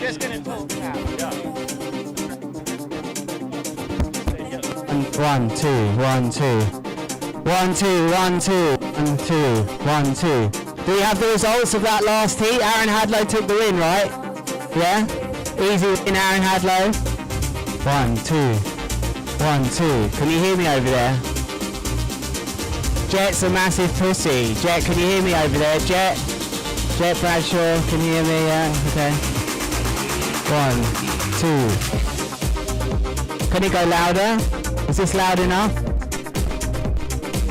just going to talk now. One, two, one, two. 1, 2, 1, 2, 1, 2, 1, 2. Do we have the results of that last heat? Aaron Hadlow took the win, right? Yeah? Easy win, Aaron Hadlow. 1, 2, 1, 2. Can you hear me over there? Jet's a massive pussy. Jet, can you hear me over there? Jet Bradshaw, can you hear me? Yeah, okay. 1, 2. Can you go louder? Is this loud enough?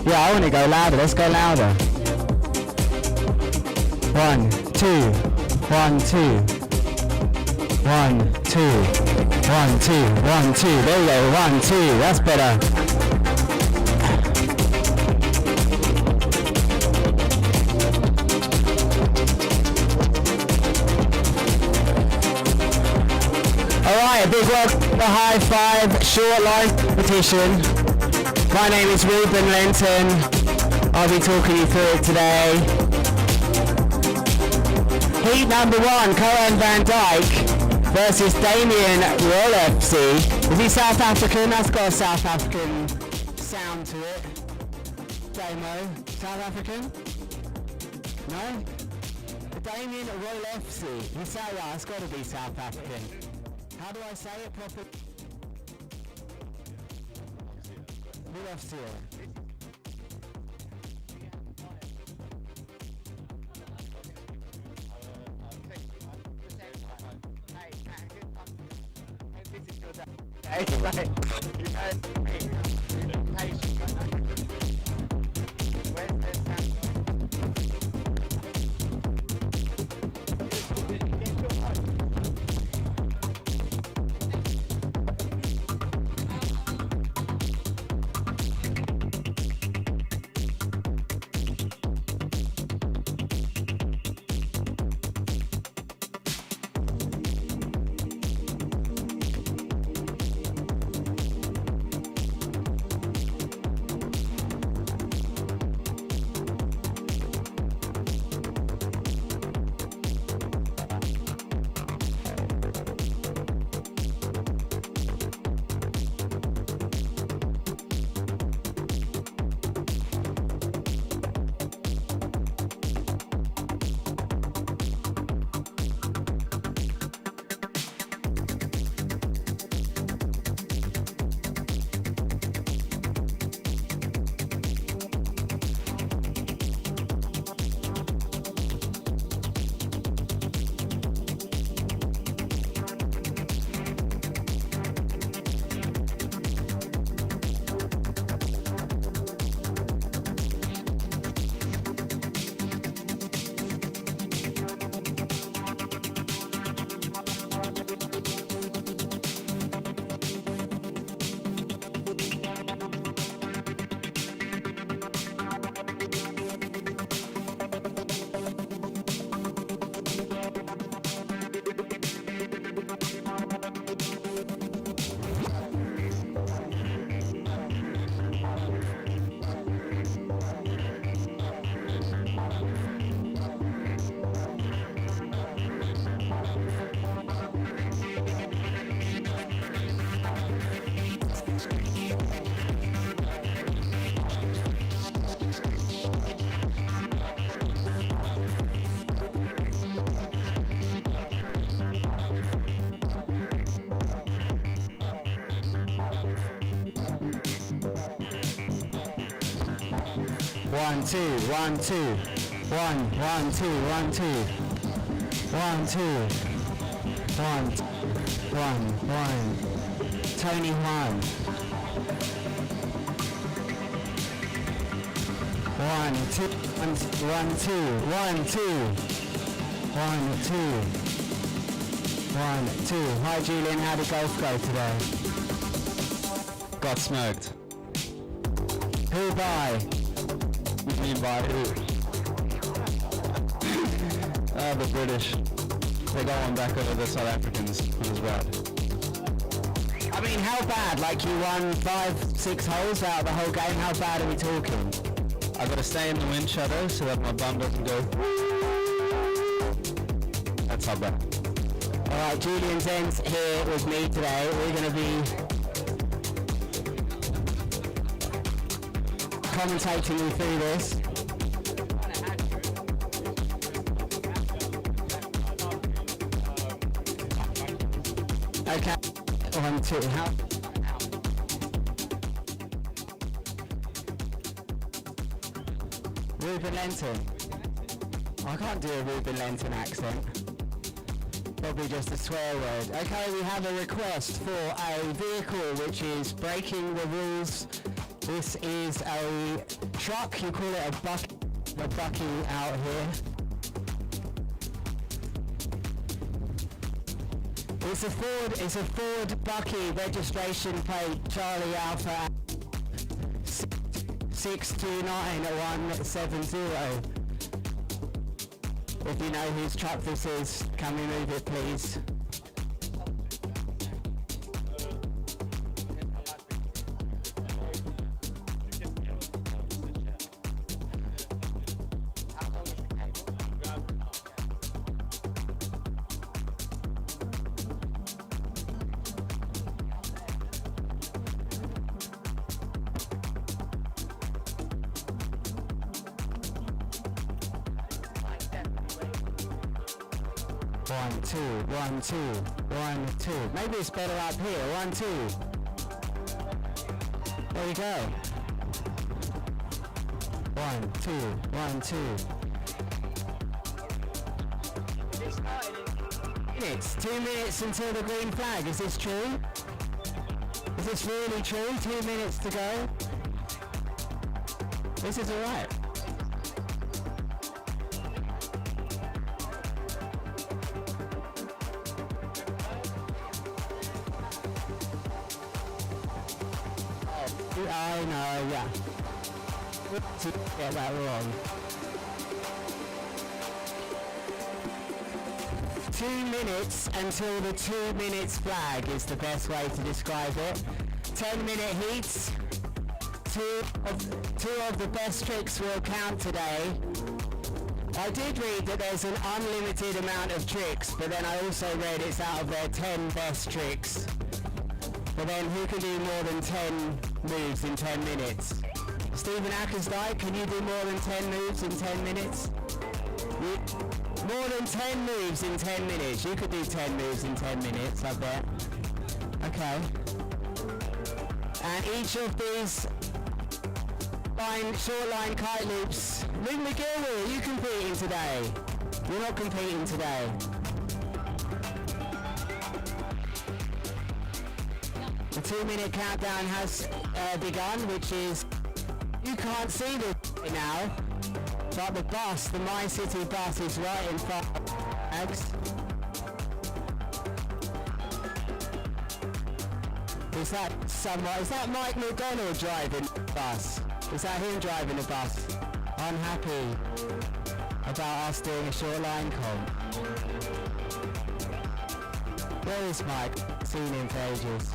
Yeah, I want to go louder. Let's go louder. 1, 2, 1, 2. 1, 2, 1, 2, 1, 2. There we go. 1, 2. That's better. Alright, a big welcome to the High Five short line competition. My name is Ruben Lenton. I'll be talking you through it today. Heat number 1, Cohen van Dijk versus Damien Rolefsey. Is he South African? That's got a South African sound to it. Damo, South African? No? Damien Rolefsey. It's got to be South African. How do I say it properly? Rolefsey. One, two, 1, 2. 1, 1, 2, 1, 2. 1, 2. 1, 1, 1. Tony 1. 1, 2, 1, 2, 1, 2. 1, 2. 1, 2. Hi Julian, how did golf go today? Got smoked. Who by? What do you mean by who? The British. They got one back over the South Africans. It was bad. I mean, how bad? Like you won 5, 6 holes out of the whole game? How bad are we talking? I've got to stay in the wind shadow so that my bum doesn't go. That's how bad. Alright, Julian Zen's here with me today. We're going to be commentating you through this. Okay, 1, 2, how? Ruben Lenton. I can't do a Ruben Lenton accent. Probably just a swear word. Okay, we have a request for a vehicle which is breaking the rules. This is a truck, you call it a bucky out here. It's a Ford Bucky, registration plate Charlie Alpha 629170. If you know whose truck this is, can we move it please? One, two, 1, 2. Maybe it's better up here. 1, 2. There you go. 1, 2, 1, 2. Minutes. 2 minutes until the green flag. Is this true? Is this really true? 2 minutes to go. This is alright. I know, yeah. To get that wrong. 2 minutes until the 2 minutes flag is the best way to describe it. 10-minute heats. Two of the best tricks will count today. I did read that there's an unlimited amount of tricks, but then I also read it's out of their 10 best tricks. But then who can do more than 10 moves in 10 minutes? Stephen Ackersdyke, can you do more than 10 moves in 10 minutes? More than 10 moves in 10 minutes. You could do 10 moves in 10 minutes, I bet. Okay. And each of these short line kite loops. Luke McGill, are you competing today? You're not competing today. The 2-minute countdown has begun, which is, you can't see this right now, but the bus, the My City bus is right in front of Mags. Is that Mike McDonald driving the bus? Is that him driving the bus? Unhappy about us doing a short line comp. Where is Mike? Seen him for ages.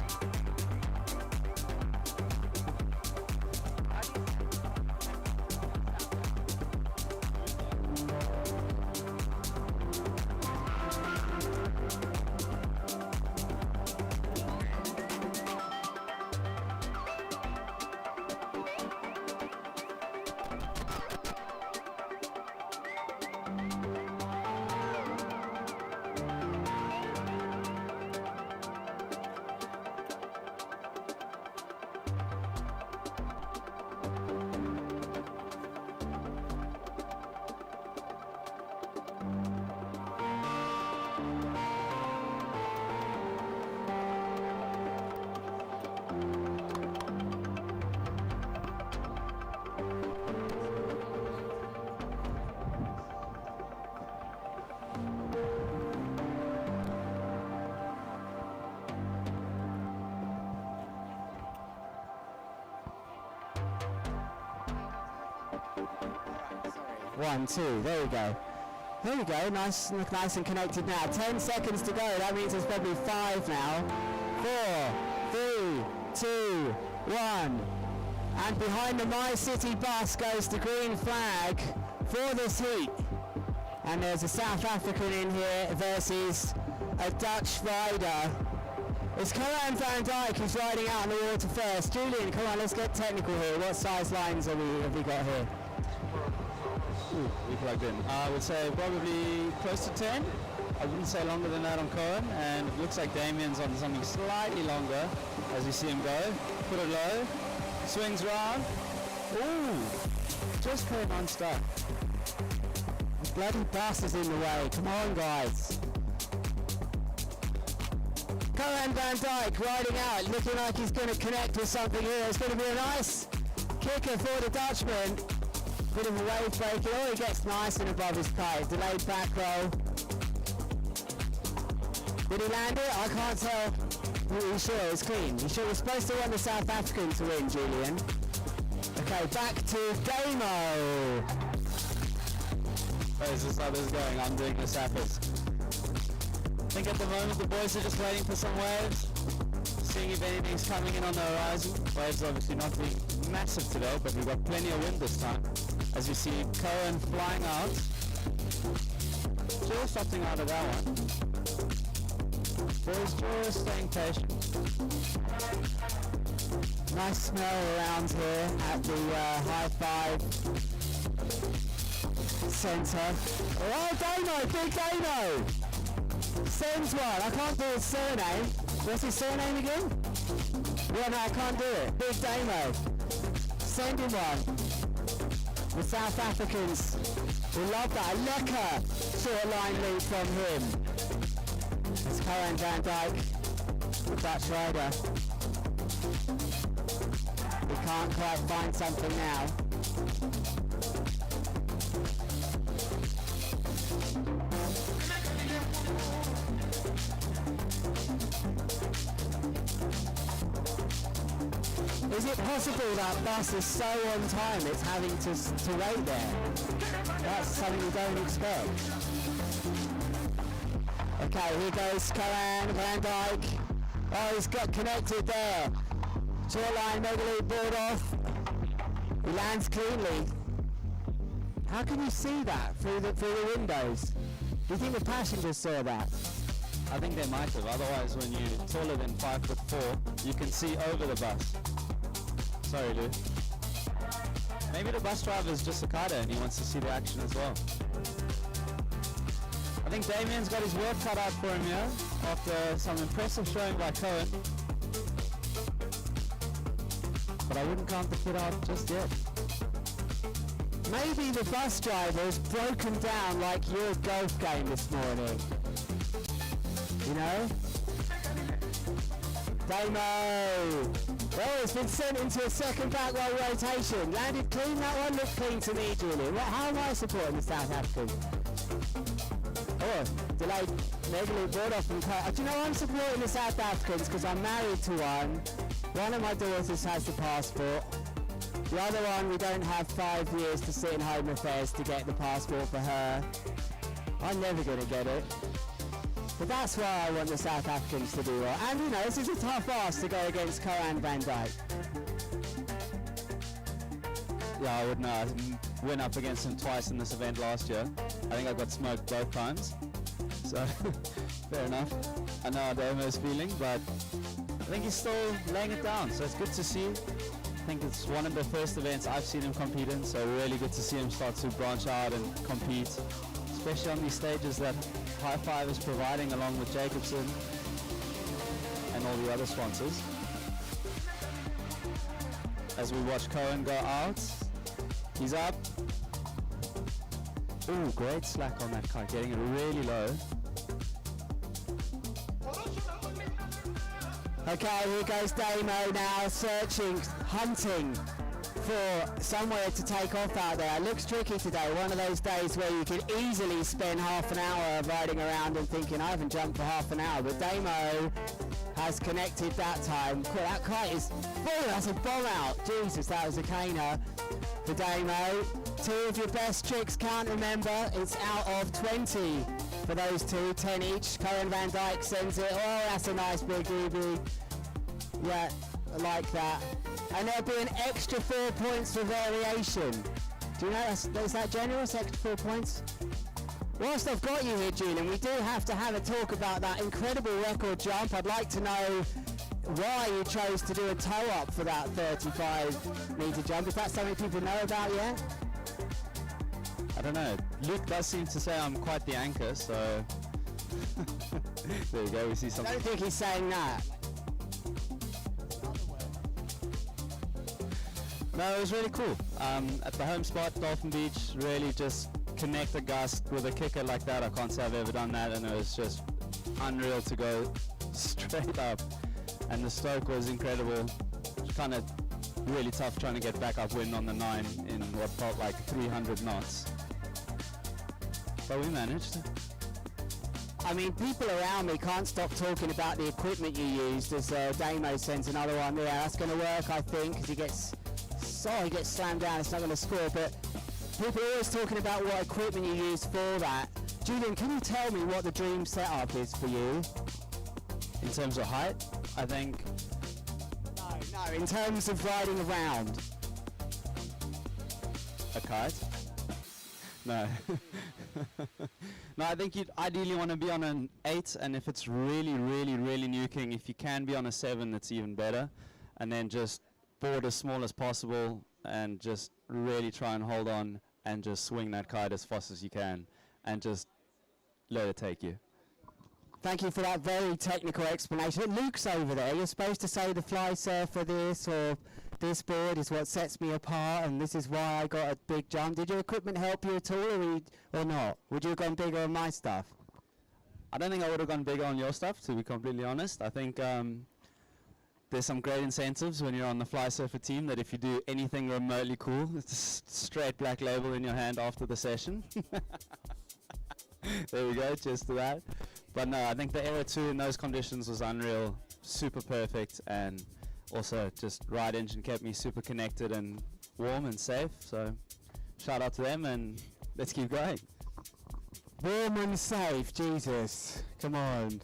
One, two, there we go. There we go, nice and connected now. 10 seconds to go, that means it's probably 5 now. 4, 3, 2, 1. And behind the My City bus goes the green flag for this heat. And there's a South African in here versus a Dutch rider. It's Coran van Dijk who's riding out on the water first. Julian, come on, let's get technical here. What size lines have we got here? Ooh, we plugged in. I would say probably close to 10. I wouldn't say longer than that on Cohen, and it looks like Damien's on something slightly longer as you see him go. Put it low, swings round. Ooh, just came unstuck. The bloody bus is in the way. Come on, guys. Coran van Dijk riding out, looking like he's going to connect with something here. It's going to be a nice kicker for the Dutchman. Bit of a wave breaker. Oh, he gets nice and above his kite. Delayed back roll. Did he land it? I can't tell. Are you sure? It's clean. You sure? We're supposed to want the South African to win, Julian. Okay, back to Damo. As this other's going, I'm doing the sappers. I think at the moment the boys are just waiting for some waves, seeing if anything's coming in on the horizon. Waves obviously not being massive today, but we've got plenty of wind this time. As you see Cohen flying out. Just opting out of that one. Boys just staying patient. Nice smell around here at the high five centre. Oh, Damo, big Damo! Sends one. I can't do his surname. What's his surname again? Yeah, no, I can't do it. Big Damo. Sending one. The South Africans will love that. A lekker short line lead from him. It's Coran van Dijk, the Dutch rider. He can't quite find something now. Is it possible that bus is so on time it's having to wait there? That's something you don't expect. Okay, here goes Coran van Dijk. Oh, he's got connected there. Shoreline, Megaloo, board off. He lands cleanly. How can you see that through the windows? Do you think the passengers saw that? I think they might have. Otherwise, when you're taller than 5'4", you can see over the bus. Sorry, Lou. Maybe the bus driver is just a kiter and he wants to see the action as well. I think Damien's got his work cut out for him here after some impressive showing by Cohen. But I wouldn't count the kid out just yet. Maybe the bus driver's broken down like your golf game this morning. You know? Damo! Oh, it's been sent into a second back row rotation. Landed clean, that one looked clean to me, Julian. How am I supporting the South Africans? Oh, delayed Megaloo board off and cut. Do you know I'm supporting the South Africans because I'm married to one. One of my daughters has the passport. The other one, we don't have 5 years to sit in Home Affairs to get the passport for her. I'm never going to get it. But that's why I want the South Africans to do well. And you know, this is a tough ask to go against Coran van Dijk. Yeah, I would know. I went up against him twice in this event last year. I think I got smoked both times. So, fair enough. I know how Damo's feeling, but I think he's still laying it down. So it's good to see. I think it's one of the first events I've seen him compete in. So really good to see him start to branch out and compete. Especially on these stages that High Five is providing along with Jacobson and all the other sponsors. As we watch Cohen go out, he's up. Ooh, great slack on that kite, getting it really low. Okay, here goes Damo now, searching, hunting for somewhere to take off out there. It looks tricky today, one of those days where you could easily spend half an hour riding around and thinking, I haven't jumped for half an hour, but Damo has connected that time. That kite is, oh, that's a bomb out. Jesus, that was a caner for Damo. 2 of your best tricks count, remember, it's out of 20 for those two, 10 each. Coran van Dijk sends it, oh, that's a nice big EB. Yeah, I like that. And there'll be an extra 4 points for variation. Do you know, is that generous, extra 4 points? Whilst I've got you here, Julian, we do have to have a talk about that incredible record jump. I'd like to know why you chose to do a toe up for that 35-metre jump. Is that something people know about yet? I don't know. Luke does seem to say I'm quite the anchor, so there you go. We see I something. don't think he's saying that. No, it was really cool. At the home spot, Dolphin Beach, really just connect a gust with a kicker like that. I can't say I've ever done that, and it was just unreal to go straight up. And the stroke was incredible. Kind of really tough trying to get back upwind on the 9 in what felt like 300 knots. But we managed. I mean, people around me can't stop talking about the equipment you used, as Damo sends another one. Yeah, that's going to work, I think, because he gets slammed down. It's not going to score, but people are always talking about what equipment you use for that. Julian, can you tell me what the dream setup is for you? In terms of height, I think. No, in terms of riding around. A kite? No. No, I think you'd ideally want to be on an 8, and if it's really, really, really nuking, if you can be on a 7, that's even better. And then just board as small as possible and just really try and hold on and just swing that kite as fast as you can and just let it take you. Thank you for that very technical explanation. Luke's over there. You're supposed to say the fly surfer this or this board is what sets me apart and this is why I got a big jump. Did your equipment help you at all or not? Would you have gone bigger on my stuff? I don't think I would have gone bigger on your stuff, to be completely honest. I think there's some great incentives when you're on the fly surfer team that if you do anything remotely cool, it's a straight black label in your hand after the session. There we go, cheers to that. But no, I think the Aero 2 in those conditions was unreal, super perfect, and also just ride engine kept me super connected and warm and safe. So shout out to them and let's keep going. Warm and safe, Jesus, come on.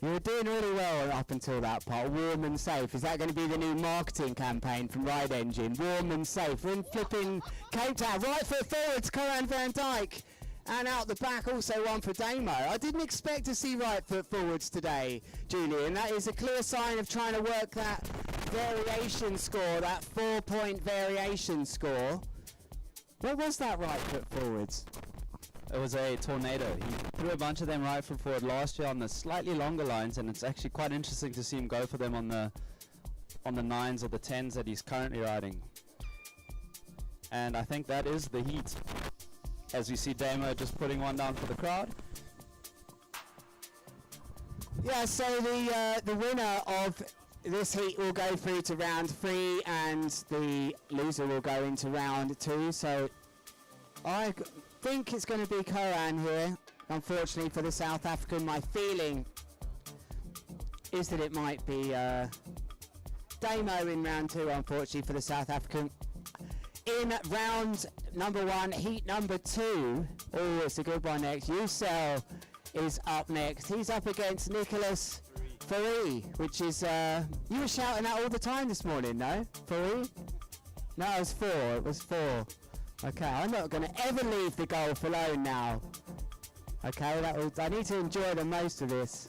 You were doing really well up until that part, warm and safe. Is that going to be the new marketing campaign from Ride Engine? Warm and safe. We're in flipping Cape Town. Right foot forwards, Coran van Dijk. And out the back, also one for Damo. I didn't expect to see right foot forwards today, Julian. That is a clear sign of trying to work that variation score, that 4-point variation score. What was that right foot forwards? It was a tornado. He threw a bunch of them right foot forward last year on the slightly longer lines, and it's actually quite interesting to see him go for them on the 9s or the 10s that he's currently riding. And I think that is the heat. As we see Damo just putting one down for the crowd. Yeah, so the winner of this heat will go through to round 3 and the loser will go into round 2. So I think it's going to be Coran here. Unfortunately for the South African, my feeling is that it might be Damo in round 2, unfortunately for the South African. In round number 1, heat number 2, oh, it's a good one next. Yusel is up next. He's up against Nicholas Faree, which is, you were shouting that all the time this morning, no? Faree? No, it was 4. It was 4. Okay, I'm not going to ever leave the golf alone now. Okay, I need to enjoy the most of this.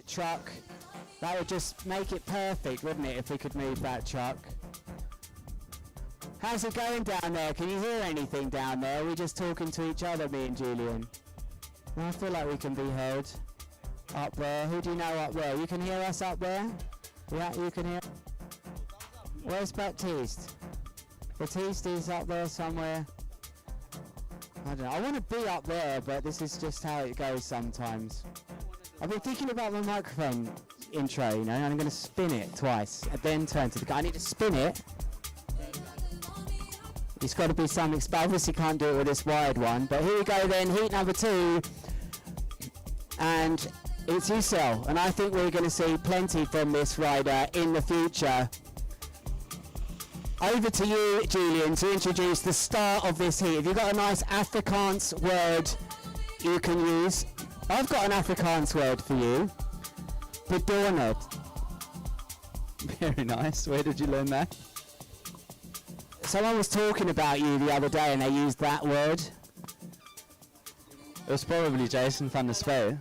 Truck, that would just make it perfect, wouldn't it, if we could move that truck. How's it going down there? Can you hear anything down there? We're just talking to each other, me and Julian. I feel like we can be heard up there. Who do you know up there? You can hear us up there? Yeah, you can hear. Where's Baptiste? Baptiste is up there somewhere. I don't know. I want to be up there, but this is just how it goes sometimes. I've been thinking about my microphone intro, you know, and I'm going to spin it twice and then turn to the guy. I need to spin it. It's got to be something, but obviously can't do it with this wired one. But here we go then, heat number 2. and it's Ucell, and I think we're going to see plenty from this rider in the future. Over to you, Julian, to introduce the star of this heat. Have you got a nice Afrikaans word you can use? I've got an Afrikaans word for you. Bedorned. Very nice. Where did you learn that? Someone was talking about you the other day and they used that word. It was probably Jason van der Spey.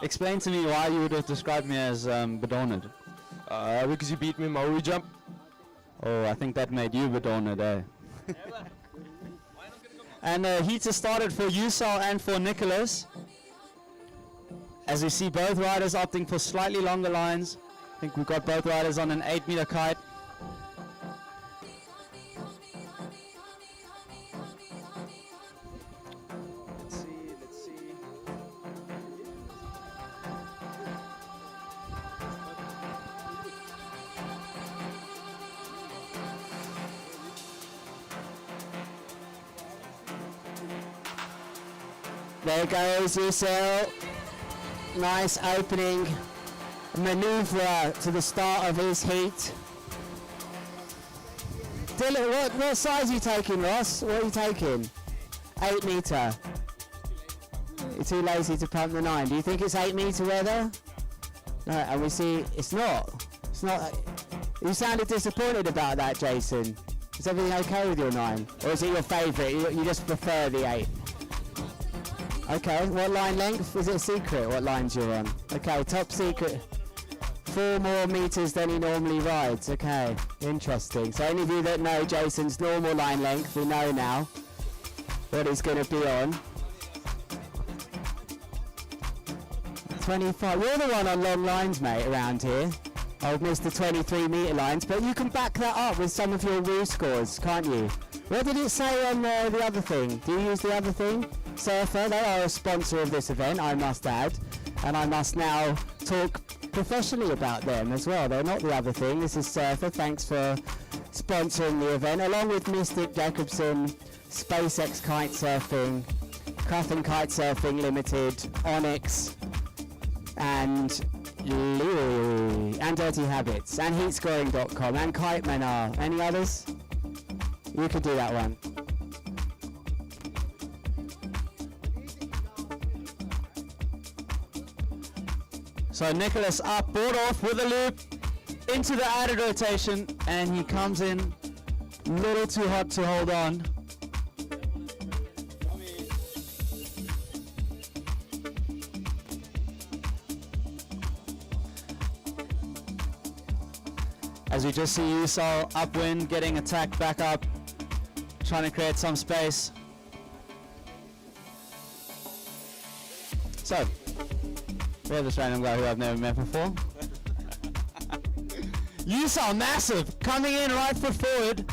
Explain to me why you would have described me as bedorned. Because you beat me in Maori jump. Oh, I think that made you bedorned, eh? And heats have started for Ucell and for Nicholas. As we see both riders opting for slightly longer lines. I think we've got both riders on an 8-meter kite. Let's see. There goes Ucell. Nice opening manoeuvre to the start of his heat. Dylan, what size are you taking, Ross? What are you taking? 8 meter. You're too lazy to pump the 9. Do you think it's 8 meter weather? No, and we see it's not. It's not. You sounded disappointed about that, Jason. Is everything okay with your 9? Or is it your favourite? You just prefer the 8? Okay, what line length? Is it a secret what lines you're on? Okay, top secret. 4 more meters than he normally rides. Okay, interesting. So any of you that know Jason's normal line length, we know now what he's going to be on. 25. You're the one on long lines, mate, around here. I'll miss the 23 meter lines, but you can back that up with some of your Woo scores, can't you? What did it say on the other thing? Do you use the other thing? Surfer, they are a sponsor of this event, I must add, and I must now talk professionally about them as well. They're not the other thing. This is Surfer. Thanks for sponsoring the event, along with Mystic Jacobson, SpaceX Kite Surfing, Cuffin Kite Surfing Limited, Onyx, and Louis, and Dirty Habits, and Heatscoring.com, and Kite Manar. Any others? You could do that one. So Nicholas up, board off with a loop into the added rotation, and he comes in a little too hot to hold on. As we just see Ucell upwind, getting attacked back up, trying to create some space. So, we have this random guy who I've never met before. Ucell, massive, coming in right foot forward.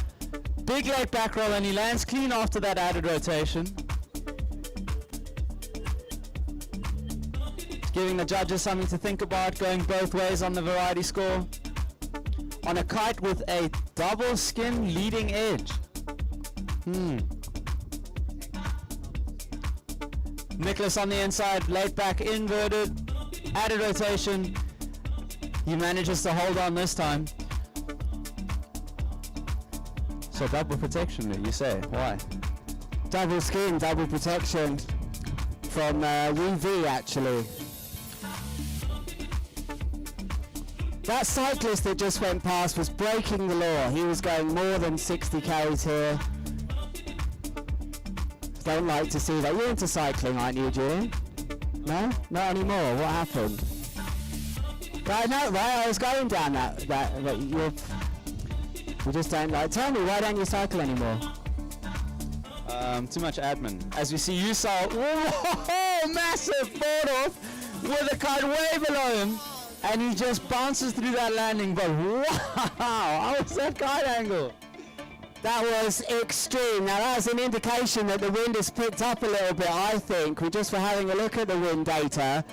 Big late back roll, and he lands clean after that added rotation. Giving the judges something to think about, going both ways on the variety score. On a kite with a double skin leading edge. Nicholas on the inside, late back inverted, added rotation. He manages to hold on this time. So double protection, you say? Why? Double skin, double protection from UV actually. That cyclist that just went past was breaking the law. He was going more than 60 k's here. Don't like to see that. You're into cycling, aren't you, Julian? No? Not anymore. What happened? Right, no, right, I was going down that you just don't like. Tell me, why don't you cycle anymore? Too much admin. As we see Ucell, whoa, massive board off with a kite way below him. And he just bounces through that landing, but wow, how was that kite angle? That was extreme. Now that's an indication that the wind has picked up a little bit, I think. We just were having a look at the wind data,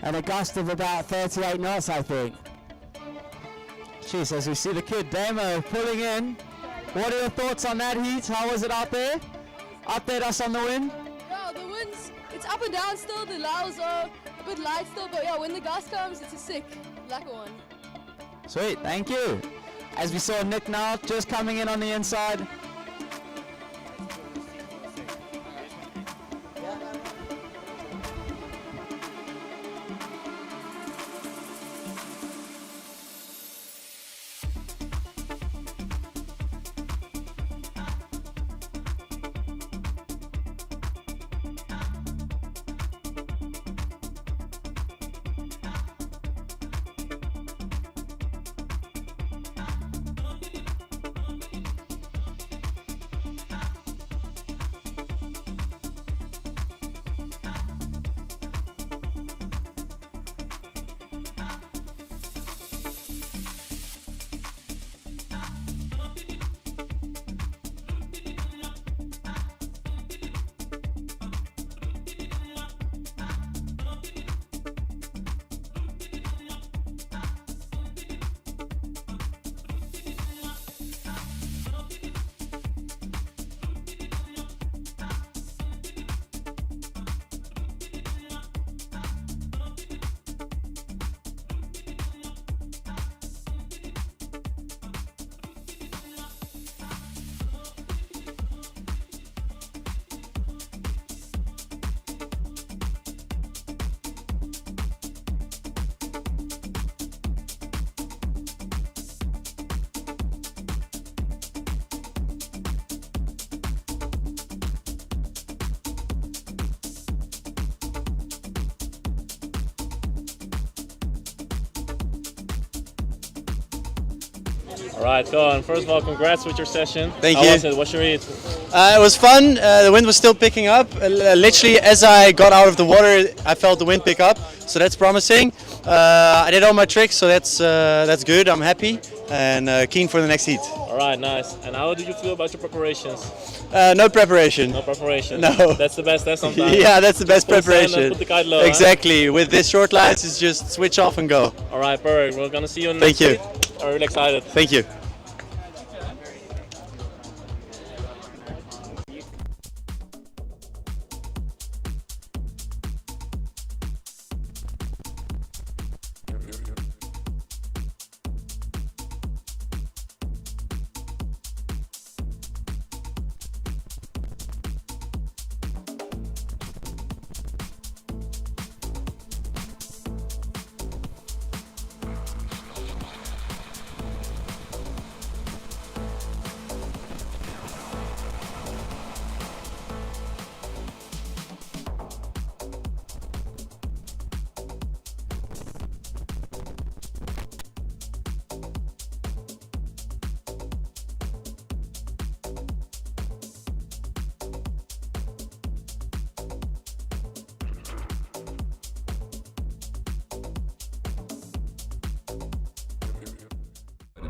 and a gust of about 38 knots, I think. Jeez, as we see the kid Damo pulling in. What are your thoughts on that heat? How was it out there? Update us on the wind. Yeah, the wind's, it's up and down still. The lows are a bit light still, but yeah, when the gust comes, it's a sick black one. Sweet, thank you. As we saw Nick now just coming in on the inside. All right, go on. First of all, congrats with your session. Thank How you. was it? What's your read? It was fun. The wind was still picking up. Literally, as I got out of the water, I felt the wind pick up. So that's promising. I did all my tricks, so that's good. I'm happy and keen for the next heat. All right, nice. And how did you feel about your preparations? No preparation. No preparation. No. That's the best. That's sometimes. Yeah, that's the best Put the sand preparation. and put the kite low. Exactly. With this short lines, it's just switch off and go. Huh? All right, perfect. We're gonna see you in the Thank next you. heat. I'm really excited. Thank you.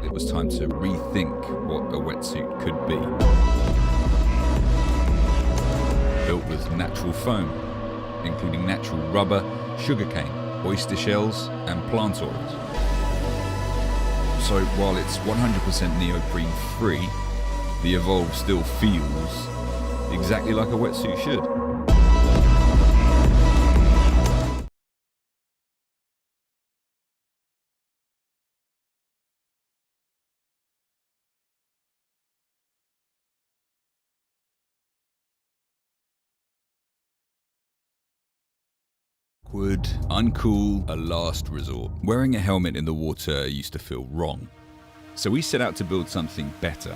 It was time to rethink what a wetsuit could be. Built with natural foam, including natural rubber, sugarcane, oyster shells and plant oils. So while it's 100% neoprene free, the Evolve still feels exactly like a wetsuit should. Awkward, uncool, a last resort. Wearing a helmet in the water used to feel wrong. So we set out to build something better.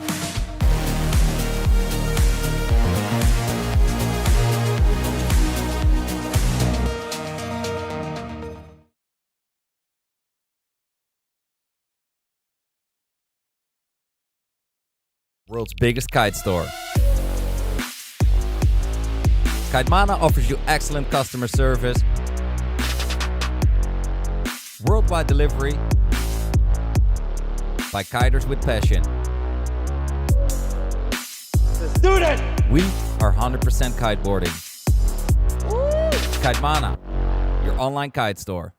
World's biggest kite store. Kitemana offers you excellent customer service, worldwide delivery by kiters with passion. Let's do it! We are 100% kiteboarding. Kitemana, your online kite store.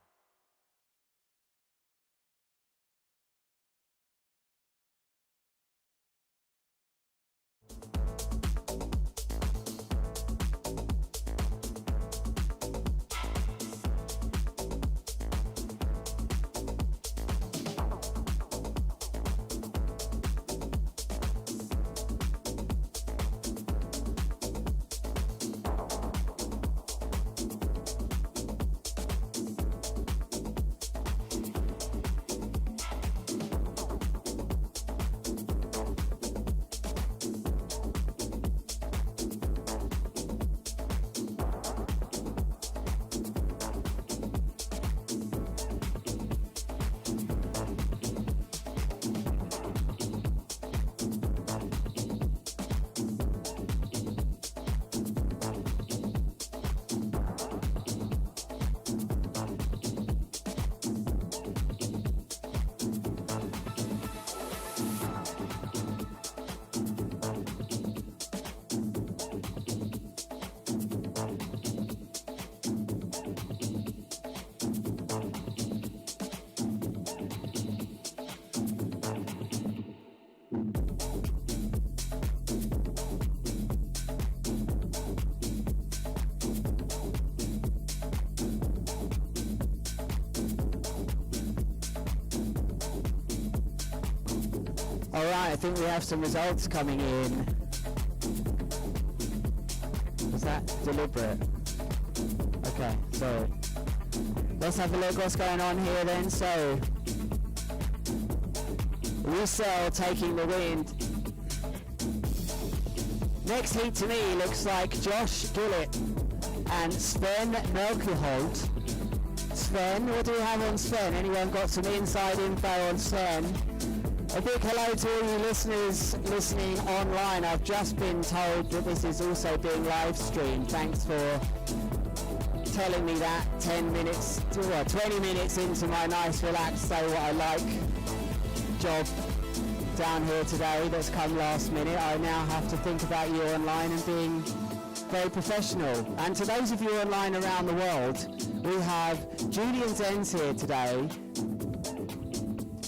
Alright, I think we have some results coming in. Was that deliberate? Okay, so let's have a look what's going on here then. So Russell taking the win. Next heat to me looks like Josh Gillett and Sven Melkeholt. Sven, what do we have on Sven? Anyone got some inside info on Sven? A big hello to all you listeners listening online. I've just been told that this is also being live streamed. Thanks for telling me that 20 minutes into my nice relaxed say what I like job down here today that's come last minute. I now have to think about you online and being very professional. And to those of you online around the world, we have Julian Zenz here today,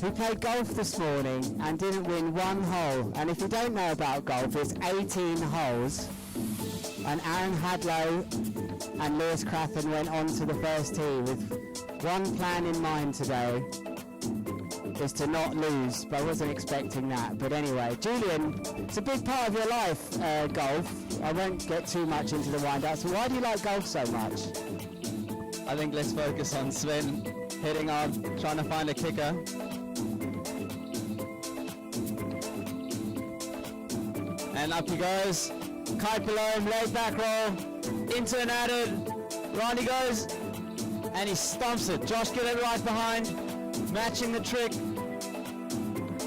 who played golf this morning and didn't win one hole. And if you don't know about golf, it's 18 holes. And Aaron Hadlow and Lewis Crathon went on to the first tee with one plan in mind today, is to not lose, but I wasn't expecting that. But anyway, Julian, it's a big part of your life, golf. I won't get too much into the wind-up, so why do you like golf so much? I think let's focus on Sven heading up, trying to find a kicker. And up he goes. Kite below him, laid back roll, into and added. Round he goes, and he stumps it. Josh Gillett right behind, matching the trick,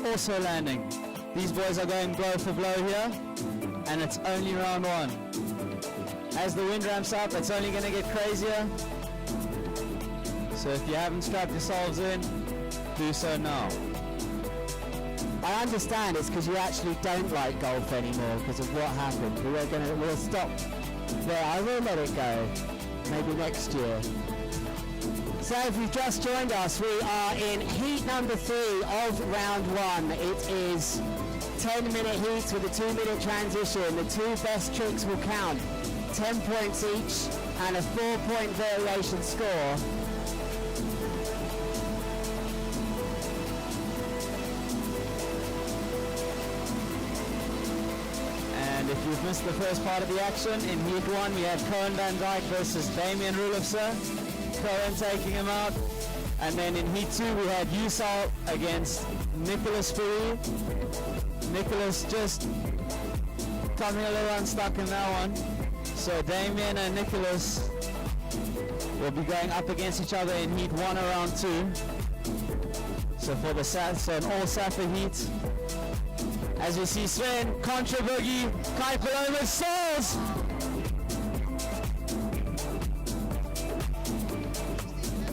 also landing. These boys are going blow for blow here, and it's only round one. As the wind ramps up, it's only going to get crazier. So if you haven't strapped yourselves in, do so now. I understand it's because you actually don't like golf anymore because of what happened. But we'll stop there. I will let it go. Maybe next year. So if you've just joined us, we are in heat number 3 of round 1. It is 10-minute heats with a 2-minute transition. The 2 best tricks will count. 10 points each and a 4-point variation score. And if you've missed the first part of the action, in Heat 1 we had Cohen van Dijk versus Damien Rulofse. Cohen taking him out. And then in Heat 2 we had Usal against Nicholas Fourie. Nicholas just coming a little unstuck in that one. So Damien and Nicholas will be going up against each other in Heat 1 around 2. So for the an all Safa heat. As we see Sven, contra boogie, Kite below with souls.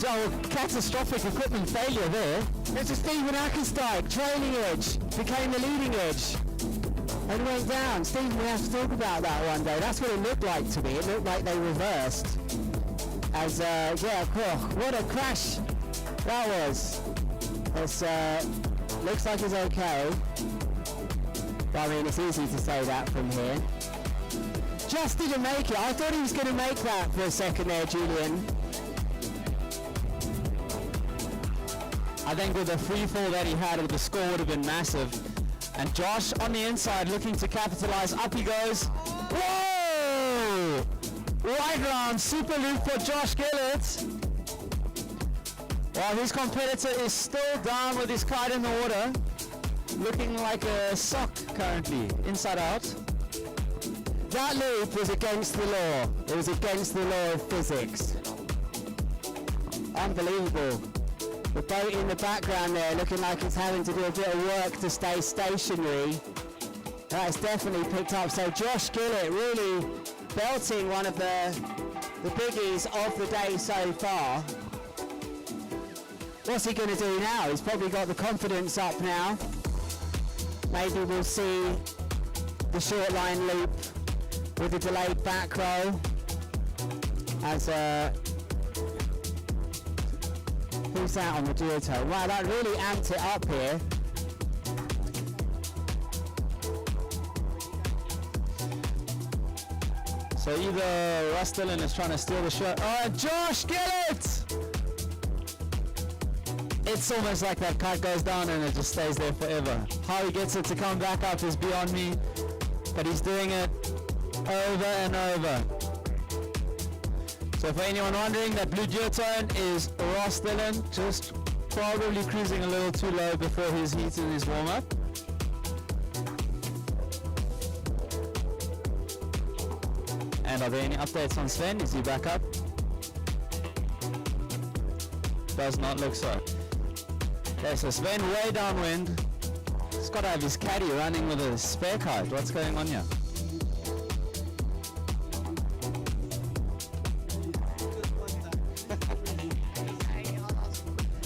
Oh, catastrophic equipment failure there. It's a Stephen Ackersteig, trailing edge, became the leading edge and went down. Stephen, we have to talk about that one day. That's what it looked like to me. It looked like they reversed. As, what a crash that was. It's, looks like it's okay. But I mean, it's easy to say that from here. Just didn't make it. I thought he was going to make that for a second there, Julian. I think with the free fall that he had, the score would have been massive. And Josh on the inside looking to capitalize. Up he goes. Whoa! Right round, super loop for Josh Gillett. While his competitor is still down with his kite in the water. Looking like a sock currently, inside out. That loop was against the law. It was against the law of physics. Unbelievable. The boat in the background there looking like it's having to do a bit of work to stay stationary. That's definitely picked up. So Josh Gillett really belting one of the biggies of the day so far. What's he going to do now? He's probably got the confidence up now. Maybe we'll see the short line loop with a delayed back roll as who's that on the duotone? Wow, that really amped it up here. So either Russ Dillon is trying to steal the shot. Oh, Josh Gillett it's almost like that kite goes down and it just stays there forever. How he gets it to come back up is beyond me, but he's doing it over and over. So for anyone wondering, that blue duotone is Ross Dillon, just probably cruising a little too low before his heat and his warm-up. And are there any updates on Sven? Is he back up? Does not look so. Okay, so Sven way downwind. He's got to have his caddy running with a spare kite. What's going on here?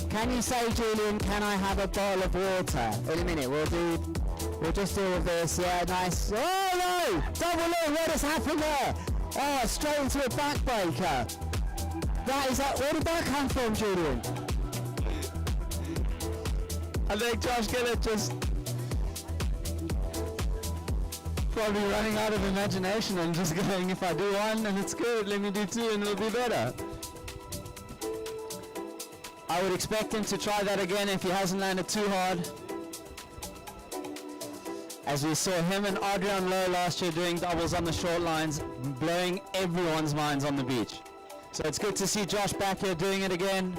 Can you say, Julian, can I have a bottle of water? In a minute, we'll just do with this. Yeah, nice. Oh no! Double in, what has happened there? Oh, straight into a backbreaker. Where did that come from, Julian? I think Josh Gillett just probably running out of imagination and just going, if I do one and it's good, let me do two and it'll be better. I would expect him to try that again if he hasn't landed too hard. As we saw him and Adrian Lowe last year doing doubles on the short lines, blowing everyone's minds on the beach. So it's good to see Josh back here doing it again.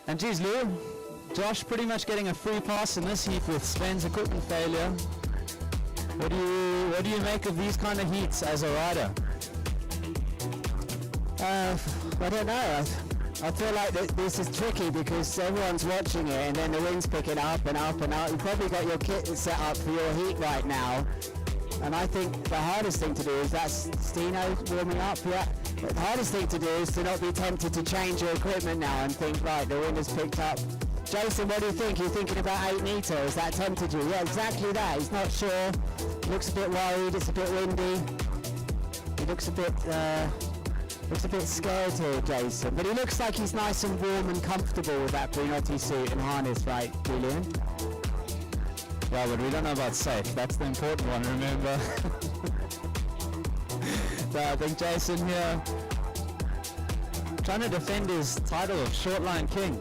And geez, Lou, Josh pretty much getting a free pass in this heat with Sven's equipment failure. What do you make of these kind of heats as a rider? I don't know. I feel like this is tricky because everyone's watching it and then the wind's picking up and up and up. You've probably got your kit set up for your heat right now. And I think the hardest thing to do is that's Stino warming up, yeah. But the hardest thing to do is to not be tempted to change your equipment now and think, right, the wind has picked up. Jason, what do you think? You're thinking about 8 meter. Is that tempted you? Yeah, exactly that. He's not sure. Looks a bit worried. It's a bit windy. He looks a bit scared here, Jason. But he looks like he's nice and warm and comfortable with that Brunotti suit and harness, right, Julian? Well, but we don't know about safe. That's the important one, remember? But I think Jason here trying to defend his title of shortline king.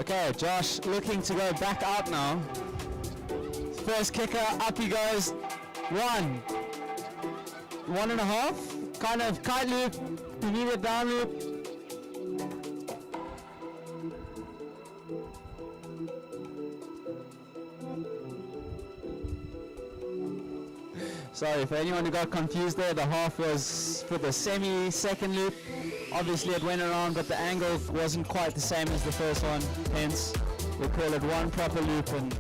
Okay, Josh looking to go back up now. First kicker, up he goes. 1. 1.5. Kind of kite loop, immediate down loop. Sorry, for anyone who got confused there, the half was for the semi-second loop. Obviously it went around, but the angle wasn't quite the same as the first one, hence we call it one proper loop. And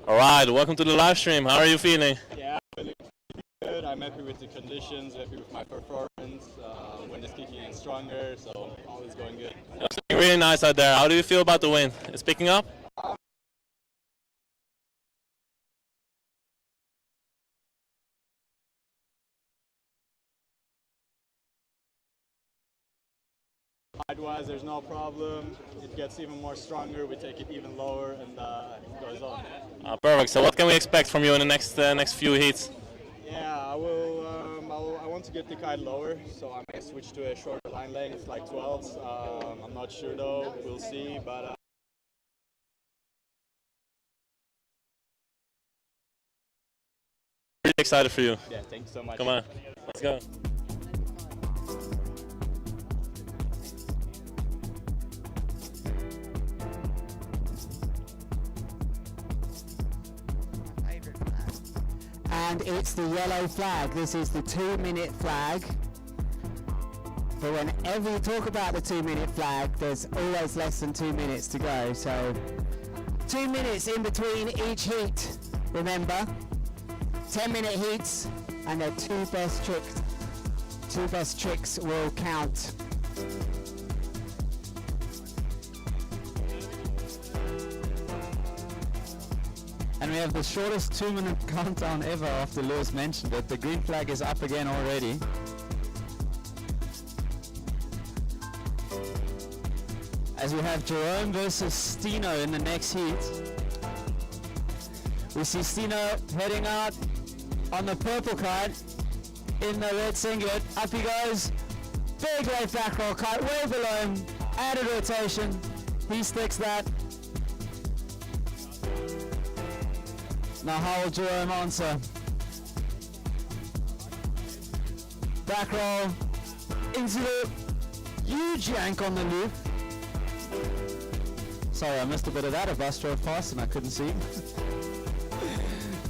All right, welcome to the live stream. How are you feeling? Yeah, feeling good. I'm happy with the conditions, happy with my performance. Wind is kicking in stronger, so all is going good. It's looking really nice out there. How do you feel about the wind? It's picking up? Height-wise, there's no problem. It gets even more stronger. We take it even lower, and it goes on. Perfect. So what can we expect from you in the next few heats? Yeah, I want to get the kite lower, so I may switch to a shorter line length, like 12s. I'm not sure though. We'll see, but. excited for you. Yeah, thank you so much. Come on, let's go. And it's the yellow flag. This is the 2-minute flag. But whenever you talk about the 2-minute flag, there's always less than 2 minutes to go. So 2 minutes in between each heat. Remember, 10-minute heats, and the two best tricks will count. And we have the shortest 2-minute countdown ever after Lewis mentioned it. The green flag is up again already. As we have Jerome versus Stino in the next heat. We see Stino heading out on the purple kite in the red singlet. Up he goes. Big left back roll kite way below him. Added rotation. He sticks that. Now how will Jerome answer? Back roll into the huge yank on the loop. Sorry, I missed a bit of that. A bus drove past and I couldn't see.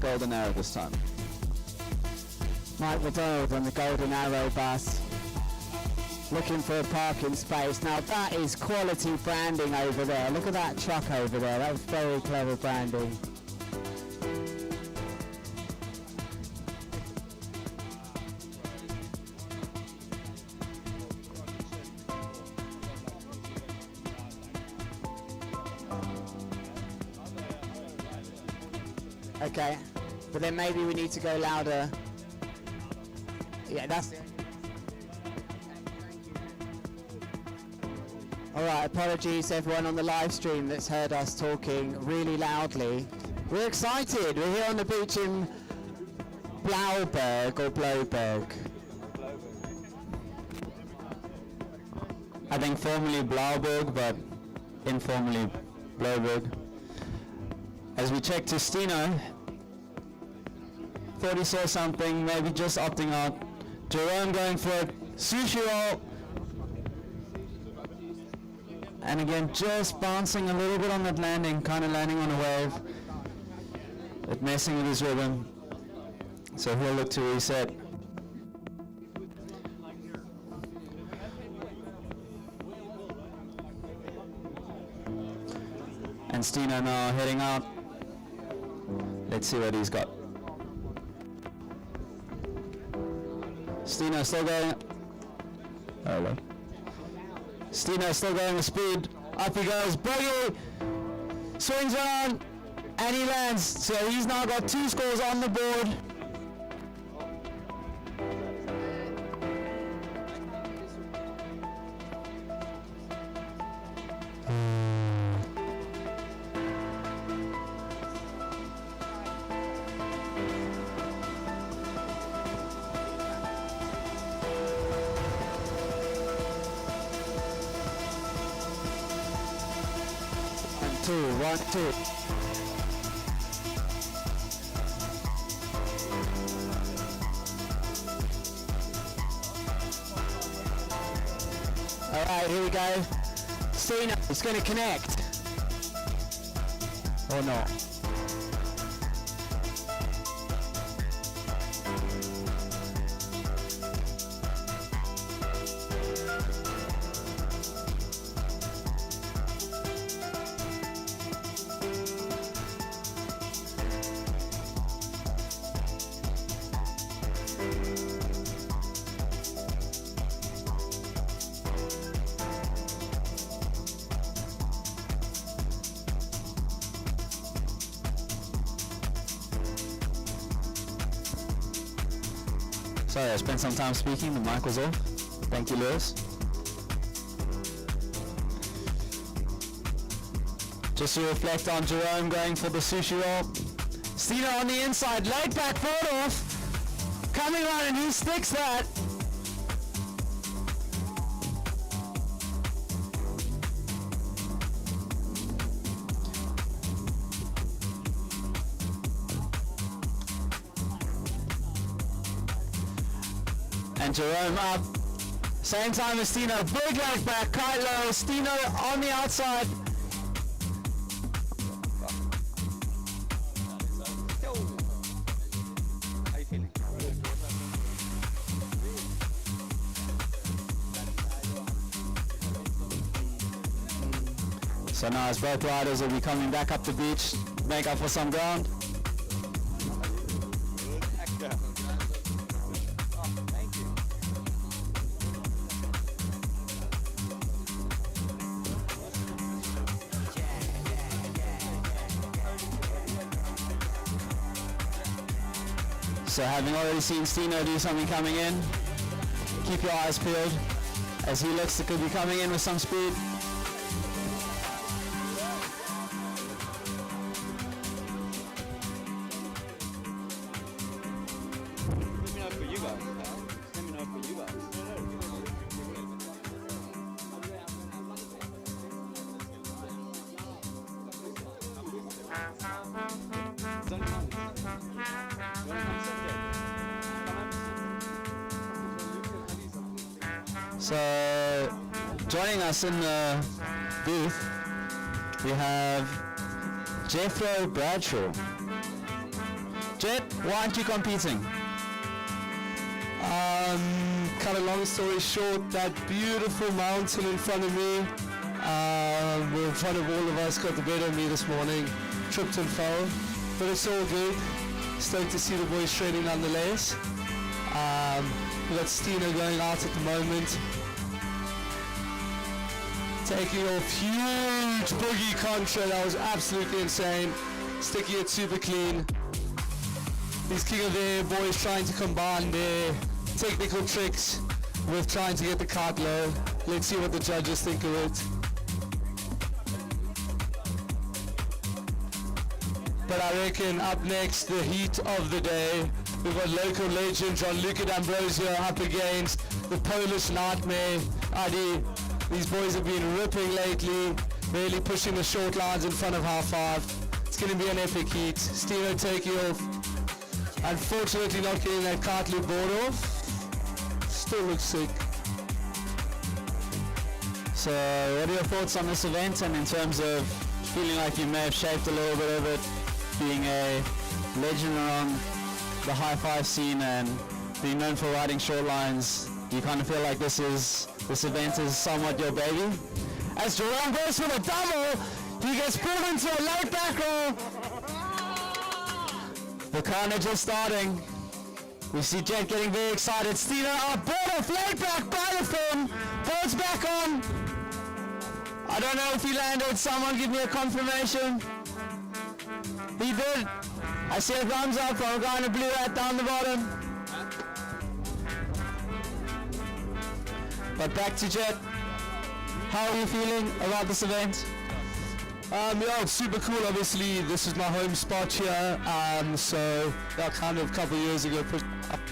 Golden arrow this time. Mike McDonald on the Golden Arrow bus, looking for a parking space. Now that is quality branding over there. Look at that truck over there. That was very clever branding. Okay, but then maybe we need to go louder. Yeah, that's it. Alright, apologies everyone on the live stream that's heard us talking really loudly. We're excited. We're here on the beach in Blauberg or Bloberg. I think formally Blauberg, but informally Bloberg. As we check to Stino, thought he saw something, maybe just opting out. Jerome going for it, sushi roll. And again, just bouncing a little bit on that landing, kind of landing on a wave. But messing with his rhythm. So he'll look to reset. And Stino now heading out. Let's see what he's got. Stino still going. Hello. Stino still going with speed. Up he goes. Bogey swings around and he lands. So he's now got 2 scores on the board. One, two. All right, here we go. Stino is going to connect. Or not. Sorry, I spent some time speaking, the mic was off. Thank you, Lewis. Just to reflect on Jerome going for the sushi roll. Stino on the inside, laid back forward off. Coming around and he sticks that. And Jerome up. Same time as Stino. Big leg back, quite low. Stino on the outside. So now as both riders will be coming back up the beach, make up for some ground. So having already seen Stino do something coming in, keep your eyes peeled as he looks to could be coming in with some speed. So, joining us in the booth, we have Jethro Bradshaw. Jet, why aren't you competing? Cut a long story short, that beautiful mountain in front of me, in front of all of us, got the better of me this morning. Tripped and fell, but it's all good. Stoked to see the boys training nonetheless. We got Stino going out at the moment. Taking off huge boogie contra, that was absolutely insane. Sticking it super clean. These King of the Air boys trying to combine their technical tricks with trying to get the cart low. Let's see what the judges think of it. But I reckon up next, the heat of the day, we've got local legend Gianluca D'Ambrosio up against the Polish Nightmare, Adi. These boys have been ripping lately, really pushing the short lines in front of half five. It's going to be an epic heat. Stino taking off. Unfortunately not getting that cart loop board off. Still looks sick. So what are your thoughts on this event, and in terms of feeling like you may have shaped a little bit of it, being a legend around the high five scene and being known for riding short lines, do you kind of feel like this event is somewhat your baby? As Jerome goes for the double, he gets pulled into a late back roll. The carnage is starting. We see Jet getting very excited. Stino up, board off, late back by the fin, board's back on. I don't know if he landed, someone give me a confirmation. He did. I see a thumbs up from a guy in a blue hat down the bottom. But back to Jet. How are you feeling about this event? Yeah, it's super cool. Obviously, this is my home spot here. So, yeah, kind of a couple of years ago, pushed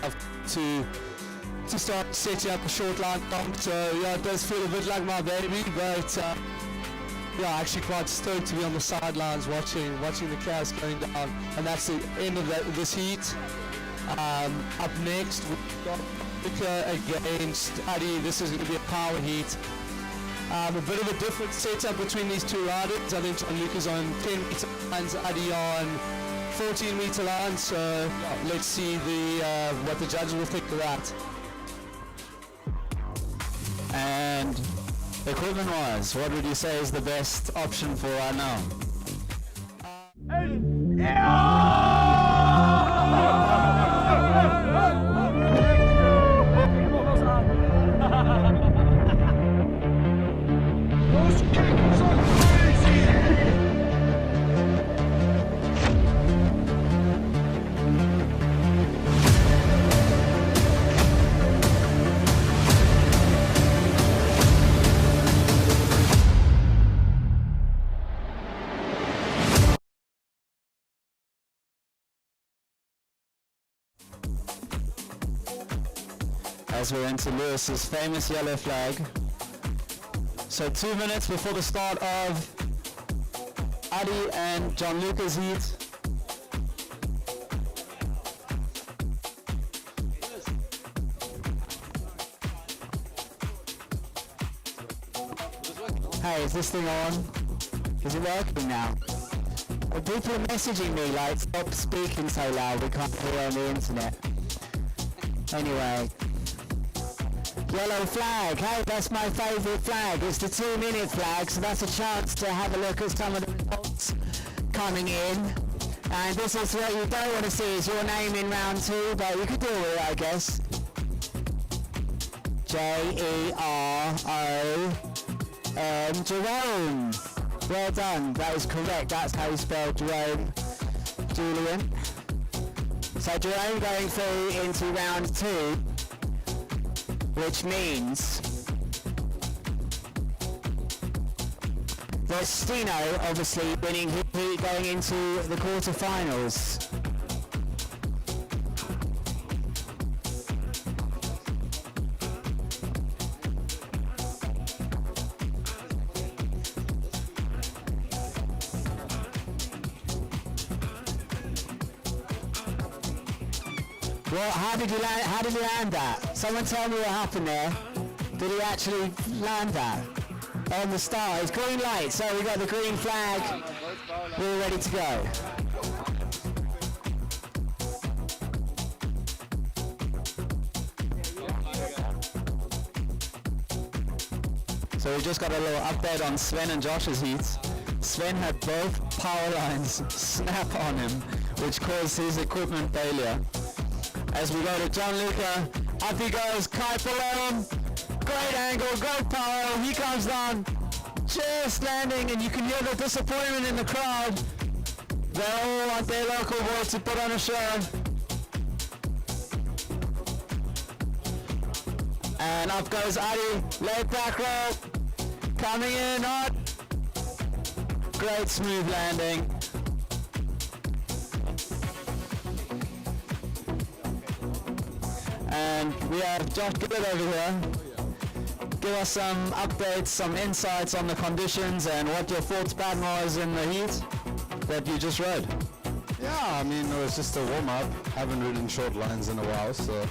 up to start setting up a short line comp. So, yeah, it does feel a bit like my baby, but yeah, actually quite stoked to be on the sidelines watching the chaos going down. And that's the end of this heat. Up next, we've got Luca against Adi. This is going to be a power heat. A bit of a different setup between these two riders. I think Gianluca's on 10 meter lines, Adi on 14 meter lines. So let's see what the judges will think of that. And equipment-wise, what would you say is the best option for right now? As we're into Lewis's famous yellow flag. So 2 minutes before the start of Adi and Gianluca's heat. Hey, is this thing on? Is it working now? Well, people are messaging me like, stop speaking so loud, we can't hear on the internet. Anyway. Yellow flag, hey, that's my favourite flag. It's the 2-minute flag, so that's a chance to have a look at some of the results coming in. And this is what you don't want to see, is your name in round 2, but you could deal with it, I guess. J-E-R-O-N, Jerome. Well done, that is correct. That's how you spell Jerome, Julian. So Jerome going through into round 2, which means there's Stino obviously winning his heat going into the quarterfinals. Well, how did you land that? Someone tell me what happened there. Did he actually land that? On the star, it's green light, so we got the green flag. We're ready to go. So we just got a little update on Sven and Josh's heats. Sven had both power lines snap on him, which caused his equipment failure. As we go to Gianluca, up he goes, kite below him, great angle, great power, he comes down, just landing, and you can hear the disappointment in the crowd. They all want their local boy to put on a show. And up goes Adi, late back roll, coming in hot, great smooth landing. And we have Josh Gibbard over here. Give us some updates, some insights on the conditions and what your thoughts pattern was in the heat that you just rode. Yeah, I mean, it was just a warm-up. Haven't ridden short lines in a while, so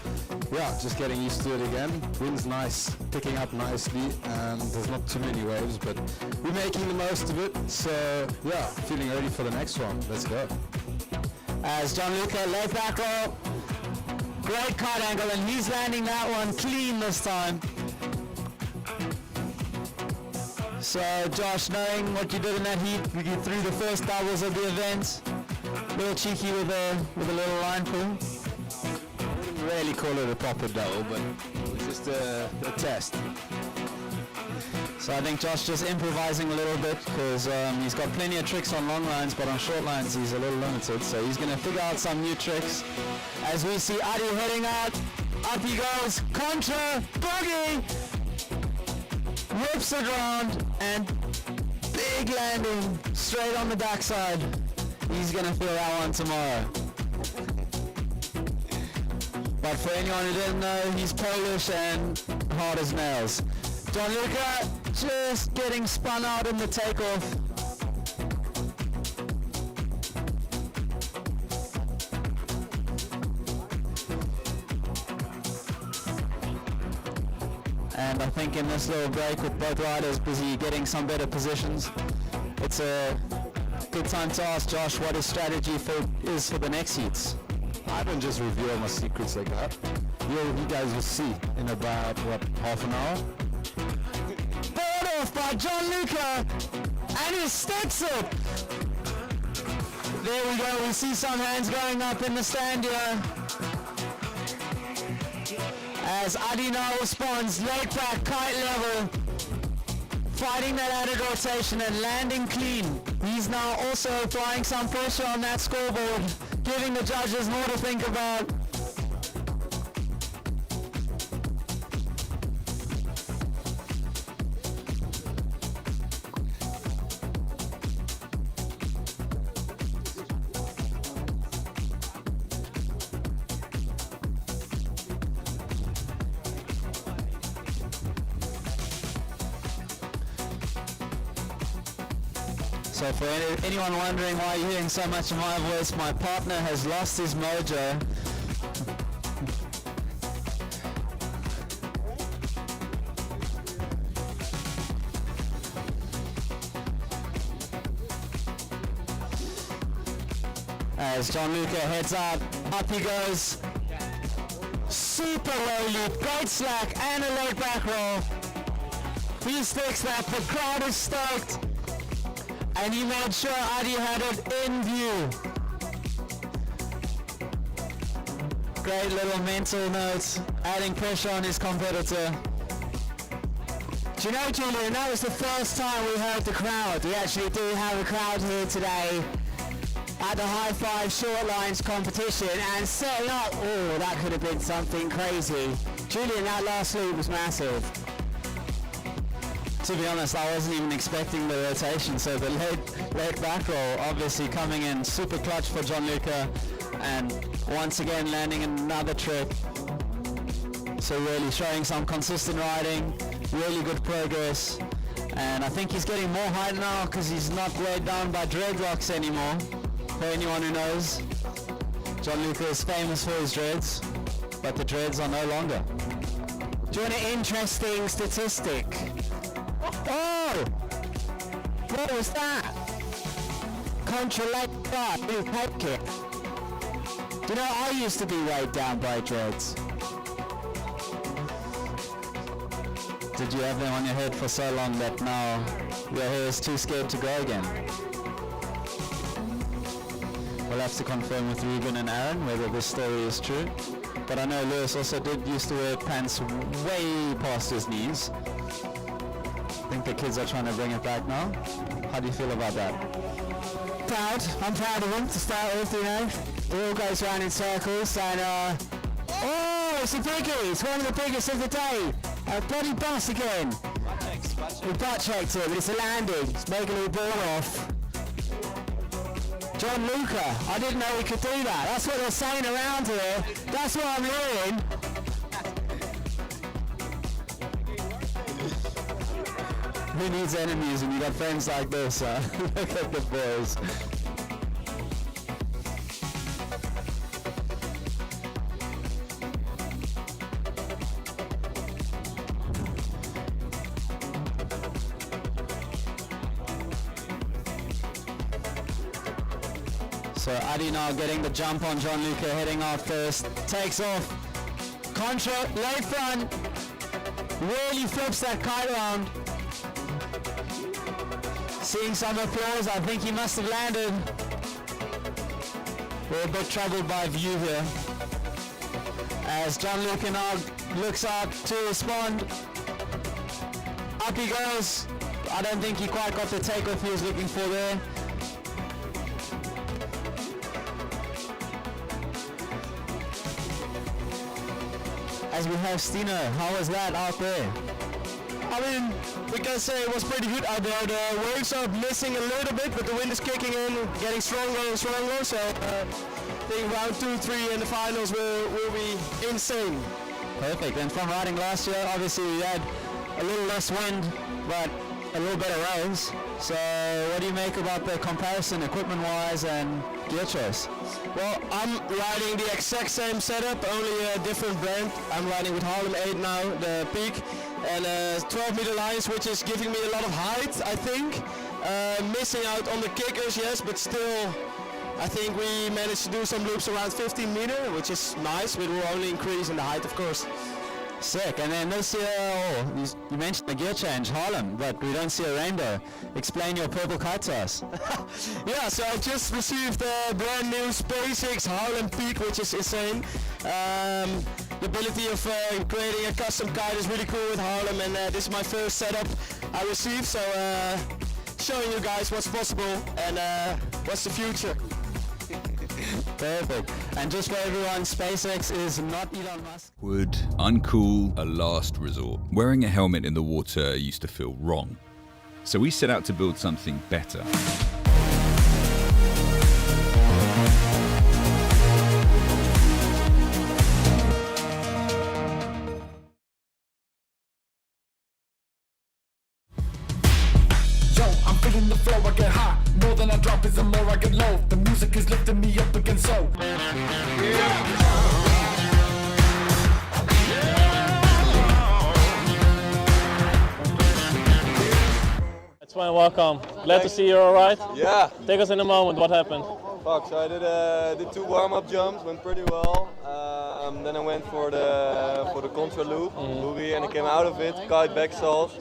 yeah, just getting used to it again. Wind's nice, picking up nicely, and there's not too many waves, but we're making the most of it. So yeah, feeling ready for the next one. Let's go. As Gianluca, late back roll. Great kite angle, and he's landing that one clean this time. So Josh, knowing what you did in that heat, you threw the first doubles of the event. A little cheeky with a little line pull. I wouldn't really call it a proper double, but it was just a test. So I think Josh just improvising a little bit because he's got plenty of tricks on long lines, but on short lines he's a little limited. So he's going to figure out some new tricks. As we see Adi heading out, up he goes, contra, boogie, whips it around, and big landing straight on the backside. He's going to feel that one tomorrow. But for anyone who didn't know, he's Polish and hard as nails. Gianluca just getting spun out in the takeoff. And I think in this little break with both riders busy getting some better positions, it's a good time to ask Josh what his strategy is for the next heats. I don't just reveal my secrets like that. You guys will see in about, half an hour? Bought off by Gianluca, and he sticks it! There we go, we see some hands going up in the stand here. As Adi now responds, laid back, kite level, fighting that added rotation and landing clean. He's now also applying some pressure on that scoreboard, giving the judges more to think about. So for anyone wondering why you're hearing so much of my voice, my partner has lost his mojo. As Gianluca heads up he goes. Super low loop, great slack and a low back roll. He sticks that, the crowd is stoked. And he made sure Adi had it in view. Great little mental notes, adding pressure on his competitor. Do you know, Julian, that was the first time we heard the crowd. We actually do have a crowd here today at the High Five Short Lines competition and setting up. Oh, that could have been something crazy. Julian, that last loop was massive. To be honest, I wasn't even expecting the rotation, so the leg back roll obviously coming in super clutch for Gianluca, and once again landing another trick. So really showing some consistent riding, really good progress, and I think he's getting more height now because he's not weighed down by dreadlocks anymore. For anyone who knows, Gianluca is famous for his dreads, but the dreads are no longer. Do you want an interesting statistic? Oh! What was that? Contra leg bar, new head kick. Do you know, I used to be weighed down by dreads. Did you have them on your head for so long that now your hair is too scared to grow again? We'll have to confirm with Ruben and Aaron whether this story is true. But I know Lewis also used to wear pants way past his knees. I think the kids are trying to bring it back now. How do you feel about that? Proud. I'm proud of him to start with, you know. It all goes around in circles and oh, it's a biggie. It's one of the biggest of the day. A bloody bus again. We butt checked it, but it's a landing. It's making a ball off. Gianluca, I didn't know he could do that. That's what they're saying around here. That's what I'm hearing. Who needs enemies when you got friends like this, huh? Look at the boys. So Adi now getting the jump on Gianluca, heading off first, takes off. Contra, late front, really flips that kite around. Seeing some applause, I think he must have landed. We're a bit troubled by view here. As Gianluca now looks up to respond. Up he goes. I don't think he quite got the takeoff he was looking for there. As we have Stino, how was that out there? I mean, we can say it was pretty good out there. The waves are missing a little bit, but the wind is kicking in, getting stronger and stronger. So I think round 2, 3 in the finals will be insane. Perfect. And from riding last year, obviously we had a little less wind, but a little better roads. So what do you make about the comparison equipment-wise and gear choice? Well, I'm riding the exact same setup, only a different brand. I'm riding with Harlem 8 now, the Peak, and 12-meter lines, which is giving me a lot of height, I think. Missing out on the kickers, yes, but still, I think we managed to do some loops around 15 meter, which is nice, but we'll only increase in the height, of course. Sick. And then this year, you mentioned the gear change, Harlem, but we don't see a rainbow. Explain your purple kite to us. Yeah, so I just received a brand new SpaceX Harlem Peak, which is insane. The ability of creating a custom kite is really cool with Harlem, and this is my first setup I received, so showing you guys what's possible and what's the future. Perfect. And just for everyone, SpaceX is not Elon Musk. Would uncool, a last resort. Wearing a helmet in the water used to feel wrong. So we set out to build something better. I'm feeling the flow, I get high. More than I drop is the more I get low. The music is lifting me up again, so That's fine, welcome. Glad to see you're alright. Yeah. Take us in a moment, what happened? Fuck, so I did 2 warm-up jumps, went pretty well. Then I went for the contra loop, boogie, and I came out of it, kite back salt.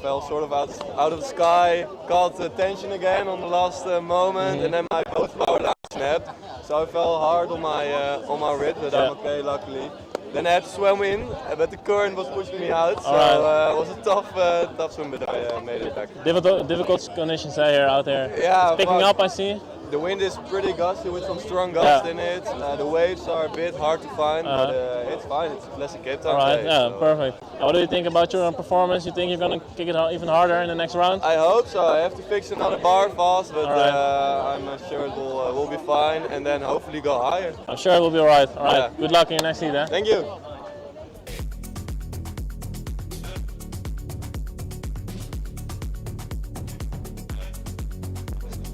Fell sort of out of the sky, caught tension again on the last moment, and then my both power lines snapped. So I fell hard on my rib, but I'm okay, luckily. Then I had to swim in, but the current was pushing me out, so it was a tough swim, but I made it back. Difficult conditions out there. Yeah, it's picking up, I see. The wind is pretty gusty with some strong gust in it. The waves are a bit hard to find, but it's fine. It's a classic Cape Town day, so. Perfect. What do you think about your performance? You think you're going to kick it even harder in the next round? I hope so. I have to fix another bar fast, but I'm sure it will be fine, and then hopefully go higher. I'm sure it will be alright. Alright, good luck in your next heat. Thank you.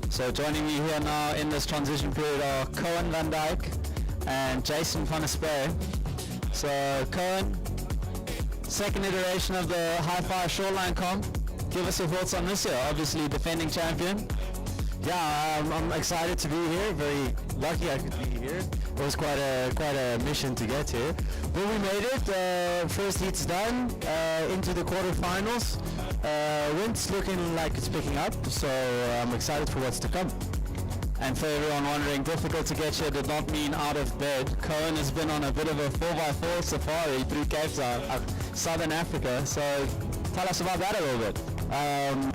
So joining me here now in this transition period are Cohen van Dijk and Jason van der Spray. So Cohen, second iteration of the Hi-Fi Shoreline comp. Give us your thoughts on this year, obviously defending champion. Yeah, I'm excited to be here. Very lucky I could be here. It was quite a mission to get here, but we made it. First heat's done. Into the quarterfinals. Wind's looking like it's picking up, so I'm excited for what's to come. And for everyone wondering, difficult to get here did not mean out of bed. Cohen has been on a bit of a 4x4 safari through Cape Town, Southern Africa. So tell us about that a little bit. And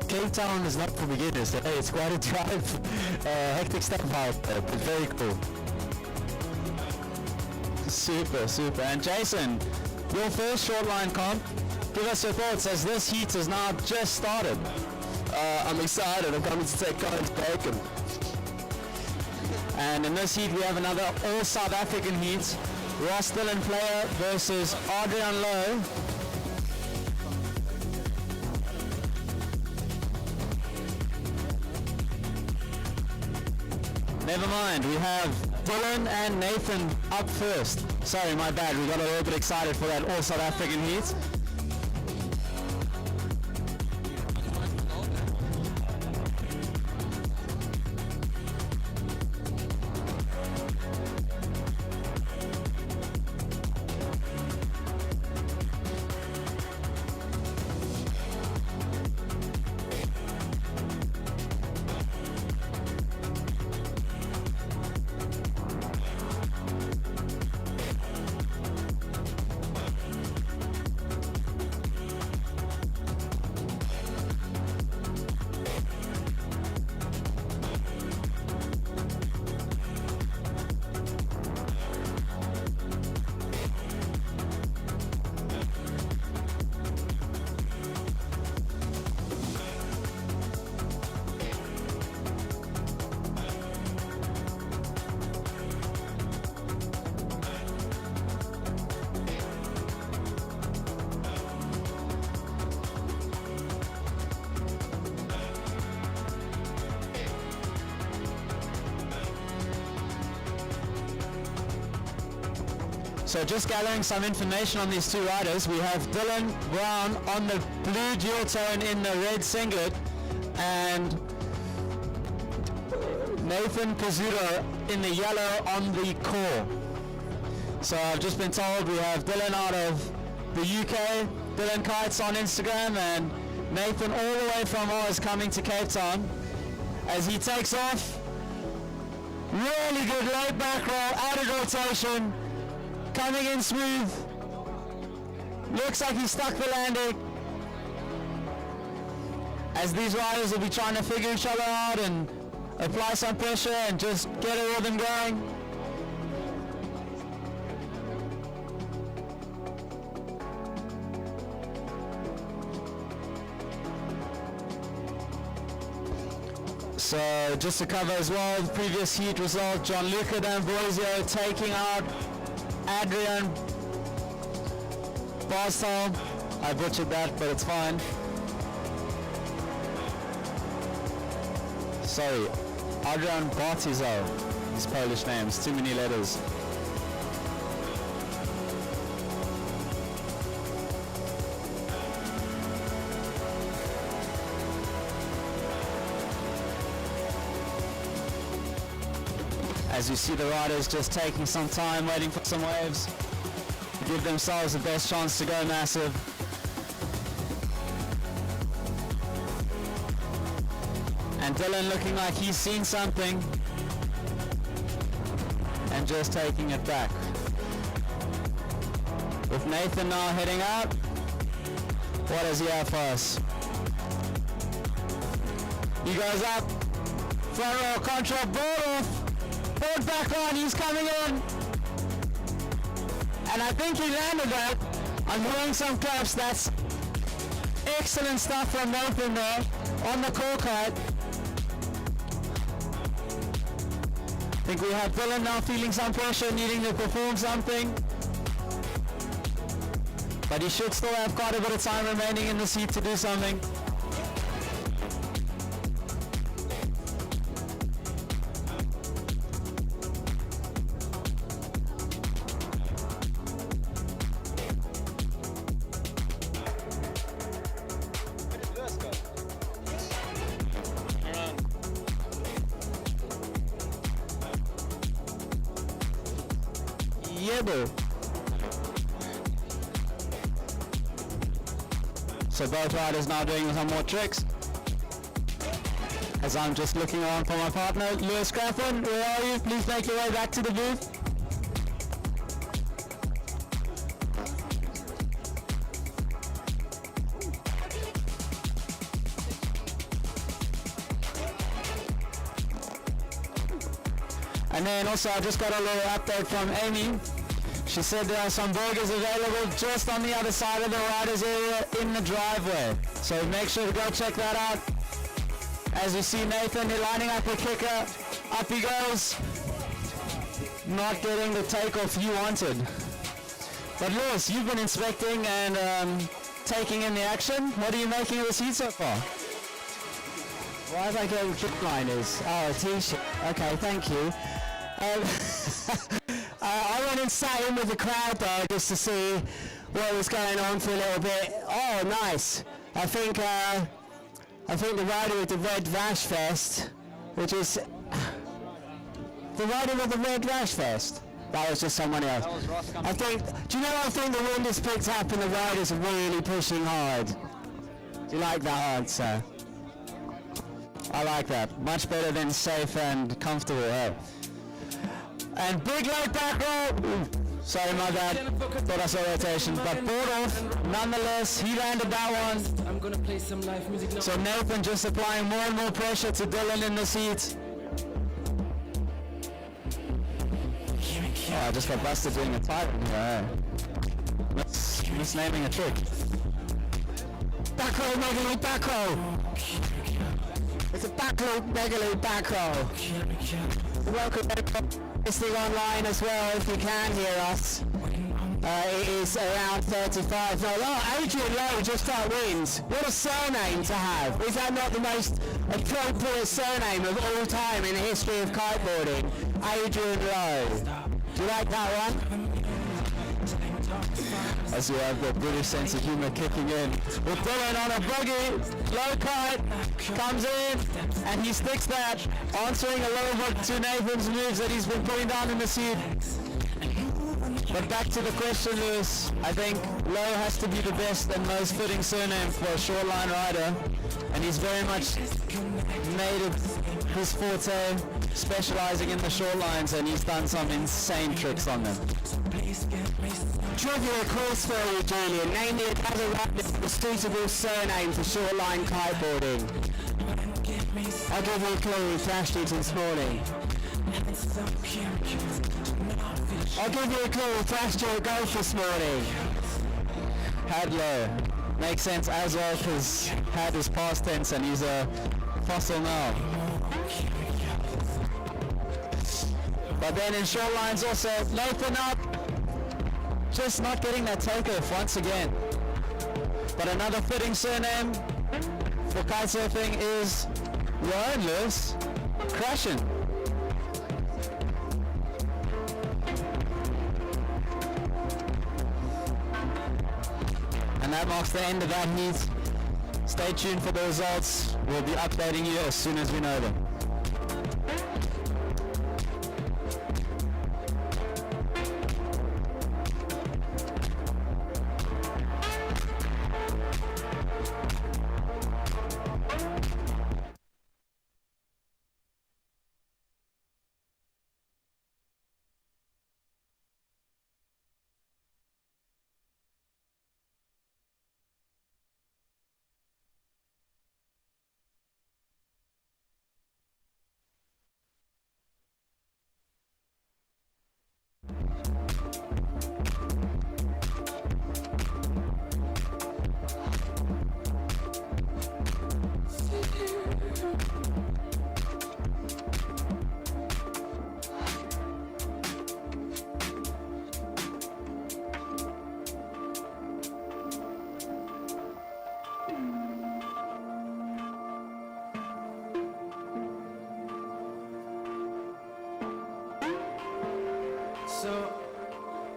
Cape Town is not for beginners. Hey, it's quite a drive. Hectic stuff out there, but very cool. Super. And Jason, your first short line comp. Give us your thoughts as this heat has now just started. I'm excited. I'm coming to take Cohen's bacon. And in this heat we have another all South African heat. Ross Dillon player versus Adrian Lowe. Never mind, we have Dylan and Nathan up first. Sorry, my bad, we got a little bit excited for that all South African heat. So just gathering some information on these two riders. We have Dylan Brown on the blue dual tone in the red singlet and Nathan Pizzuto in the yellow on the core. So I've just been told we have Dylan out of the UK, Dylan Kites on Instagram, and Nathan all the way from Oz coming to Cape Town. As he takes off, really good late back roll, added rotation, coming in smooth. Looks like he stuck the landing. As these riders will be trying to figure each other out and apply some pressure and just get a rhythm going. So just to cover as well, the previous heat result, Gianluca D'Ambrosio taking out Adrian Bostal. I butchered that, but it's fine. Sorry, Adrian Bartizo. His Polish names, too many letters. As you see the riders just taking some time, waiting for some waves to give themselves the best chance to go massive. And Dylan looking like he's seen something and just taking it back. With Nathan now heading out, what does he have for us? He goes up, front row control, board off, board back on, he's coming in. And I think he landed that. I'm hearing some claps. That's excellent stuff from Nathan there on the core kite. I think we have Dylan now feeling some pressure, needing to perform something. But he should still have quite a bit of time remaining in the seat to do something. So both riders now doing some more tricks. As I'm just looking around for my partner, Lewis Graffin, where are you? Please make your way back to the booth. And then also I just got a little update from Amy. She said there are some burgers available just on the other side of the riders area in the driveway. So make sure to go check that out. As you see Nathan, he's lining up a kicker. Up he goes. Not getting the takeoff he wanted. But Lewis, you've been inspecting and taking in the action. What are you making of the seat so far? Why have I getting kick liners? Oh, a t-shirt. Okay, thank you. I went and sat in with the crowd there just to see what was going on for a little bit. Oh, nice. I think the rider with the red rash vest, which is the rider with the red rash vest. That was just someone else. That was Ross coming. I think. Do you know? I think the wind is picked up and the riders are really pushing hard. Do you like that answer? I like that. Much better than safe and comfortable. Eh? And big load back row. Ooh, sorry, my bad. Thought I saw rotation, but board off. Nonetheless, he landed that one. I'm gonna play some live music now. So Nathan just applying more and more pressure to Dylan in the seat. Oh, I just got busted doing a tight one here. Misnaming a trick. Back row, mega lead, back row. It's a back row, mega lead, back row. Welcome everyone listening online as well if you can hear us. It is around 35. No, oh, Adrian Lowe just got wins. What a surname to have. Is that not the most appropriate surname of all time in the history of kiteboarding? Adrian Lowe. Do you like that one? As you have the British sense of humour kicking in. With Dylan on a buggy, low kite, comes in, and he sticks that, answering a low hook to Nathan's moves that he's been putting down in the seat. But back to the question, Lewis. I think Lowe has to be the best and most fitting surname for a shoreline rider, and he's very much made it his forte, specialising in the shorelines, and he's done some insane tricks on them. Trivia course for you, Julian. Name me another rider with a suitable surname for shoreline kiteboarding. I'll give you a clue, he thrashed it this morning. I'll give you a clue, he thrashed you a golf this morning. Hadlow. Makes sense as well because had is past tense and he's a fossil now. But then in shorelines also, Nathan up. Just not getting that takeoff once again. But another fitting surname for kitesurfing is your own, Lewis. Crashing. And that marks the end of that heat. Stay tuned for the results. We'll be updating you as soon as we know them. So,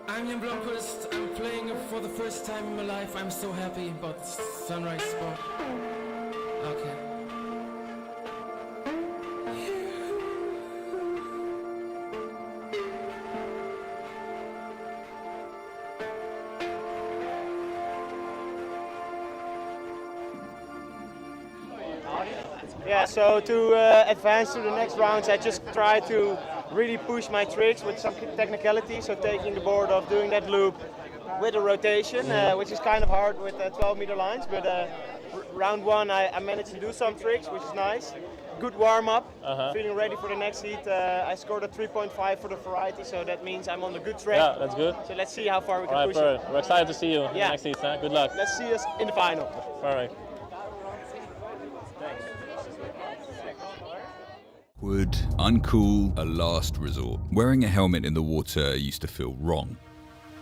I'm Jan Blomqvist. I'm playing for the first time in my life. I'm so happy about the sunrise spot. Okay. Yeah, so to advance to the next rounds, I just try to really push my tricks with some technicality. So taking the board off, doing that loop with a rotation, which is kind of hard with 12-meter lines. But round one, I managed to do some tricks, which is nice. Good warm up, feeling ready for the next heat. I scored a 3.5 for the variety, so that means I'm on the good track. Yeah, that's good. So let's see how far we can push perfect. it. We're excited to see you in the next heat. Huh? Good luck. Let's see us in the final. Perfect. Would uncool, a last resort. Wearing a helmet in the water used to feel wrong.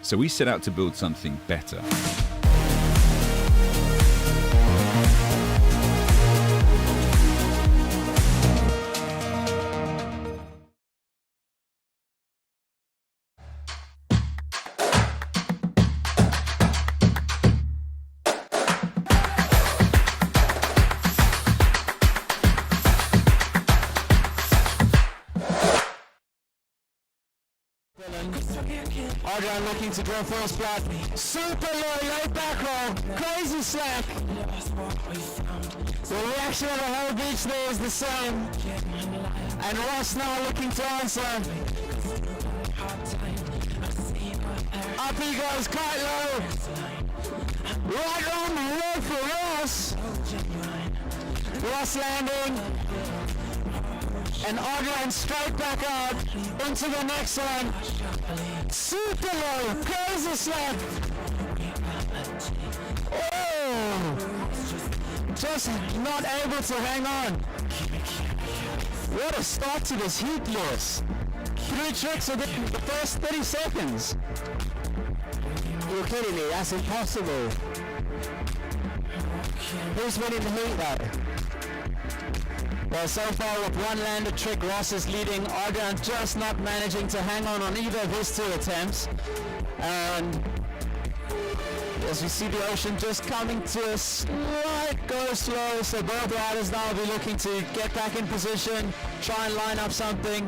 So we set out to build something better. Adrian looking to draw first blood. Super low, late back roll. Crazy slack. The reaction of the whole beach there is the same. And Ross now looking to answer. Up he goes, quite low. Right on the road for Ross. Ross landing. And Adrian straight back out into the next one. Super low, crazy slap. Oh! Just not able to hang on. What a start to this heat, Lewis. 3 tricks within the first 30 seconds. You're kidding me, that's impossible. Who's winning the heat though? Well, so far with one landed trick, Ross is leading. Adrian just not managing to hang on either of his 2 attempts. And as we see the ocean just coming to a slight go slow, so both riders now will be looking to get back in position, try and line up something,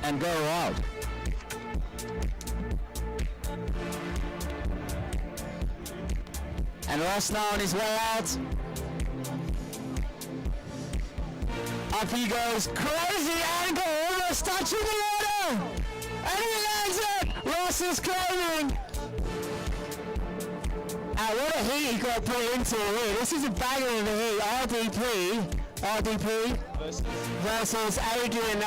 and go out. And Ross now on his way out. Up he goes, crazy angle, almost touching the water, and he lands it. Ross is climbing. And what a heat he got put into here. This is a banger of a heat. RDP versus Adrian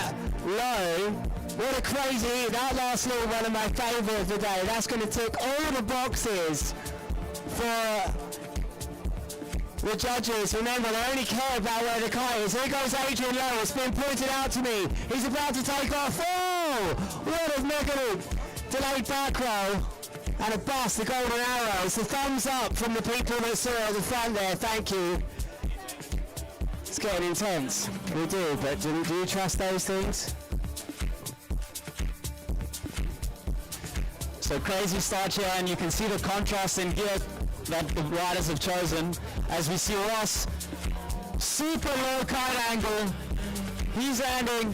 Lowe. What a crazy heat. That last little one of my favourite of the day. That's going to tick all the boxes for the judges. Remember, they only care about where the kite is. Here goes Adrian Lowe. It's been pointed out to me. He's about to take off. Oh! What a negative delayed back roll. And a bust, the golden arrows. The thumbs up from the people that saw at the front there. Thank you. It's getting intense. We do, but do you trust those things? So crazy start here, and you can see the contrast in gear that the riders have chosen. As we see Ross, super low kite angle, he's landing,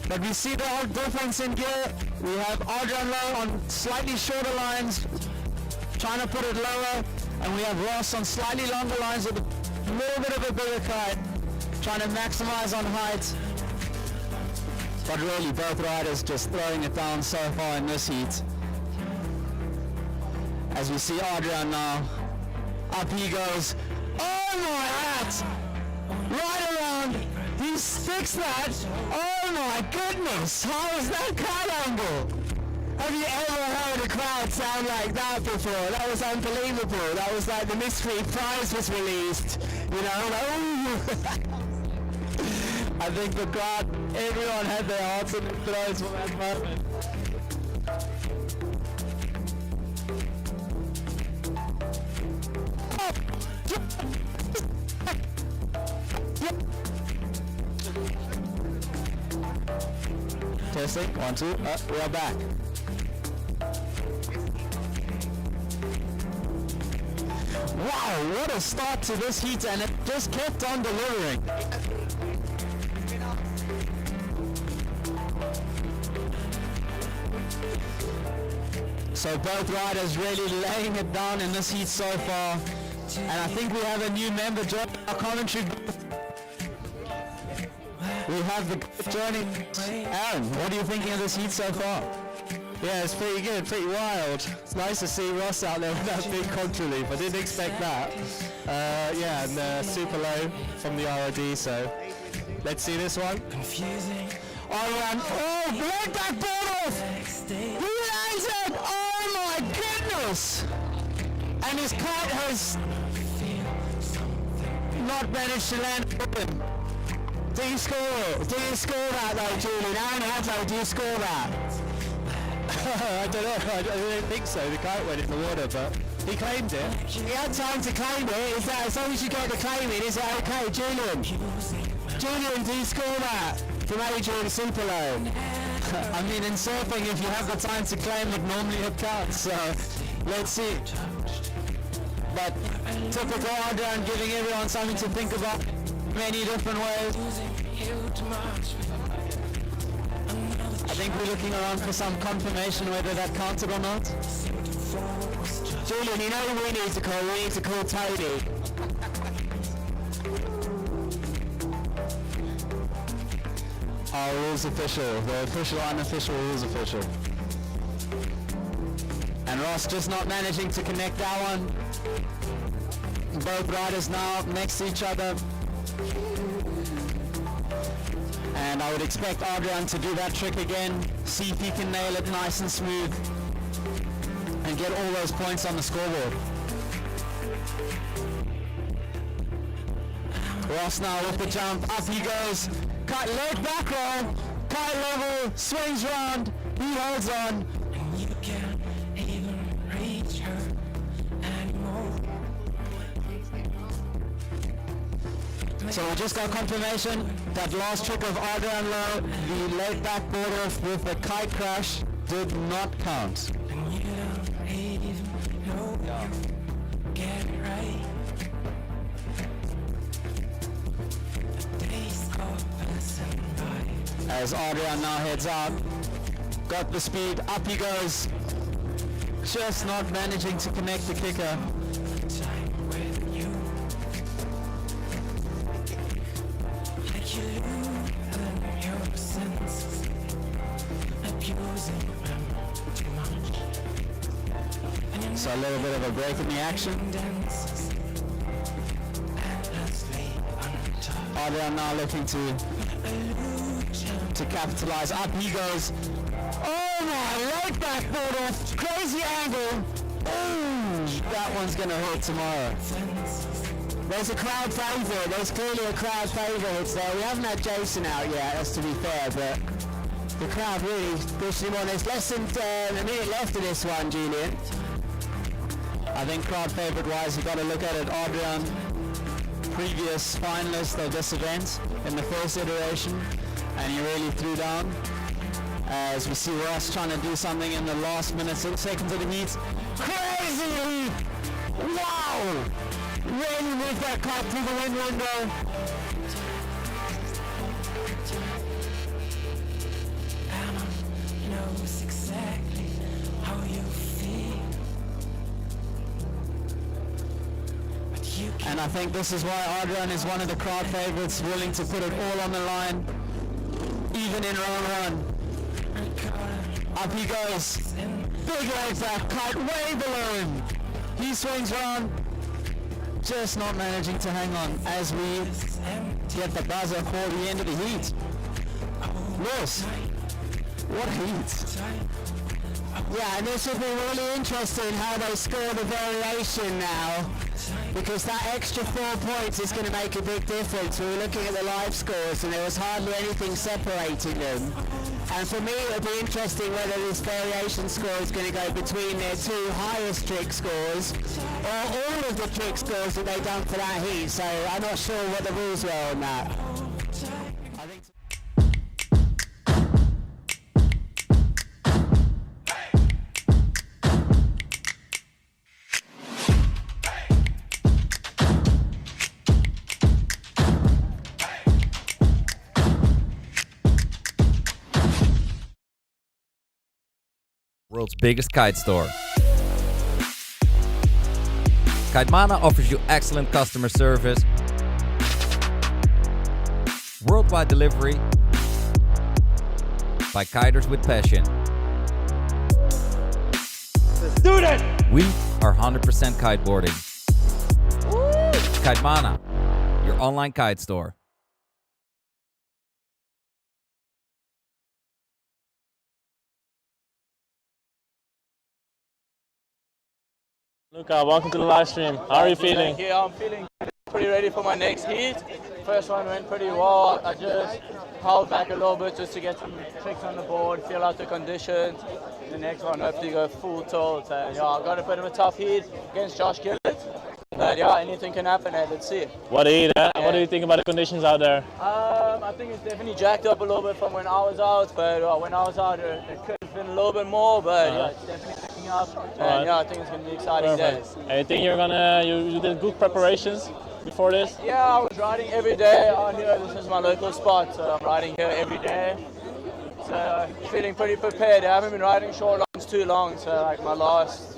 but we see the odd difference in gear. We have Adrian Lowe on slightly shorter lines, trying to put it lower, and we have Ross on slightly longer lines with a little bit of a bigger kite, trying to maximize on height. But really, both riders just throwing it down so far in this heat. As we see Adrian now, up he goes. Oh my hat! Right around, he sticks that. Oh my goodness, how is that kite angle? Have you ever heard a crowd sound like that before? That was unbelievable. That was like the mystery prize was released. You know, like, ooh. I think the crowd, everyone had their hearts in their throats for that moment. testing. 1, 2. We are back. Wow, what a start to this heat, and it just kept on delivering. So both riders really laying it down in this heat so far. And I think we have a new member joining our commentary. We have the joining. Aaron, what are you thinking of this heat so far? Yeah, it's pretty good, pretty wild. It's nice to see Ross out there with that big contra loop. I didn't expect that. Yeah, and super low from the ROD, so let's see this one. Confusing. Oh, break that board off! He lands it! Oh my goodness! And his kite has not managed to land him. Do you score that though, Julian? Aaron Hadlow, do you score that? I don't know, I don't think so. The kite went in the water, but he claimed it. He had time to claim it. Is that, as long as you get the claim in, is it okay? Julian, do you score that from Adrian Superlow? I mean, in surfing, if you have the time to claim it, normally it counts. So, let's see. But typical Adrian, giving everyone something to think about many different ways. I think we're looking around for some confirmation whether that counted or not. Julian, you know who we need to call? We need to call Toby. Our rules official, the official, unofficial rules official. And Ross just not managing to connect that one. Both riders now next to each other. And I would expect Adrian to do that trick again, see if he can nail it nice and smooth and get all those points on the scoreboard. Ross now with the jump, up he goes, kite leg back roll, kite level, swings round, he holds on. And you can't even reach her anymore. So we just got confirmation that last trick of Adrian Lowe, the leg back board off with the kite crash, did not count. And you don't even know you get it right. As Adrian now heads out, got the speed, up he goes, just not managing to connect the kicker. So a little bit of a break in the action. Adrian now looking to capitalize. Up he goes. Oh my, right back board off. Crazy angle. Ooh, that one's going to hurt tomorrow. There's a crowd favourite. There's clearly a crowd favourite there. We haven't had Jason out yet, that's to be fair, but the crowd really pushing him on. There's less than a minute left of this one, Julian. I think crowd favourite wise, you've got to look at it. Adrian, previous finalist of this event in the first iteration, and he really threw down. As we see Ross trying to do something in the last minutes, seconds of the heat. Crazy leap! Wow! Really moved that kite through the wind window. Emma knows exactly how you feel. And I think this is why Adrian is one of the crowd favourites, willing to put it all on the line, even in round one. Up he goes. Big leg back, kite way below him. He swings round, just not managing to hang on as we get the buzzer for the end of the heat. Yes, what heat. Yeah, and this will be really interesting how they score the variation now, because that extra 4 points is going to make a big difference. We were looking at the live scores and there was hardly anything separating them. And for me, it'll be interesting whether this variation score is going to go between their two highest trick scores or all of the trick scores that they've done for that heat. So I'm not sure what the rules were on that. I think World's biggest kite store. Kitemana offers you excellent customer service, worldwide delivery by kiters with passion. Let's do that! We are 100% kiteboarding. Kitemana, your online kite store. Luca, welcome to the live stream. How are you feeling? Thank you. I'm feeling pretty ready for my next heat. First one went pretty well. I just held back a little bit just to get some tricks on the board, feel out the conditions. The next one, hopefully go full tilt. And yeah, I got a bit of a tough heat against Josh Gillett. But yeah, anything can happen. Let's see. What heat, huh? Yeah. What do you think about the conditions out there? I think it's definitely jacked up a little bit from when I was out. But when I was out, it could have been a little bit more. But yeah, it's definitely picking up. And yeah, I think it's going to be exciting days. And you think you're gonna, you did good preparations before this? Yeah, I was riding every day out here. This is my local spot, so I'm riding here every day. So feeling pretty prepared. I haven't been riding short lines too long, so like my last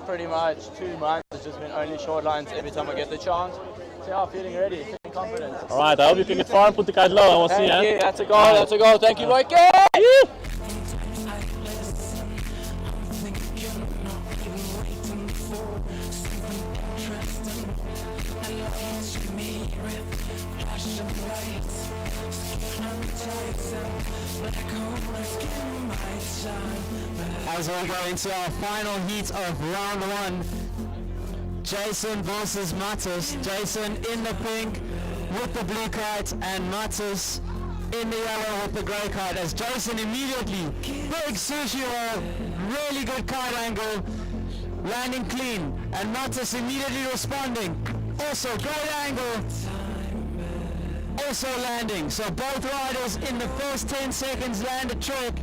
pretty much 2 months has just been only short lines every time I get the chance. So yeah, feeling ready, feeling confident. All right, I hope you can get far and put the kite low, and we'll see. Thank you. That's a goal. That's a goal. Thank you, Mike. As we go into our final heat of round one, Jason versus Matus. Jason in the pink with the blue kite and Matus in the yellow with the grey kite. As Jason immediately, big sushi roll, really good kite angle, landing clean, and Matus immediately responding. Also great angle, also landing. So both riders in the first 10 seconds land a trick.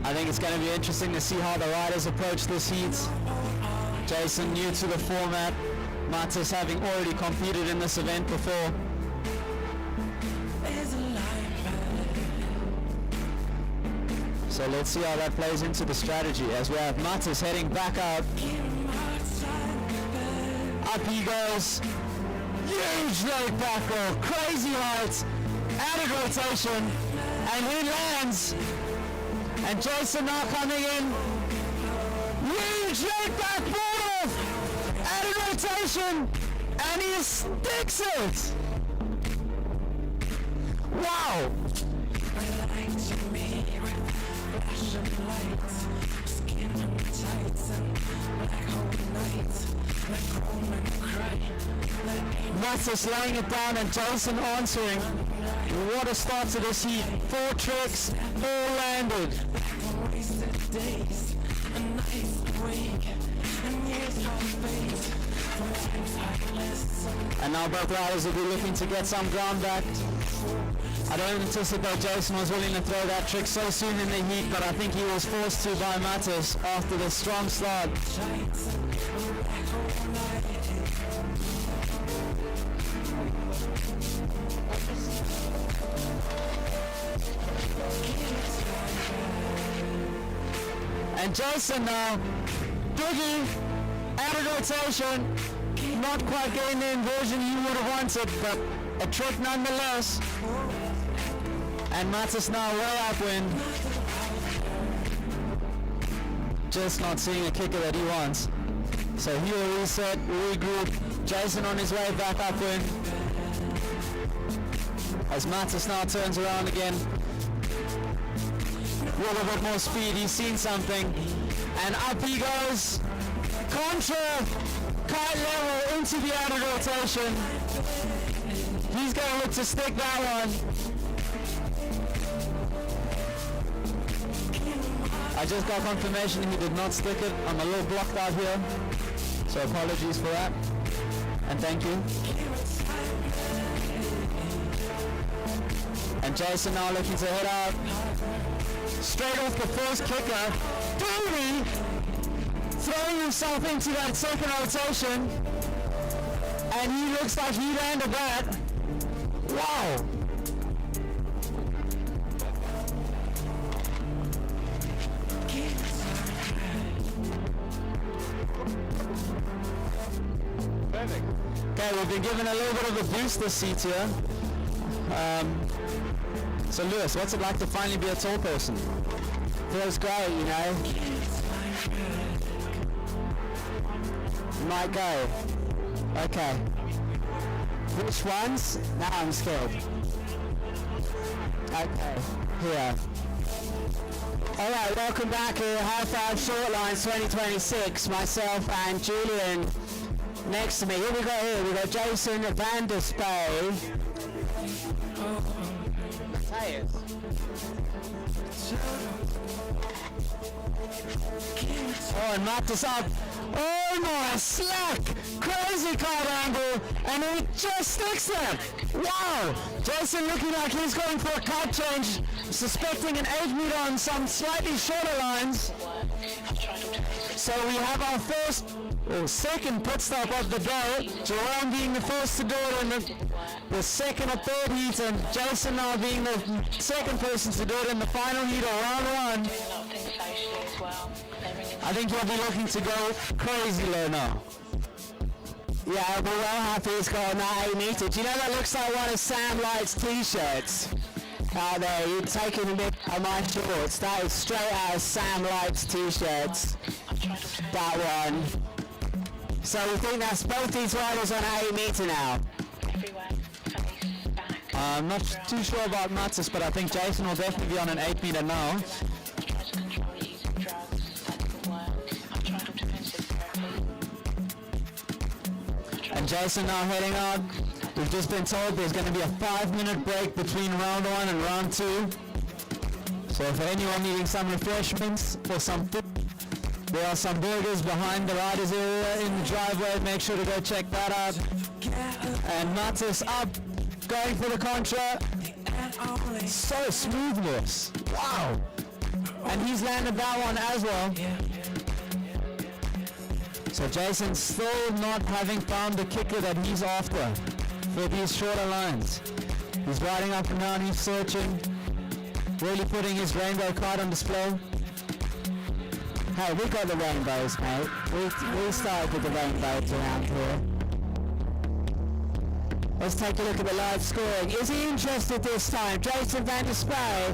I think it's going to be interesting to see how the riders approach this heat. Jason new to the format, Matus having already competed in this event before. So let's see how that plays into the strategy as we have Matus heading back out. Up he goes. Huge leg back roll, crazy height, added rotation, and he lands. And Jason now coming in. Huge leg back board off, added rotation, and he sticks it. Wow. Matus laying it down and Jason answering. What a start to this heat. 4 tricks, all landed. And now both riders will be looking to get some ground back. I don't anticipate Jason was willing to throw that trick so soon in the heat, but I think he was forced to by Matus after the strong start. And Jason now, boogie, added rotation, not quite getting the inversion you would have wanted, but a trick nonetheless. And Matus now way upwind. Just not seeing a kicker that he wants. So he will reset, regroup. Jason on his way back upwind. As Matus now turns around again. With a bit more speed, he's seen something. And up he goes. Contra, kite level into the outer rotation. He's going to look to stick that one. I just got confirmation he did not stick it. I'm a little blocked out here. So apologies for that. And thank you. And Jason now looking to head out. Straight off the first kicker. Booty! throwing himself into that second rotation, and he looks like he landed that. Wow! Okay, we've been given a little bit of a boost this seat here. So Lewis, what's it like to finally be a tall person? Feels great, you know. Might go. Okay. Which ones? Now I'm scared. Okay, here. Alright, welcome back to High Five Short Lines 2026. Myself and Julian next to me. Here we go here. We got Jason van der Spey. Oh, and Matt up. Oh my, slack! Crazy card angle, and it just sticks there. Wow! Jason looking like he's going for a card change, suspecting an 8 meter on some slightly shorter lines. So we have our first or second pit stop of the day. Jerome being the first to do it in the second or third heat, and Jason now being the second person to do it in the final heat or round one. I think he'll be looking to go crazy low now. Yeah, we're well happy he's got that 8 meter. Do you know that looks like one of Sam Light's t-shirts out there? You'd taken a bit of my shorts. That is straight out of Sam Light's t-shirts. That one. So we think that's both these riders on 8 meter now. I'm not too sure about Mattis, but I think Jason will definitely be on an 8 meter now. And Jason now heading out. We've just been told there's going to be a 5-minute break between round 1 and round 2. So for anyone needing some refreshments or some food, there are some burgers behind the riders area in the driveway. Make sure to go check that out. And Mattis up, going for the contra. So smoothness. Wow. And he's landed that one as well. So Jason's still not having found the kicker that he's after for these shorter lines. He's riding up and down, he's searching, really putting his rainbow card on display. Hey, we got the rainbows, mate. We started with the rainbows around here. Let's take a look at the live scoring. Is he interested this time? Jason van der Spey?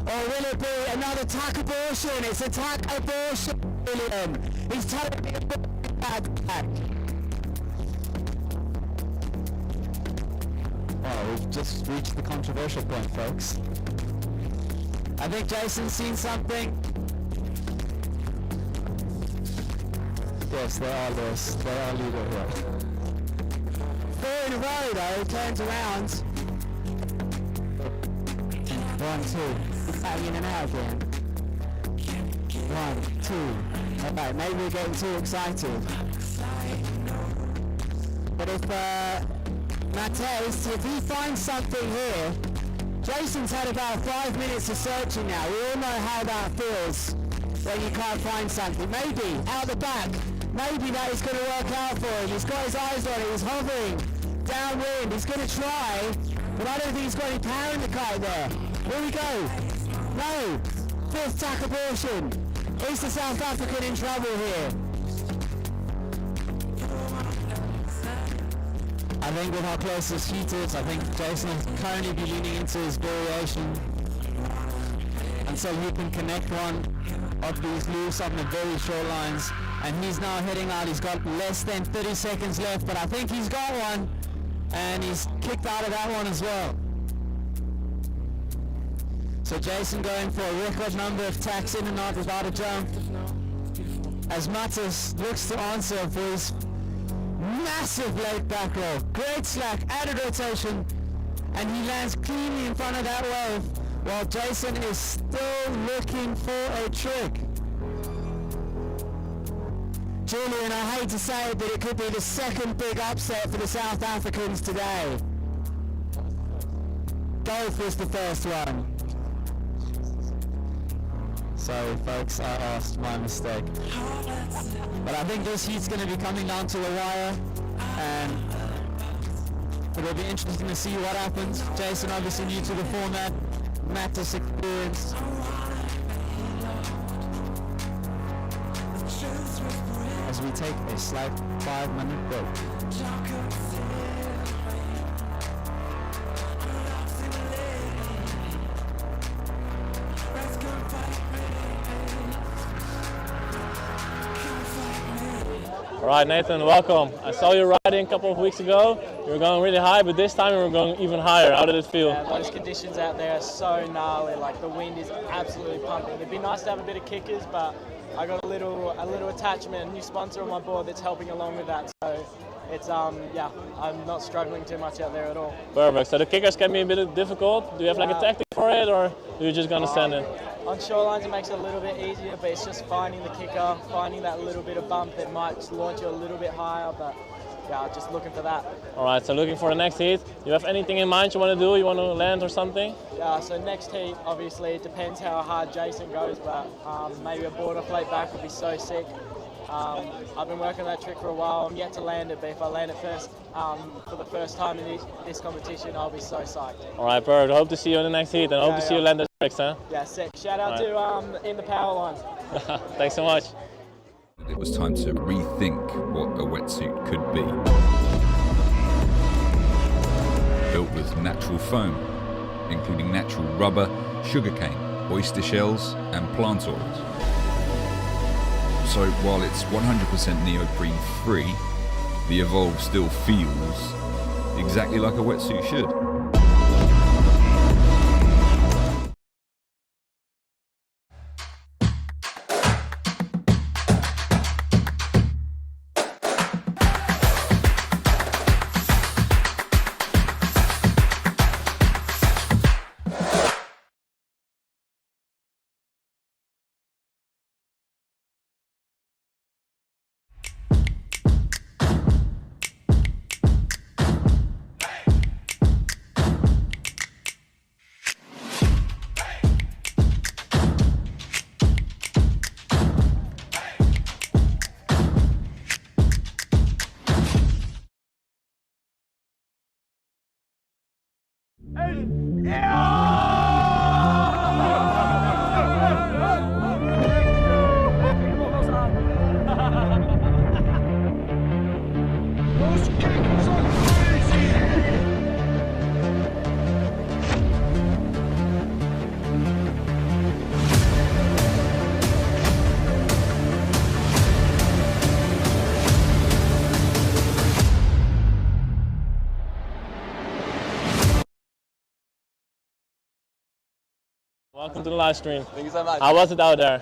Or will it be another tack abortion? It's a tack abortion, William. He's telling me back. Oh, we've just reached the controversial point, folks. I think Jason's seen something. Yes, they are loose. They are leader here. 4 in a row though, he turns around. 1, 2. He's back in and out again. 1, 2. Alright, maybe we're getting too excited. But if Matthäus, if he finds something here, Jason's had about 5 minutes of searching now. We all know how that feels when you can't find something. Maybe out the back, maybe that is going to work out for him. He's got his eyes on it, he's hovering downwind, he's going to try, but I don't think he's got any power in the kite there. Here we go. No, 5th tack abortion. Is the South African in trouble here? I think with how close this heat is, I think Jason will currently be leaning into his variation until he can connect one of these loose on the very short lines. And he's now heading out. He's got less than 30 seconds left, but I think he's got one. And he's kicked out of that one as well. So Jason going for a record number of tacks in and out without a jump. As Mattis looks to answer for his massive late back roll. Great slack, added rotation, and he lands cleanly in front of that wave, while Jason is still looking for a trick. Julian, I hate to say it, but it could be the second big upset for the South Africans today. Golf was the first one. Sorry folks, I asked, my mistake. But I think this heat's going to be coming down to the wire, and it'll be interesting to see what happens. Jason obviously new to the format, Matt is experienced. As we take a slight 5-minute break. All right, Nathan, welcome. I saw you riding a couple of weeks ago. You were going really high, but this time you were going even higher. How did it feel? Yeah, those conditions out there are so gnarly. Like the wind is absolutely pumping. It'd be nice to have a bit of kickers, but I got a little attachment, a new sponsor on my board that's helping along with that. So it's yeah, I'm not struggling too much out there at all. Perfect. So the kickers can be a bit difficult. Do you have like a tactic for it, or are you just gonna stand in? On shorelines it makes it a little bit easier, but it's just finding the kicker, finding that little bit of bump that might launch you a little bit higher, but yeah, just looking for that. All right, so looking for the next heat. You have anything in mind you want to do? You want to land or something? Yeah, so next heat, obviously it depends how hard Jason goes, but maybe a border plate back would be so sick. I've been working on that trick for a while. I'm yet to land it, but if I land it first for the first time in this competition, I'll be so psyched. All right, perfect. I hope to see you in the next heat, and I hope to see you land the tricks, huh? Yeah, sick. Shout out to In the Power Lines. Thanks so much. It was time to rethink what a wetsuit could be. Built with natural foam, including natural rubber, sugarcane, oyster shells, and plant oils. So while it's 100% neoprene free, the Evolve still feels exactly like a wetsuit should. Welcome to the live stream. Thank you so much. How was it out there?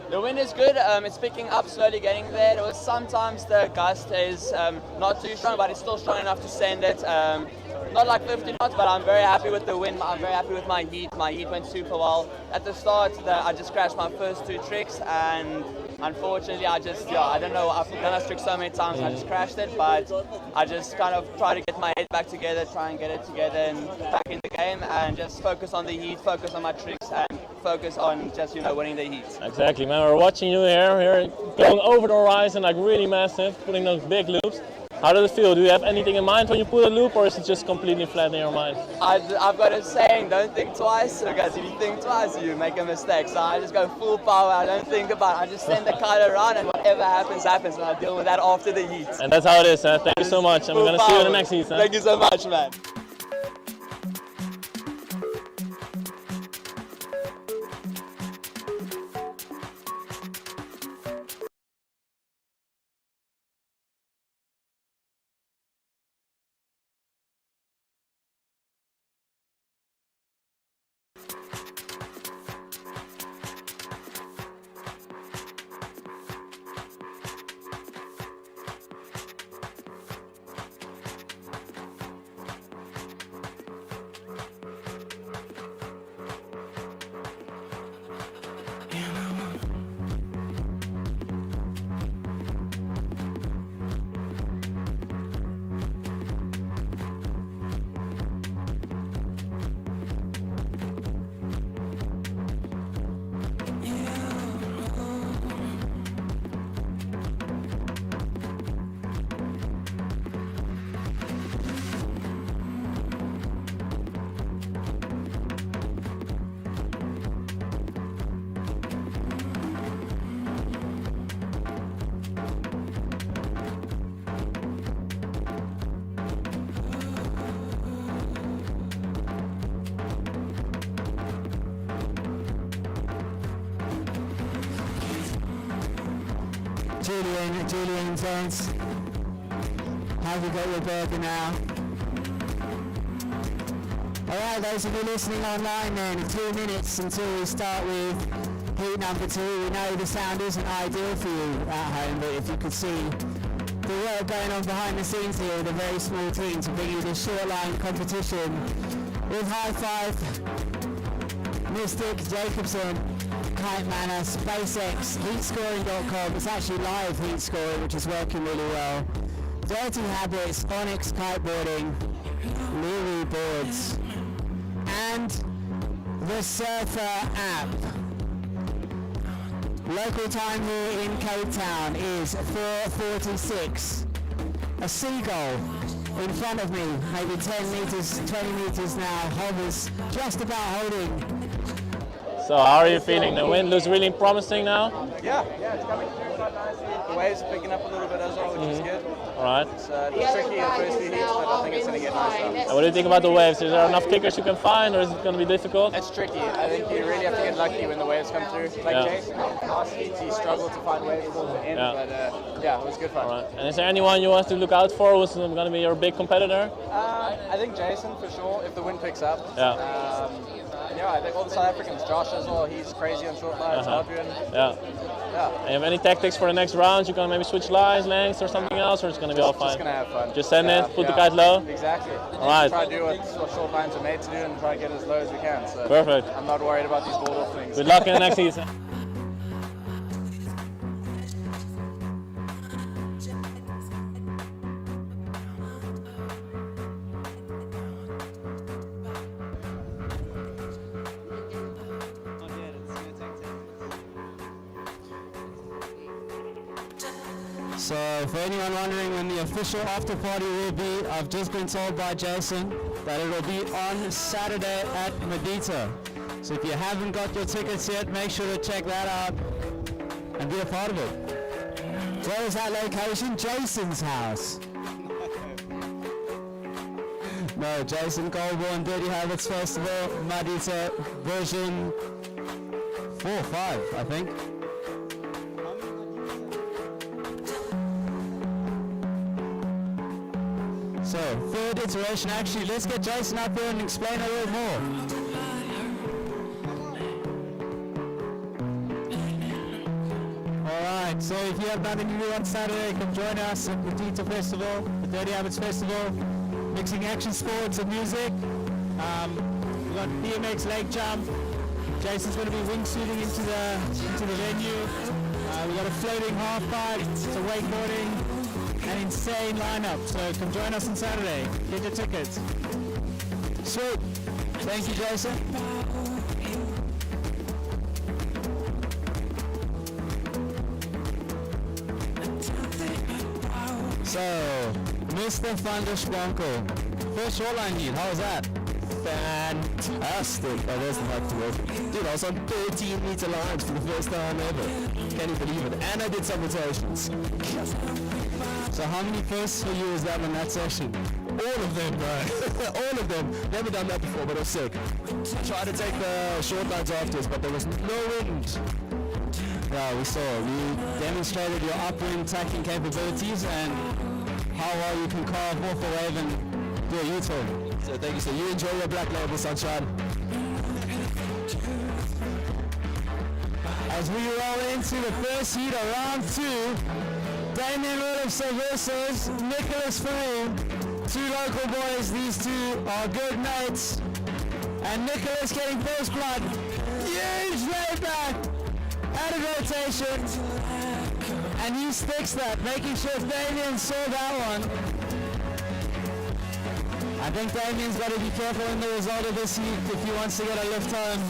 The wind is good. It's picking up, slowly getting there. There was sometimes the gust is not too strong, but it's still strong enough to send it. Not like 50 knots, but I'm very happy with the wind. I'm very happy with my heat. My heat went super well. At the start, I just crashed my first 2 tricks, and unfortunately, I don't know. I've done this trick so many times, I just crashed it. But I just kind of try to get my head back together, try and get it together and back in the game, and just focus on the heat, focus on my tricks, and focus on just winning the heat. Exactly, man. We're watching you here going over the horizon like really massive, putting those big loops. How does it feel? Do you have anything in mind when you put a loop, or is it just completely flat in your mind? I've got a saying, don't think twice, because if you think twice, you make a mistake. So I just go full power, I don't think about it. I just send the kite around, and whatever happens, happens, and I deal with that after the heat. And that's how it is, huh? Thank you so much, and we're going to see you in the next heat. Huh? Thank you so much, man. Julian Intense. Have you got your burger now? Alright, those of you listening online then, 2 minutes until we start with heat number 2. We know the sound isn't ideal for you at home, but if you could see the work going on behind the scenes here with a very small team to bring you this short line competition with High Five, Mystic, Jacobson, Kite Manor, SpaceX, heatscoring.com. It's actually live heat scoring, which is working really well. Dirty Habits, Onyx Kiteboarding, Lulu Boards, and the Surfer app. Local time here in Cape Town is 4:46. A seagull in front of me, maybe 10 meters, 20 meters now, hovers just about holding. So how are you feeling? The wind looks really promising now? Yeah, it's coming quite nicely. The waves are picking up a little bit as well, which is good. Alright. It's tricky in the first few heats, but I think it's going to get nicer. And what do you think about the waves? Is there enough kickers you can find, or is it going to be difficult? It's tricky. I think you really have to get lucky when the waves come through. Like Jason, last heats he struggled to find waves towards the end, but it was good fun. Alright. And is there anyone you want to look out for who's going to be your big competitor? I think Jason for sure, if the wind picks up. Yeah. I think all the South Africans, Josh as well, he's crazy on short lines, Adrian. Yeah. And you have any tactics for the next round? You can maybe switch lines, lengths, or something else, or it's going to be all fine? Just going to have fun. Just send it, put the kite low? Exactly. Alright. Try to do what short lines are made to do and try to get as low as we can. So Perfect. I'm not worried about these board off things. Good luck in the next season. So for anyone wondering when the official after party will be, I've just been told by Jason that it will be on Saturday at Medita. So if you haven't got your tickets yet, make sure to check that out and be a part of it. Where is that location? Jason's house. No, Jason Colborne, Dirty Habits Festival, Medita version 4 or 5, I think. So, third iteration, actually, let's get Jason up here and explain a little more. Alright, so if you have nothing to do on Saturday, come join us at the Medita Festival, the Dirty Habits Festival, mixing action sports and music. We've got BMX leg jump. Jason's going to be wingsuiting into the venue. We've got a floating half pipe, some wakeboarding. An insane lineup, so come join us on Saturday. Get your tickets. Sweet. Thank you, Jason. So, Mr. Van der Spronkel. First shoreline heat, how was that? Fantastic. Oh, there's the mic to work. Dude, I was on 13-meter lines for the first time ever. Can't even believe it. And I did some rotations. So how many firsts for you was that in that session? All of them, bro. All of them. Never done that before, but it was sick. I tried to take the short lines afterwards, but there was no wind. Yeah, we saw. You demonstrated your upwind tacking capabilities and how well you can carve off a wave and do a U-turn. So thank you, sir. You enjoy your black label, sunshine. As we roll into the first heat of round 2, Damien Willifson versus Nicholas Faroon. 2 local boys, these two are good mates. And Nicholas getting first blood. Huge laid back. Added rotation. And he sticks that, making sure Damien saw that one. I think Damien's got to be careful in the result of this heat if he wants to get a lift home.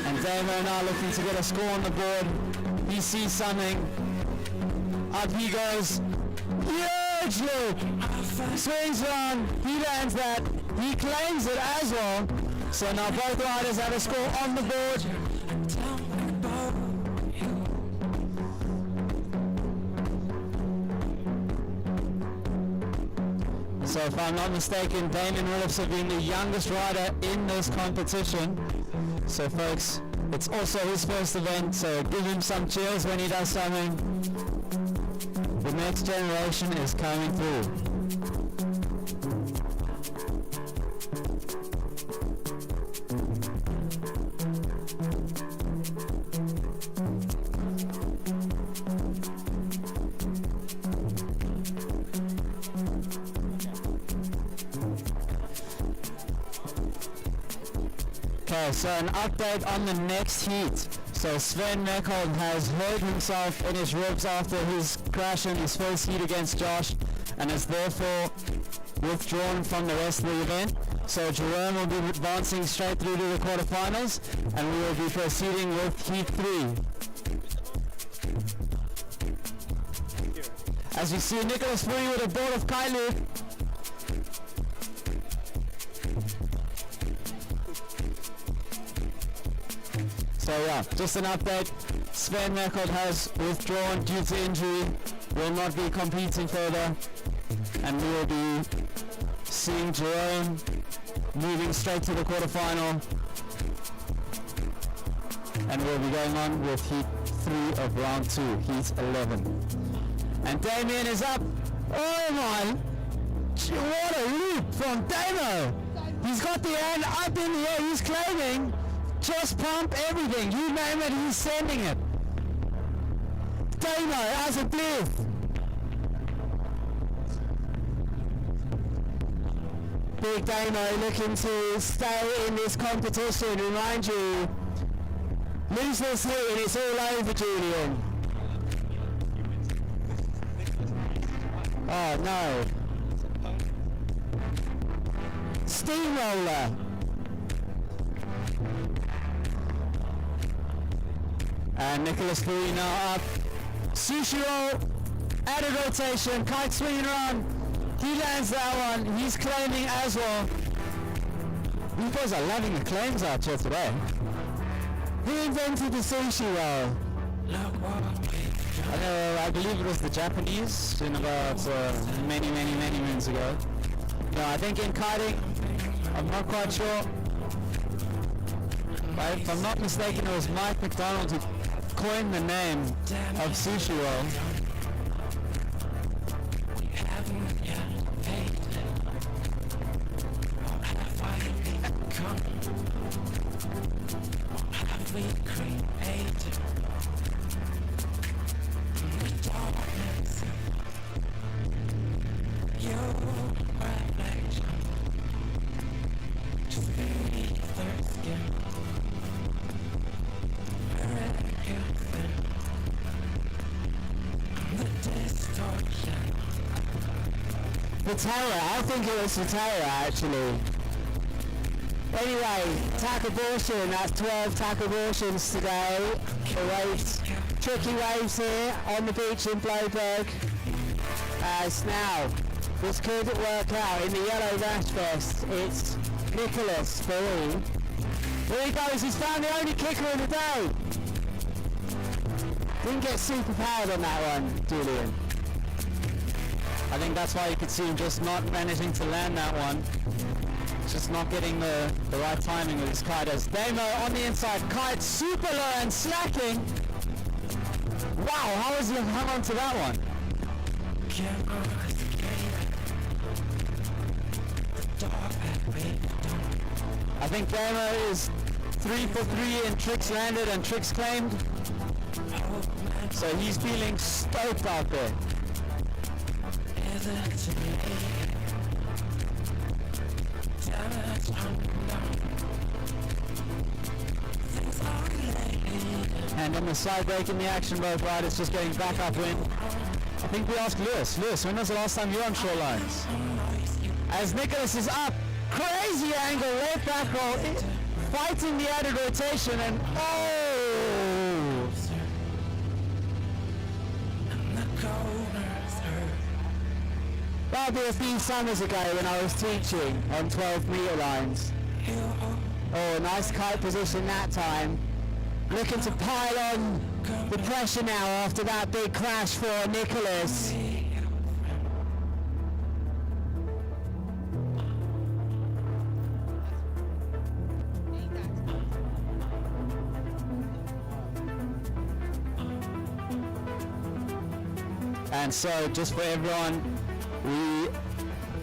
And Damien now looking to get a score on the board. He sees something. Up he goes. Huge loop. Swings around. He lands that. He claims it as well. So now both riders have a score on the board. So if I'm not mistaken, Damien Willips have been the youngest rider in this competition. So folks, it's also his first event, so give him some cheers when he does something. The next generation is coming through. Okay, so an update on the next heat. So Sven Merkholm has hurt himself in his ribs after his crash in his first heat against Josh and is therefore withdrawn from the rest of the event. So Jerome will be advancing straight through to the quarterfinals and we will be proceeding with heat 3. As you see Nicholas Fourie with a board of Kailu. So yeah, just an update. Sven Merkholm has withdrawn due to injury, will not be competing further, and we will be seeing Jerome moving straight to the quarterfinal, and we'll be going on with heat 3 of round 2, heat 11. And Damien is up. Oh my, what a leap from Damo! He's got the hand up in the air, he's claiming. Just pump everything, you name it, he's sending it. Damo as a bliff. Big Damo looking to stay in this competition. Remind you, lose this heat and it's all over, Julian. Oh no. Steamroller. And Nicholas Fourie now up. Sushi roll, added rotation, kite swinging around. He lands that one, he's claiming as well. You guys are loving the claims out here today. Who invented the sushi roll? I believe it was the Japanese in about many moons ago. No, I think in kiting, I'm not quite sure. But if I'm not mistaken, it was Mike McDonald who coined the name of sushi roll. I think it was Futera actually. Anyway, tack abortion, that's 12 tack abortions today. The waves, tricky waves here on the beach in Bloberg. As now, this could work out in the yellow rash vest. It's Nicholas Fourie. There he goes, he's found the only kicker of the day. Didn't get super powered on that one, Julian. I think that's why you could see him just not managing to land that one. Just not getting the right timing with his kite. As Damo on the inside, kite super low and slacking. Wow, how has he hung on to that one? I think Damo is 3 for 3 in tricks landed and tricks claimed. So he's feeling stoked out there. And on the side break in the action, both riders just getting back upwind. I think we asked Lewis. Lewis, when was the last time you were on shorelines? As Nicholas is up, crazy angle, left back roll, fighting the added rotation, and oh! That'll be a few summers ago when I was teaching on 12 meter lines. Oh, nice kite position that time. Looking to pile on the pressure now after that big crash for Nicholas. And so, just for everyone, we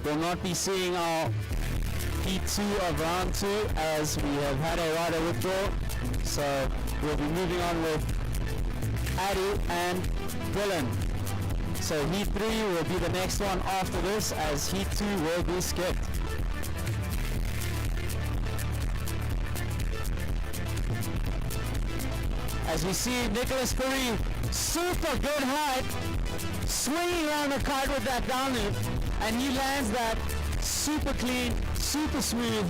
will not be seeing our Heat 2 of round 2 as we have had a rider withdraw. So we'll be moving on with Addy and Dylan. So Heat 3 will be the next one after this, as Heat 2 will be skipped. As we see Nicholas Curry, super good height, swinging around the kite with that down loop, and he lands that super clean, super smooth.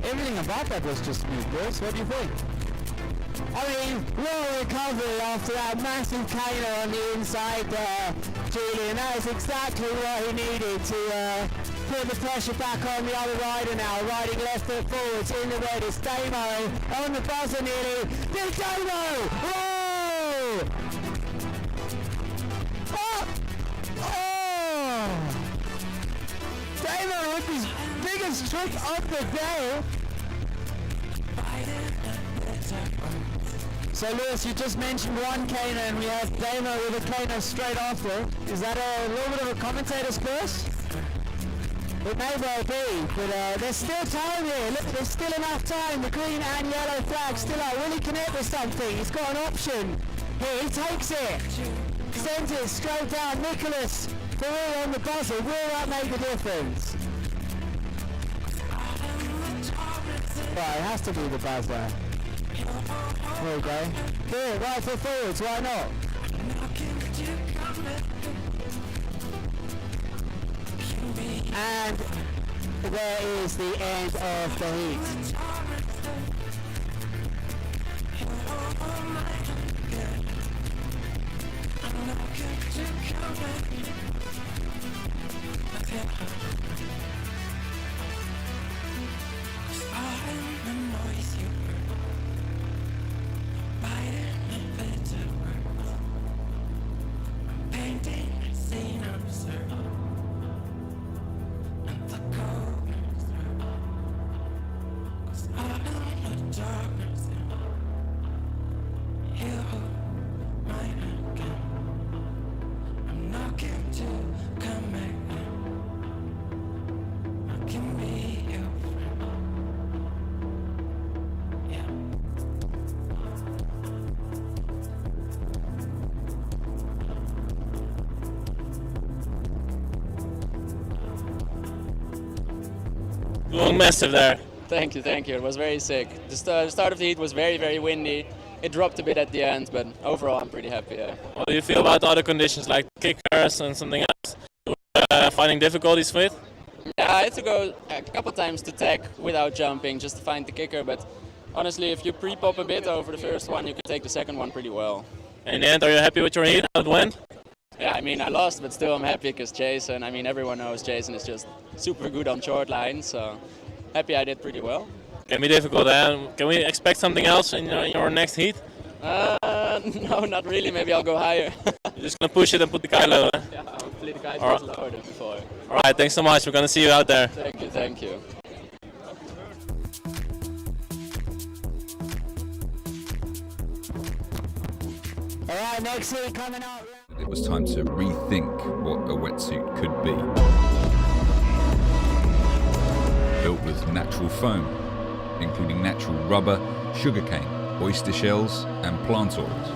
Everything about that was just smooth, boys. What do you think? I mean, real recovery after that massive Kano on the inside there, Julian. That is exactly what he needed to put the pressure back on the other rider now. Riding left foot forwards in the red is Damo on the buzzer nearly. Big Damo! Whoa! Oh! Oh! Damo with his biggest trick of the day. So Lewis, you just mentioned one Kano and we have Damo with a Kano straight after. Is that a little bit of a commentator's curse? It may well be, but there's still time here. Look, there's still enough time. The green and yellow flag still out. Will he connect with something? He's got an option. Here, he takes it. Sends it straight down. Nicholas, for real on the buzzer. Will that make a difference? Right, it has to be the buzzer. There we go. Here, right foot forwards, why not? And there is the end of the heat. Going massive there. Thank you. It was very sick. The start of the heat was very, very windy. It dropped a bit at the end, but overall I'm pretty happy. Yeah. What do you feel about other conditions like kickers and something else? Finding difficulties with? Yeah, I had to go a couple times to tech without jumping just to find the kicker, but honestly, if you pre-pop a bit over the first one, you can take the second one pretty well. In the end, are you happy with your heat, how it went? Yeah, I mean, I lost, but still I'm happy because Jason, I mean, everyone knows Jason is just super good on short lines, so happy I did pretty well. Can be difficult, can we expect something else in your next heat? No, not really, maybe I'll go higher. You're just going to push it and put the kite low, huh? Yeah, hopefully the kite was lower than before. Alright, thanks so much, we're going to see you out there. Thank you. Alright, next heat coming up. It was time to rethink what a wetsuit could be. Built with natural foam, including natural rubber, sugarcane, oyster shells and plant oils.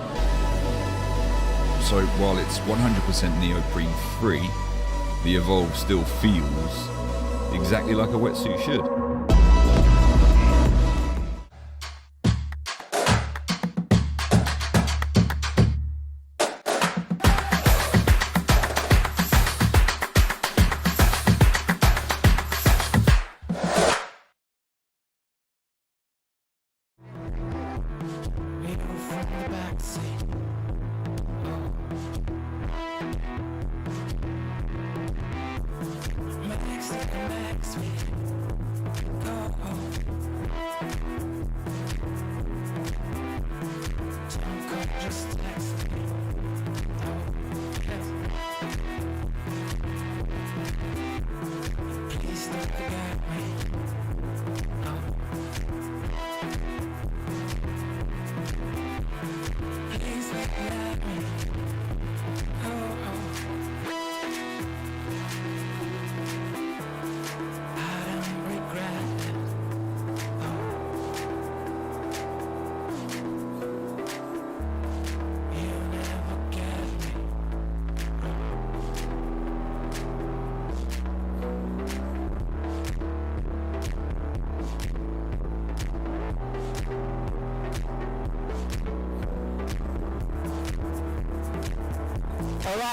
So while it's 100% neoprene free, the Evolve still feels exactly like a wetsuit should.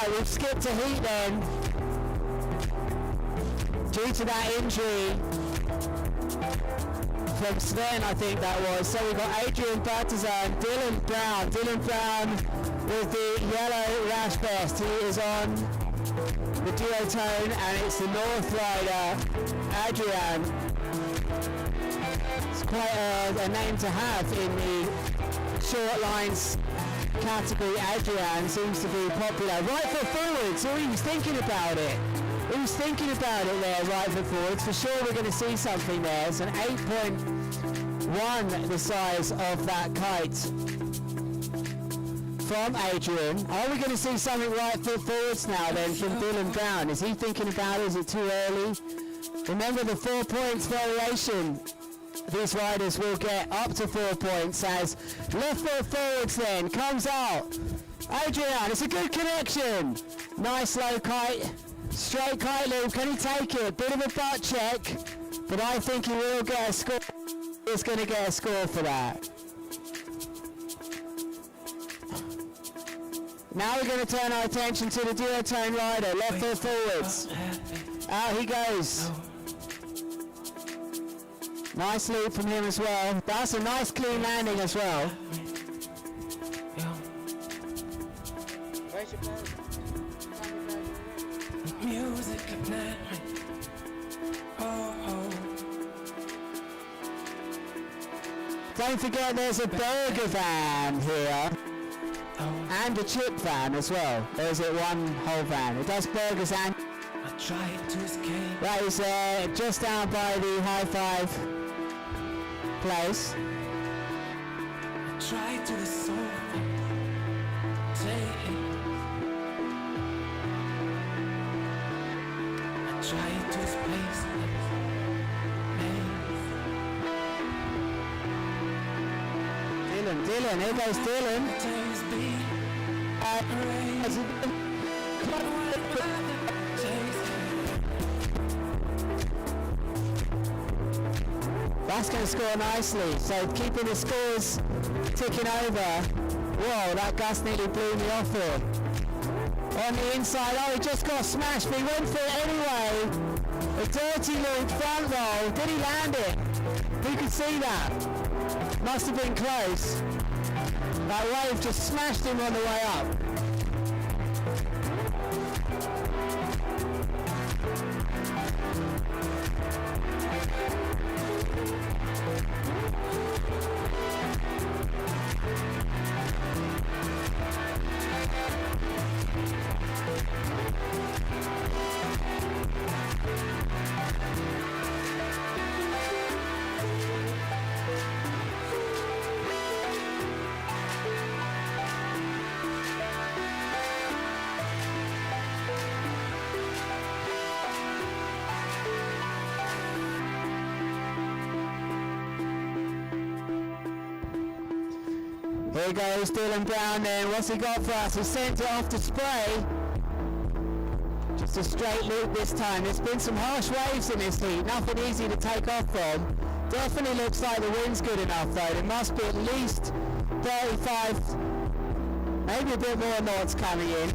Right, we've skipped a heat then. Due to that injury from Sven, I think that was. So we've got Adrian Bartizan, Dylan Brown with the yellow rash vest. He is on the duotone, and it's the North Rider, Adrian. It's quite a name to have in the short lines category. Adrian seems to be popular. Right foot forward, so he was thinking about it. He was thinking about it there, right foot forwards. For sure we're going to see something there. It's an 8.1, the size of that kite from Adrian. Are we going to see something right foot forwards now then from Dylan Brown? Is he thinking about it? Is it too early? Remember the 4 points variation. These riders will get up to 4 points as left foot forwards then comes out. Adrian, it's a good connection. Nice low kite. Straight kite loop, can he take it? Bit of a butt check, but I think he will get a score. He's going to get a score for that. Now we're going to turn our attention to the duotone rider, left foot forwards. Out he goes. Nice loop from him as well. That's a nice clean landing as well. Music at night. Oh. Don't forget there's a burger van here. And a chip van as well. Or is it one whole van? It does burgers and... I tried to escape. That is just down by the High Five place. I tried to dissolve. Take it. I tried to displace it. Dylan, here goes Dylan. That's going to score nicely, so keeping the scores ticking over. Whoa, that gust nearly blew me off here. On the inside, oh, he just got smashed, but he went for it anyway. A dirty loop front roll, did he land it? Who could see that? Must have been close. That wave just smashed him on the way up. Here goes Dylan Brown then. What's he got for us? He sent it off to spray. Just a straight loop this time. There's been some harsh waves in this heat. Nothing easy to take off from. Definitely looks like the wind's good enough though. There must be at least 35, maybe a bit more knots coming in.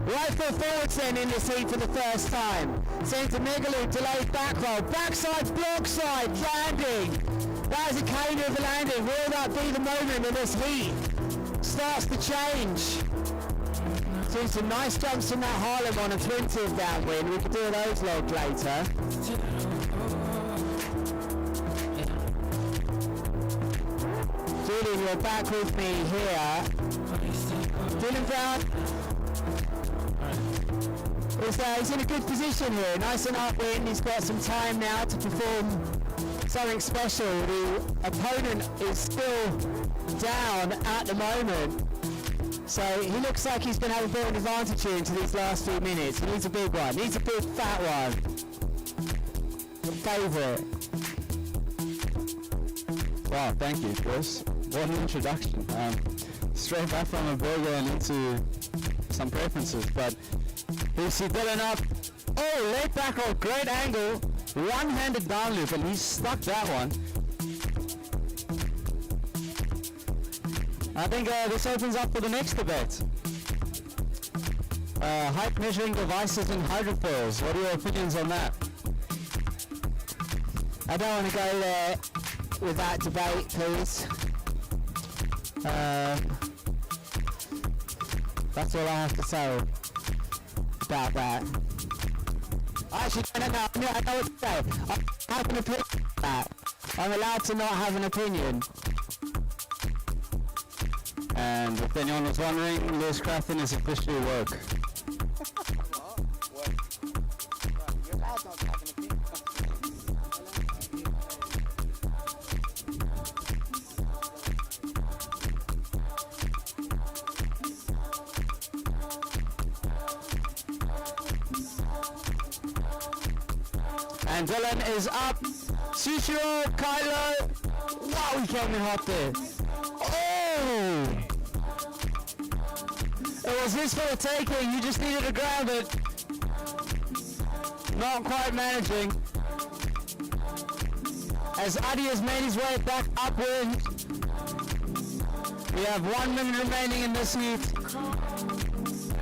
Right foot forwards then in this heat for the first time. Centre Megaloop, delayed back roll. Backside, block side, landing. That is a cane of the landing. Will that be the moment when this heat starts to change? Seen some nice jumps in that Harlem on a twin tip downwind. We could do those log later. Julian, you're back with me here. Dylan Brown. He's in a good position here. Nice and upwind. He's got some time now to perform something special. The opponent is still down at the moment, so he looks like he's going to have a bit of an advantage here into these last few minutes. He needs a big one, needs a big fat one. Favourite. Wow, thank you, Chris. What an introduction. Straight back from a burger and into some preferences, but you see Dylan up. Oh, late back roll, great angle. One-handed down loop, and he stuck that one. I think this opens up for the next debate. height measuring devices and hydrophones. What are your opinions on that? I don't want to go there with that debate, please. That's all I have to say about that. Actually, no, I know what to say. I have an opinion on that. I'm allowed to not have an opinion. And if anyone was wondering, Lewis Crafton is officially woke. And Dylan is up. Sushiro, Kylo. Wow, he came in hot there. Oh! It was his for the taking. You just needed to grab it. Not quite managing. As Adi has made his way back upwind. We have 1 minute remaining in this heat.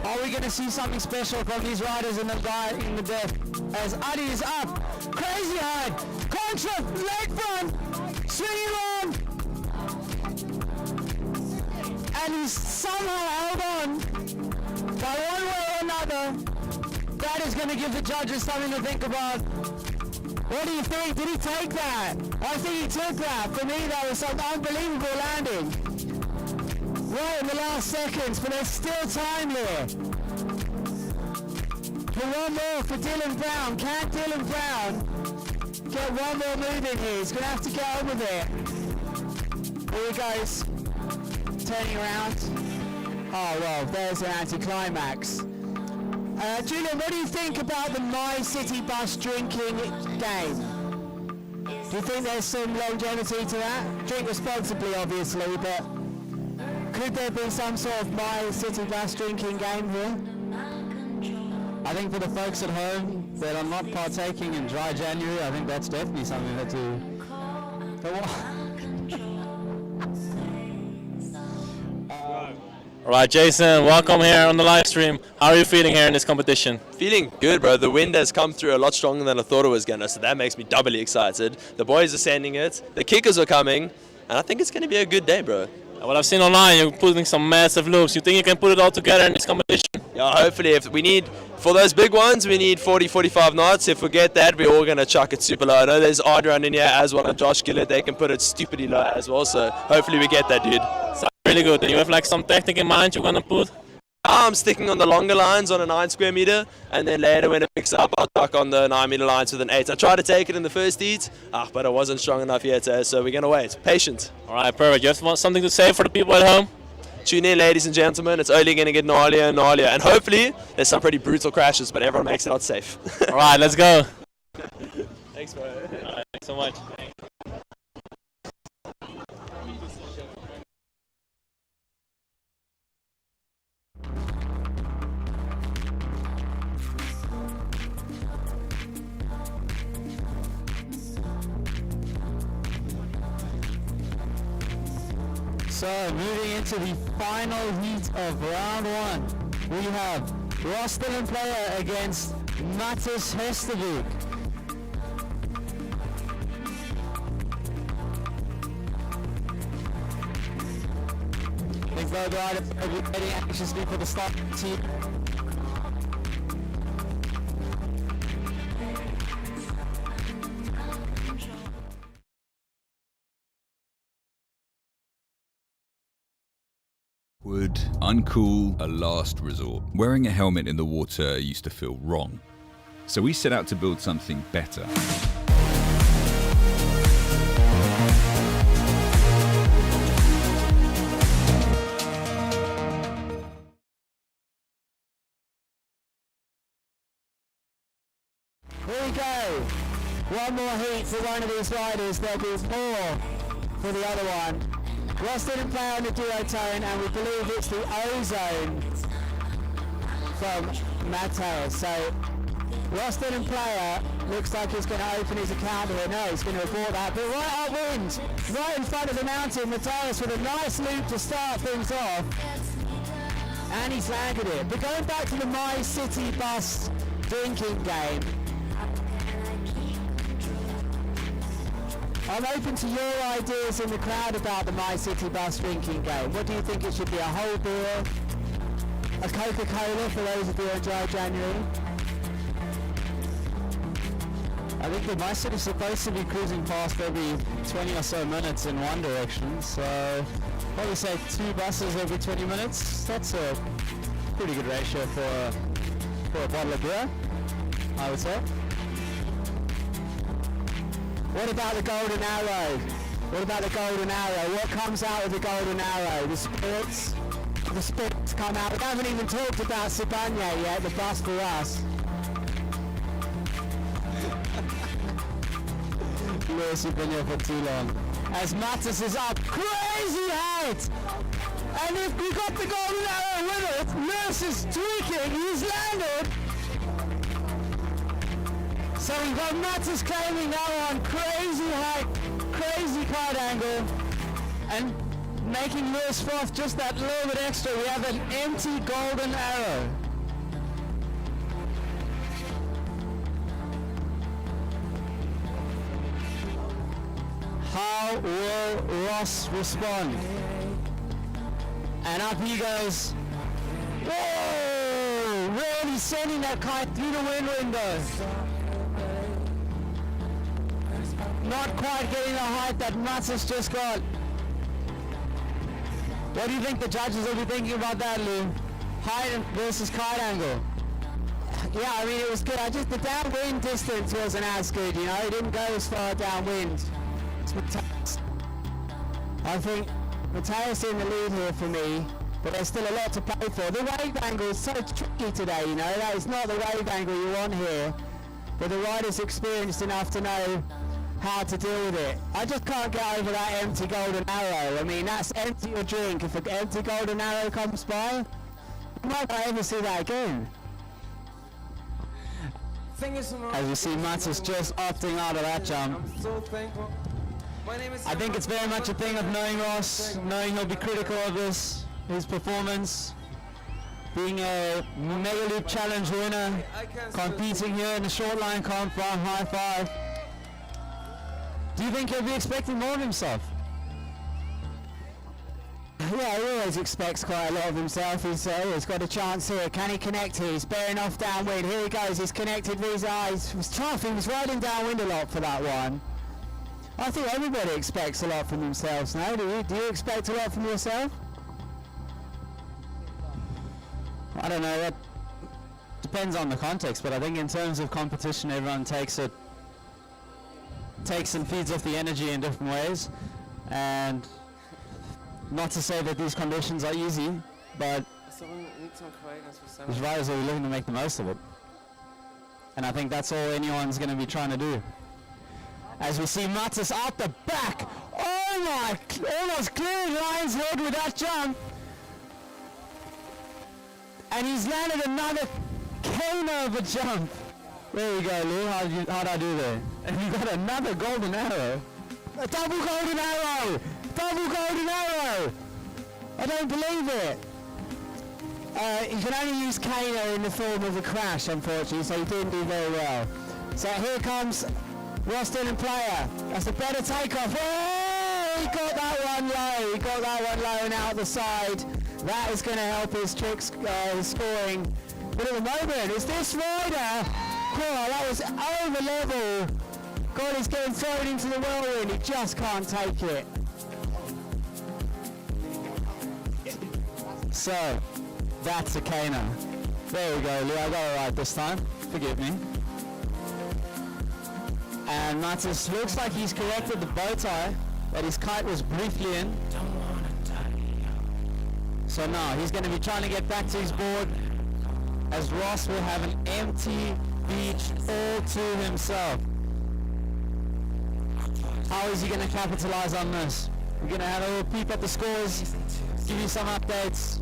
Are we going to see something special from these riders in the death? As Adi is up. Crazy high. Contra, leg front. Swinging long. And he's somehow held on. By one way or another. That is going to give the judges something to think about. What do you think? Did he take that? I think he took that. For me, that was some unbelievable landing. Right in the last seconds, but there's still time there. For one more for Dylan Brown. Can Dylan Brown get one more move in here? He's going to have to get over there. Here he goes. Turning around. Oh, well, there's an anticlimax. Julian, what do you think about the My City Bus drinking game? Do you think there's some longevity to that? Drink responsibly, obviously, but could there be some sort of My City Bus drinking game here? I think for the folks at home that are not partaking in dry January, I think that's definitely something that Alright, Jason, welcome here on the live stream. How are you feeling here in this competition? Feeling good, bro. The wind has come through a lot stronger than I thought it was going to, so that makes me doubly excited. The boys are sending it, the kickers are coming, and I think it's going to be a good day, bro. What I've seen online, you're putting some massive loops. You think you can put it all together in this competition? Yeah, hopefully. If we need, for those big ones, we need 40, 45 knots. If we get that, we're all going to chuck it super low. I know there's Adrian in here as well, and Josh Gillett. They can put it stupidly low as well, so hopefully we get that, dude. Sounds really good. Do you have like some technique in mind you're going to put? I'm sticking on the longer lines on a 9 square meter, and then later when it picks up, I'll tuck on the 9 meter lines with an 8. I tried to take it in the first heat, but I wasn't strong enough yet, so we're going to wait. Patient. All right, perfect. You have something to say for the people at home? Tune in, ladies and gentlemen. It's only going to get gnarlier and gnarlier, and hopefully there's some pretty brutal crashes, but everyone makes it out safe. All right, let's go. Thanks, bro. All right, thanks so much. So, moving into the final heat of round 1, we have Rostel player against Mattis Hestevik. I think both riders are waiting anxiously for the start of the heat. Would uncool, a last resort. Wearing a helmet in the water used to feel wrong. So we set out to build something better. Here we go. One more heat for one of these riders. There'll be 4 for the other one. Ross didn't play on the duotone, and we believe it's the Ozone from Matteo. So Ross didn't player looks like he's going to open his account here. No, he's going to report that. But right upwind, right in front of the mountain, Matthias with a nice loop to start things off. And he's landed it. But going back to the My City bus drinking game, I'm open to your ideas in the crowd about the My City bus drinking game. What do you think it should be? A whole beer? A Coca-Cola for those of you on dry January? I think the My City's supposed to be cruising past every 20 or so minutes in one direction, so probably say 2 buses every 20 minutes. That's a pretty good ratio for a bottle of beer, I would say. What about the Golden Arrow? What about the Golden Arrow? What comes out of the Golden Arrow? The sports come out. We haven't even talked about Sibanye yet, the bus for us. Lewis, you've been here for too long. As Mattis is up, crazy height! And if we got the Golden Arrow with it, Lewis is tweaking, he's landed! So we've got Mattis claiming that one, crazy height, crazy kite angle, and making Lewis Froth just that little bit extra. We have an empty Golden Arrow. How will Ross respond? And up he goes. Whoa! Really sending that kite through the wind window. Not quite getting the height that Mattis just got. What do you think the judges will be thinking about that, Lou? Height versus kite angle. Yeah, I mean, it was good. The downwind distance wasn't as good, you know. It didn't go as far downwind. I think Mateus in the lead here for me, but there's still a lot to play for. The wave angle is so tricky today, you know. That is not the wave angle you want here. But the rider's experienced enough to know how to deal with it. I just can't get over that empty Golden Arrow. I mean, that's empty your drink. If an empty Golden Arrow comes by, you might not ever see that again. As you see, Mattis just opting out of that jump. I think it's very much a thing of knowing Ross, knowing he'll be critical of his performance, being a Mega Loop Challenge winner, competing here in the short line comp from High Five. Do you think he'll be expecting more of himself? Yeah, he always expects quite a lot of himself. He's got a chance here. Can he connect here? He's bearing off downwind. Here he goes. He's connected with his eyes. He was tough. He was riding downwind a lot for that one. I think everybody expects a lot from themselves now. Do you expect a lot from yourself? I don't know. That depends on the context, but I think in terms of competition, everyone takes and feeds off the energy in different ways. And not to say that these conditions are easy, but these riders are looking to make the most of it. And I think that's all anyone's going to be trying to do. As we see Mattis out the back. Oh my, almost clearing Ryan's head with that jump. And he's landed another cane of a jump. There we go, Lou. How'd I do there? And you got another Golden Arrow. A double Golden Arrow! Double Golden Arrow! I don't believe it. You can only use Kano in the form of a crash, unfortunately, so he didn't do very well. So here comes Roston and Player. That's a better takeoff. Oh, he got that one low. He got that one low and out the side. That is going to help his tricks, his scoring. But at the moment, is this rider? Oh, that was over level. God, he's getting thrown into the whirlwind. He just can't take it. So, that's a Kano. There we go, Lou. I got it right this time. Forgive me. And Mattis looks like he's corrected the bow tie that his kite was briefly in. So now he's going to be trying to get back to his board, as Ross will have an empty beach all to himself. How is he going to capitalize on this? We're going to have a little peep at the scores, give you some updates.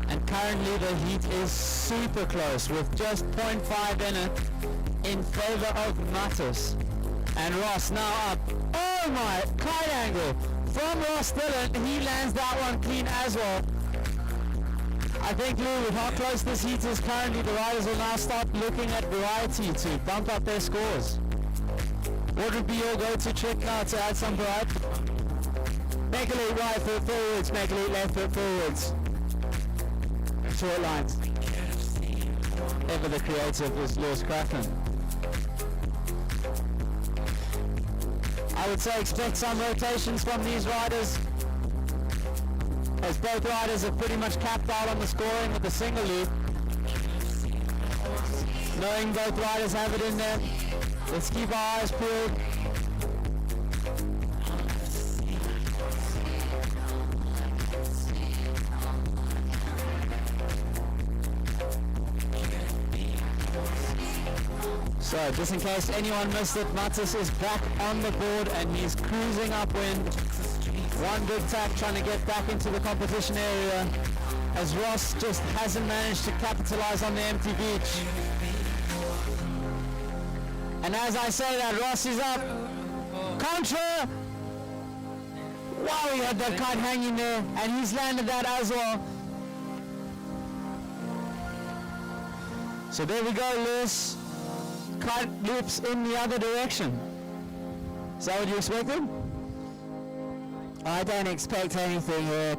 And currently the heat is super close with just 0.5 in it in favor of Mattis. And Ross now up. Oh my, kite angle from Ross Dillon. He lands that one clean as well. I think, Lou, with how close this heat is currently, the riders will now start looking at variety to bump up their scores. What would be your go-to trick now to add some variety? Make a lead right foot forwards, make a lead left foot forwards. Short lines. Ever the creative is Lewis Crafton. I would say expect some rotations from these riders, as both riders have pretty much capped out on the scoring with the single loop. Knowing both riders have it in there, let's keep our eyes peeled. So, just in case anyone missed it, Matis is back on the board and he's cruising upwind. One big tap trying to get back into the competition area, as Ross just hasn't managed to capitalize on the empty beach. And as I say that, Ross is up. Contra! Wow, he had that kite hanging there, and he's landed that as well. So there we go, Lewis. Kite loops in the other direction. Is that what you expected? I don't expect anything here,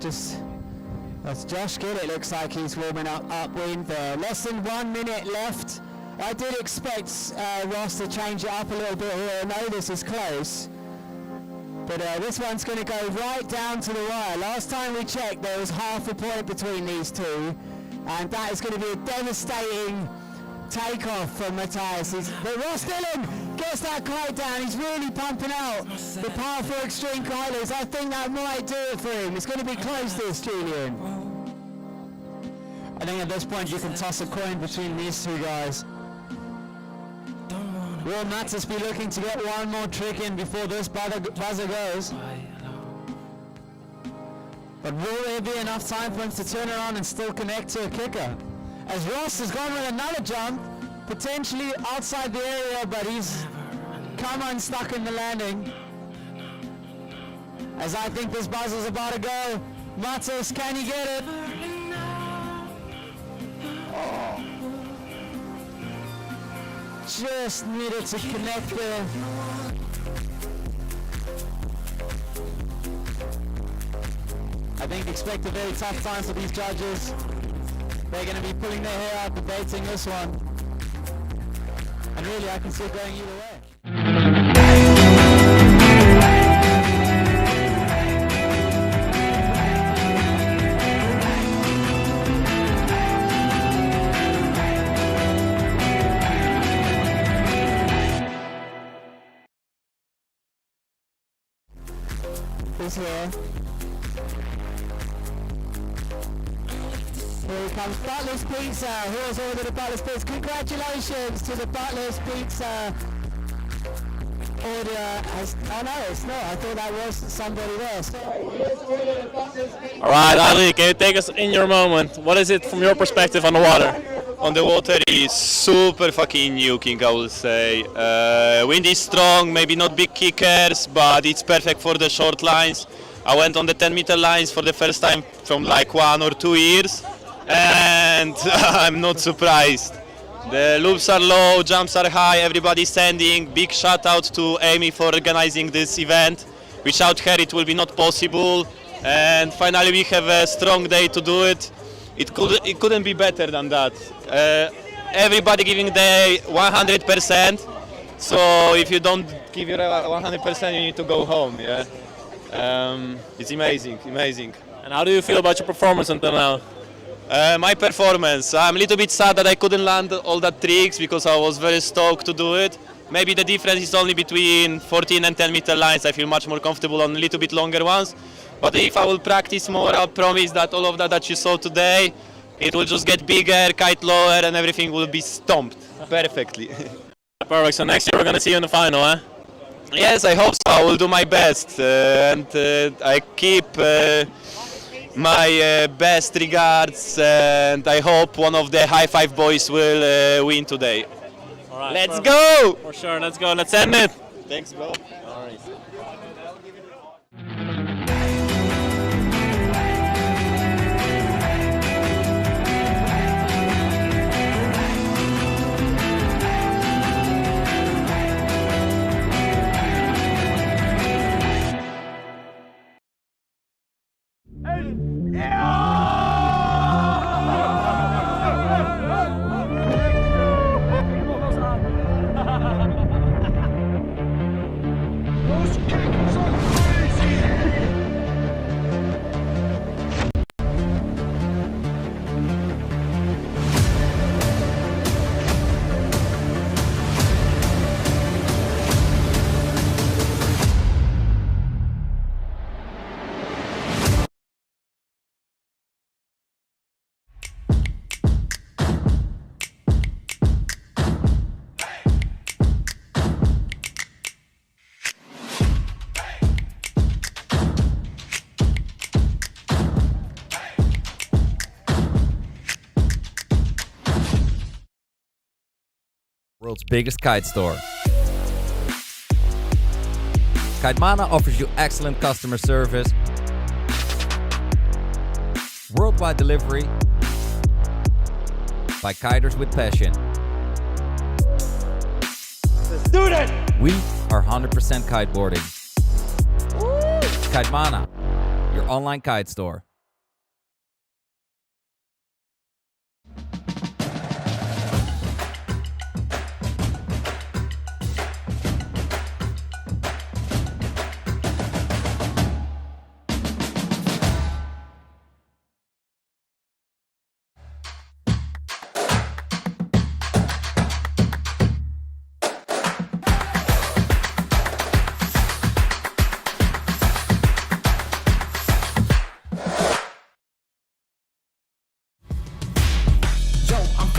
that's Josh Gill. It looks like he's warming up upwind there. Less than 1 minute left. I did expect Ross to change it up a little bit here. I know this is close, but this one's going to go right down to the wire. Last time we checked, there was half a point between these two, and that is going to be a devastating takeoff from Matthias. But Ross Dillon gets that kite down. He's really pumping out the powerful extreme kiters. I think that might do it for him. It's going to be close, this, Julian. I think at this point you can toss a coin between these two guys. Will Matthias be looking to get one more trick in before this buzzer goes? But will there be enough time for him to turn around and still connect to a kicker? As Ross has gone with another jump, potentially outside the area, but he's come unstuck in the landing. As I think this buzzer's about to go. Matos, can he get it? Oh. Just needed to connect there. I think expect a very tough time for these judges. They're going to be pulling their hair out, debating this one. And really, I can see it going either way. Who's here? Here he comes, Butler's Pizza. Who has ordered a Butler's Pizza? Congratulations to the Butler's Pizza order. Oh no, it's not. I thought that was somebody else. All right, Ali, can you take us in your moment? What is it from your perspective on the water? On the water is super fucking nuking, I will say. Wind is strong, maybe not big kickers, but it's perfect for the short lines. I went on the 10-meter lines for the first time from like 1 or 2 years, and I'm not surprised. The loops are low, jumps are high, everybody's standing. Big shout out to Amy for organizing this event. Without her it will be not possible, and finally we have a strong day to do it. It couldn't be better than that. Everybody giving their 100%. So if you don't give your 100%, you need to go home. Yeah, it's amazing, amazing. And how do you feel about your performance until now? My performance. I'm a little bit sad that I couldn't land all the tricks because I was very stoked to do it. Maybe the difference is only between 14 and 10-meter lines. I feel much more comfortable on a little bit longer ones. But if I will practice more, I'll promise that all of that you saw today, it will just get bigger, kite lower, and everything will be stomped perfectly. Perfect. So next year we're gonna see you in the final, eh? Yes, I hope so. I will do my best, and I keep my best regards, and I hope one of the High Five boys will win today. All right, let's go! For sure, let's go. Let's end it. Thanks, bro. All right. World's biggest kite store. Kitemana offers you excellent customer service, worldwide delivery by kiters with passion. Let's do that! We are 100% kiteboarding. Kitemana, your online kite store.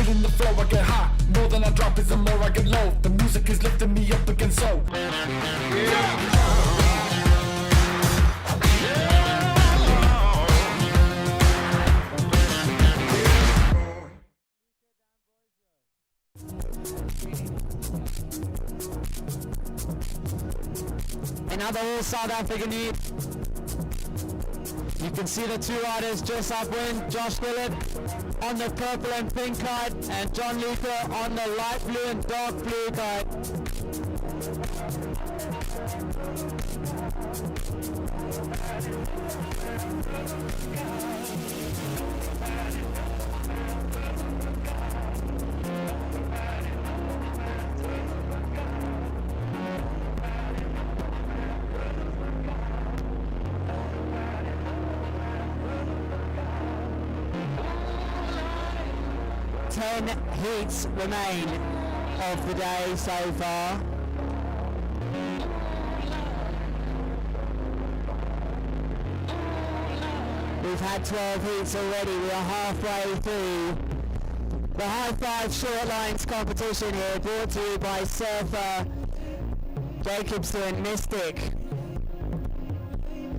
In the flow, I get hot. More than I drop is the more I get low. The music is lifting me up again, so Another all South African heat. You can see the two riders just upwind, Josh Gillett on the purple and pink kite, and John Luca on the light blue and dark blue kite. Ten heats remain of the day so far. We've had 12 heats already. We are halfway through the High Five Short Lines competition here, brought to you by Surfer, Jacobson, Mystic,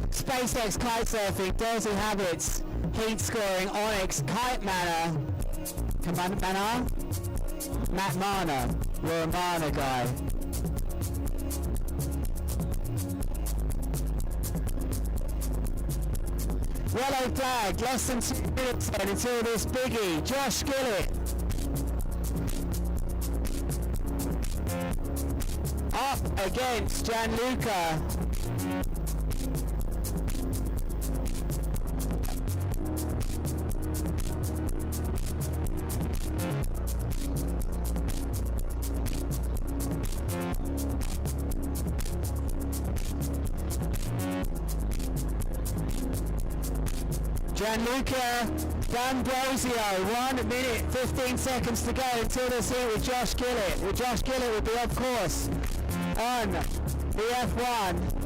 SpaceX Kite Surfing, Dirty Habits, Heat Scoring, Onyx, Kitemana, Matt Mana, you're a Mana guy. Yellow flag, less than 2 minutes then until this biggie, Josh Gillett. Up against Gianluca. Gianluca D'Ambrosio, 1 minute 15 seconds to go until this heat with Josh Gillett. With Josh Gillett will be, of course, on the F1.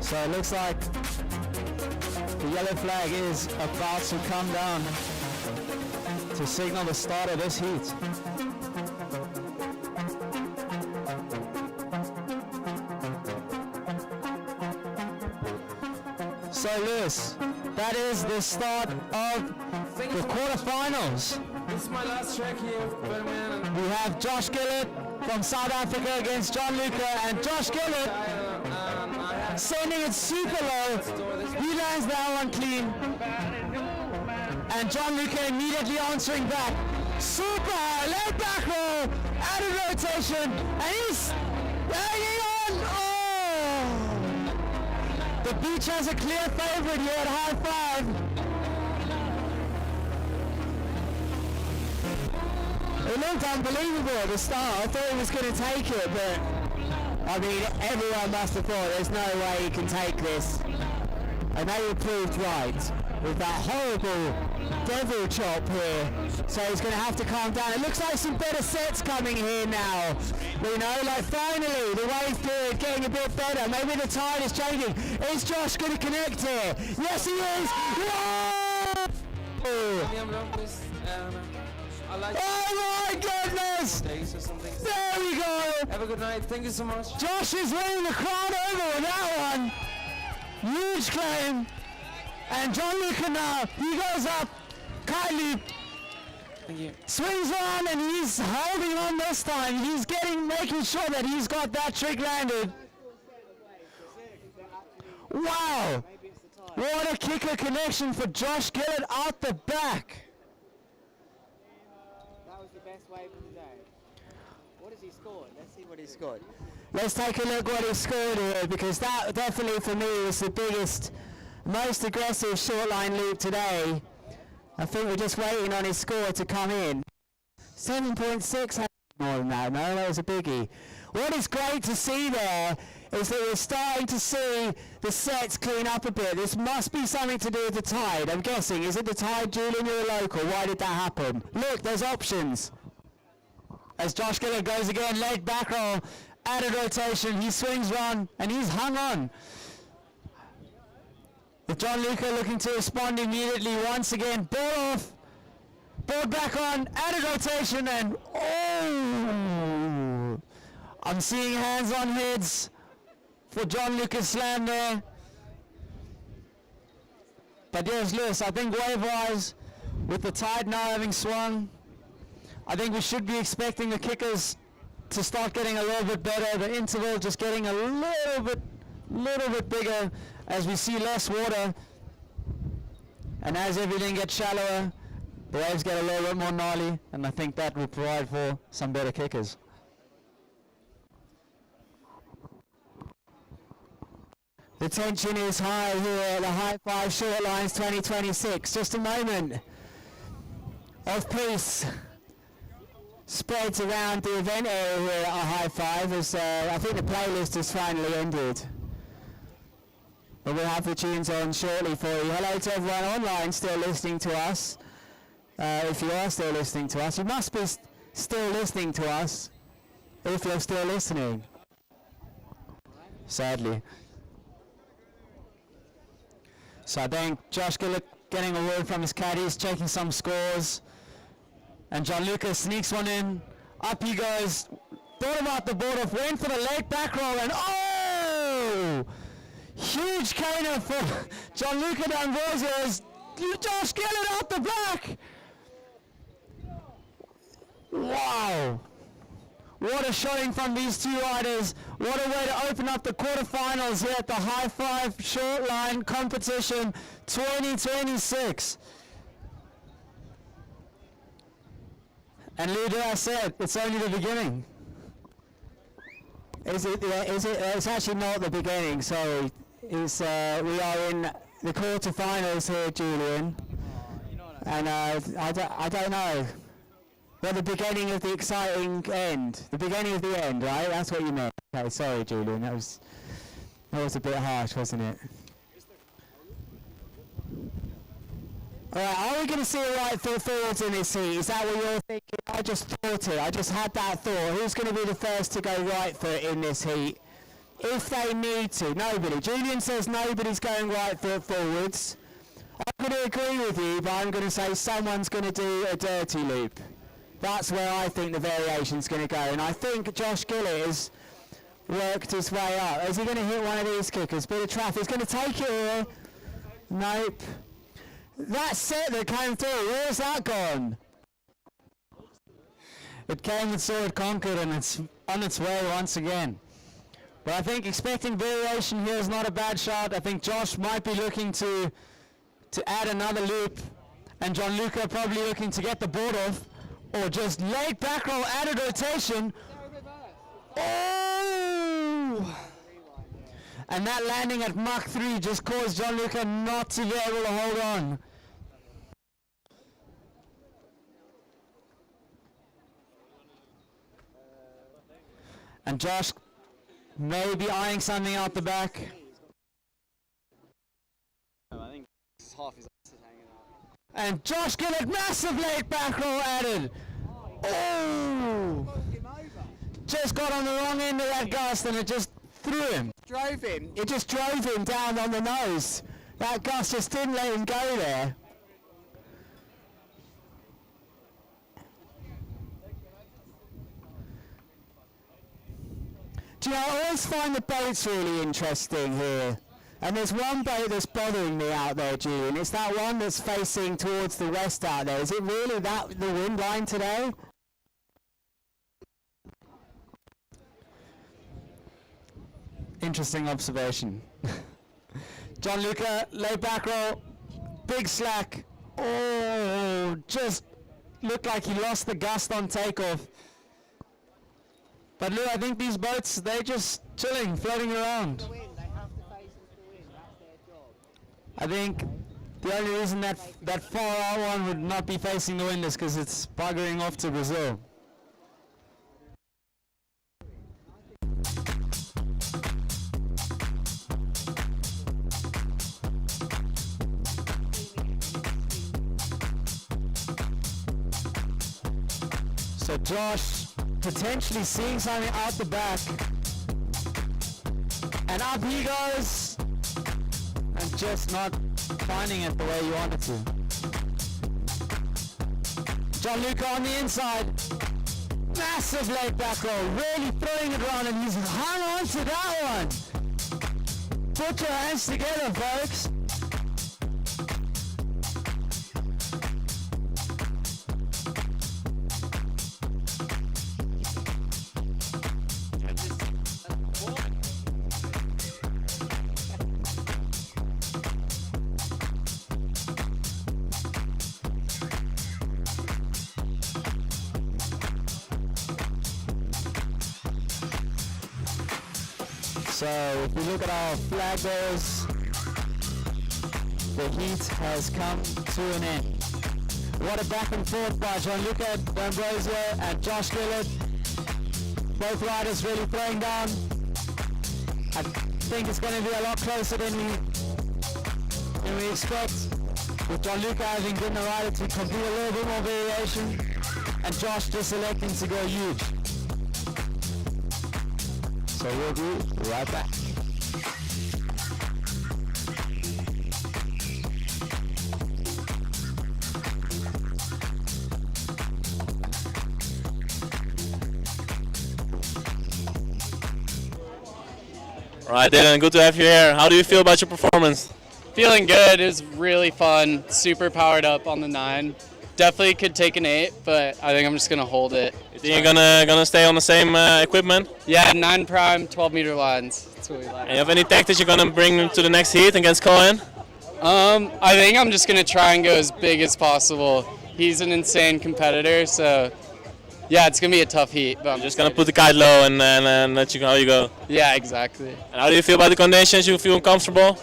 So it looks like the yellow flag is about to come down to signal the start of this heat. So Lewis, that is the start of the quarterfinals. This is my last track here, but man. We have Josh Gillett from South Africa against John Luca, and Josh Gillett sending it super low. He lands that one clean. And John Luca immediately answering back. Super high, leg back roll, out of rotation, and he's hanging on. Oh! The beach has a clear favorite here at high five. It looked unbelievable at the start. I thought he was going to take it, but I mean, everyone must have thought there's no way he can take this. And they were proved right with that horrible devil chop here. So he's going to have to calm down. It looks like some better sets coming here now. You know, like finally the wave period getting a bit better. Maybe the tide is changing. Is Josh going to connect here? Yes, he is. Whoa! Oh my goodness! There we go! Have a good night. Thank you so much. Josh is winning the crowd over with that one. Huge claim. And John Luca now, he goes up. Kylie swings on and he's holding on this time. He's making sure that he's got that trick landed. Wow! What a kicker connection for Josh Gillett out the back. Best wave of the day. What has he scored? Let's see what he scored. Let's take a look what he scored here, because that definitely for me was the biggest, most aggressive short line loop today. I think we're just waiting on his score to come in. 7.6, more than that. No, that was a biggie. What is great to see there is that we're starting to see the sets clean up a bit. This must be something to do with the tide, I'm guessing. Is it the tide, Julian? You're a local. Why did that happen? Look, there's options. As Josh Gillett goes again, leg back roll, added rotation, he swings on, and he's hung on. With John Luca looking to respond immediately once again. Ball off, board back on, added rotation, and oh! I'm seeing hands on heads for John Luca's slam there. But yes, Lewis, I think wave-wise, with the tide now having swung, I think we should be expecting the kickers to start getting a little bit better. The interval just getting a little bit bigger as we see less water. And as everything gets shallower, the waves get a little bit more gnarly, and I think that will provide for some better kickers. The tension is high here at the High Five Short Lines 2026. Just a moment of peace spreads around the event area here at our High Five as I think the playlist has finally ended. But we'll have the tunes on shortly for you. Hello to everyone online still listening to us. If you are still listening to us, you must be still listening to us if you're still listening. Sadly. So I think Josh Gillett getting a word from his caddies, checking some scores. And John Luca sneaks one in. Up he goes. Thought about the board off, went for the leg back roll, and oh! Huge caner for John Luca D'Ambrosio as Josh Gillett out the back. Wow. What a showing from these two riders. What a way to open up the quarterfinals here at the High Five Short Line Competition 2026. And Ludo, I said, it's only the beginning. Is it? It's actually not the beginning, sorry. We are in the quarterfinals here, Julian. And I don't know. Well, the beginning of the exciting end. The beginning of the end, right? That's what you meant. Okay, sorry, Julian. That was a bit harsh, wasn't it? Alright, are we going to see a right foot forwards in this heat? Is that what you're thinking? I just thought it. I just had that thought. Who's going to be the first to go right foot in this heat? if they need to. Nobody. Julian says nobody's going right foot forwards. I'm going to agree with you, but I'm going to say someone's going to do a dirty loop. That's where I think the variation's going to go. And I think Josh Gillett has worked his way up. Is he going to hit one of these kickers? Bit of traffic. He's going to take it here. Nope. That set that came through, where's that gone? It came with Sword Conquered and it's on its way once again. But I think expecting variation here is not a bad shot. I think Josh might be looking to add another loop, and Gianluca probably looking to get the board off, or just late back roll, added rotation. Oh! And that landing at Mach 3 just caused Gianluca not to be able to hold on. And Josh maybe eyeing something out the back. I think half his ass is hanging out. And Josh Gillett, massive late back roll added. Oh! Just got on the wrong end of that gust and it just threw him. Drove him. It just drove him down on the nose. That gust just didn't let him go there. Do you know, I always find the boats really interesting here. And there's one boat that's bothering me out there, Julian. It's that one that's facing towards the west out there. Is it really that the wind line today? Interesting observation. Gianluca, lay back roll, big slack. Oh, just looked like he lost the gust on takeoff. But look, I think these boats, they're just chilling, floating around. I think the only reason that far out one would not be facing the wind is because it's buggering off to Brazil. So Josh potentially seeing something out the back. And up he goes. And just not finding it the way you wanted to. Gianluca on the inside. Massive leg back roll. Really throwing it around and he's hung on to that one. Put your hands together, folks. So if we look at our flag bearers, the heat has come to an end. What a back and forth by Gianluca D'Ambrosio and Josh Gillett. Both riders really throwing down. I think it's going to be a lot closer than we expect, with Gianluca having been the rider to complete a little bit more variation and Josh just electing to go huge. So we'll be right back. All right, Dylan, good to have you here. How do you feel about your performance? Feeling good. It was really fun. Super powered up on the 9. Definitely could take an 8, but I think I'm just gonna hold it. You think you're gonna stay on the same equipment? Yeah, 9 prime, 12 meter lines. That's what we like. And you have any tactics you're gonna bring to the next heat against Cohen? I think I'm just gonna try and go as big as possible. He's an insane competitor, so yeah, it's gonna be a tough heat. But I'm just gonna put the kite low and let you know how you go. Yeah, exactly. And how do you feel about the conditions? You feel comfortable?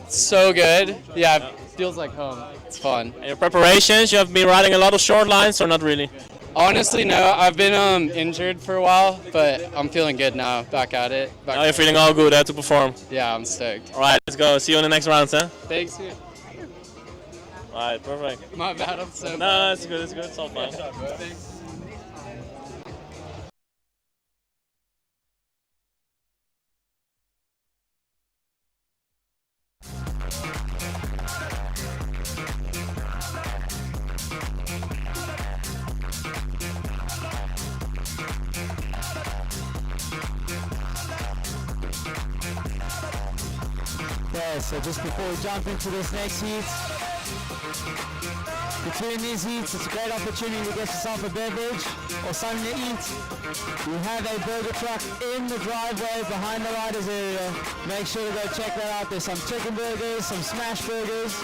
So good. Yeah, it feels like home. It's fun. And your preparations, you have been riding a lot of short lines or not really? Honestly, no. I've been injured for a while, but I'm feeling good now. Back at it. Now you're feeling all good to perform? Yeah, I'm stoked. All right, let's go. See you in the next rounds, huh? Thanks, dude. All right, perfect. My bad, I'm so No, it's good, it's good. It's all fine. Thanks. Okay, so just before we jump into this next heat, between these heats, it's a great opportunity to get yourself a beverage or something to eat. We have a burger truck in the driveway behind the riders area. Make sure to go check that out. There's some chicken burgers, some smash burgers.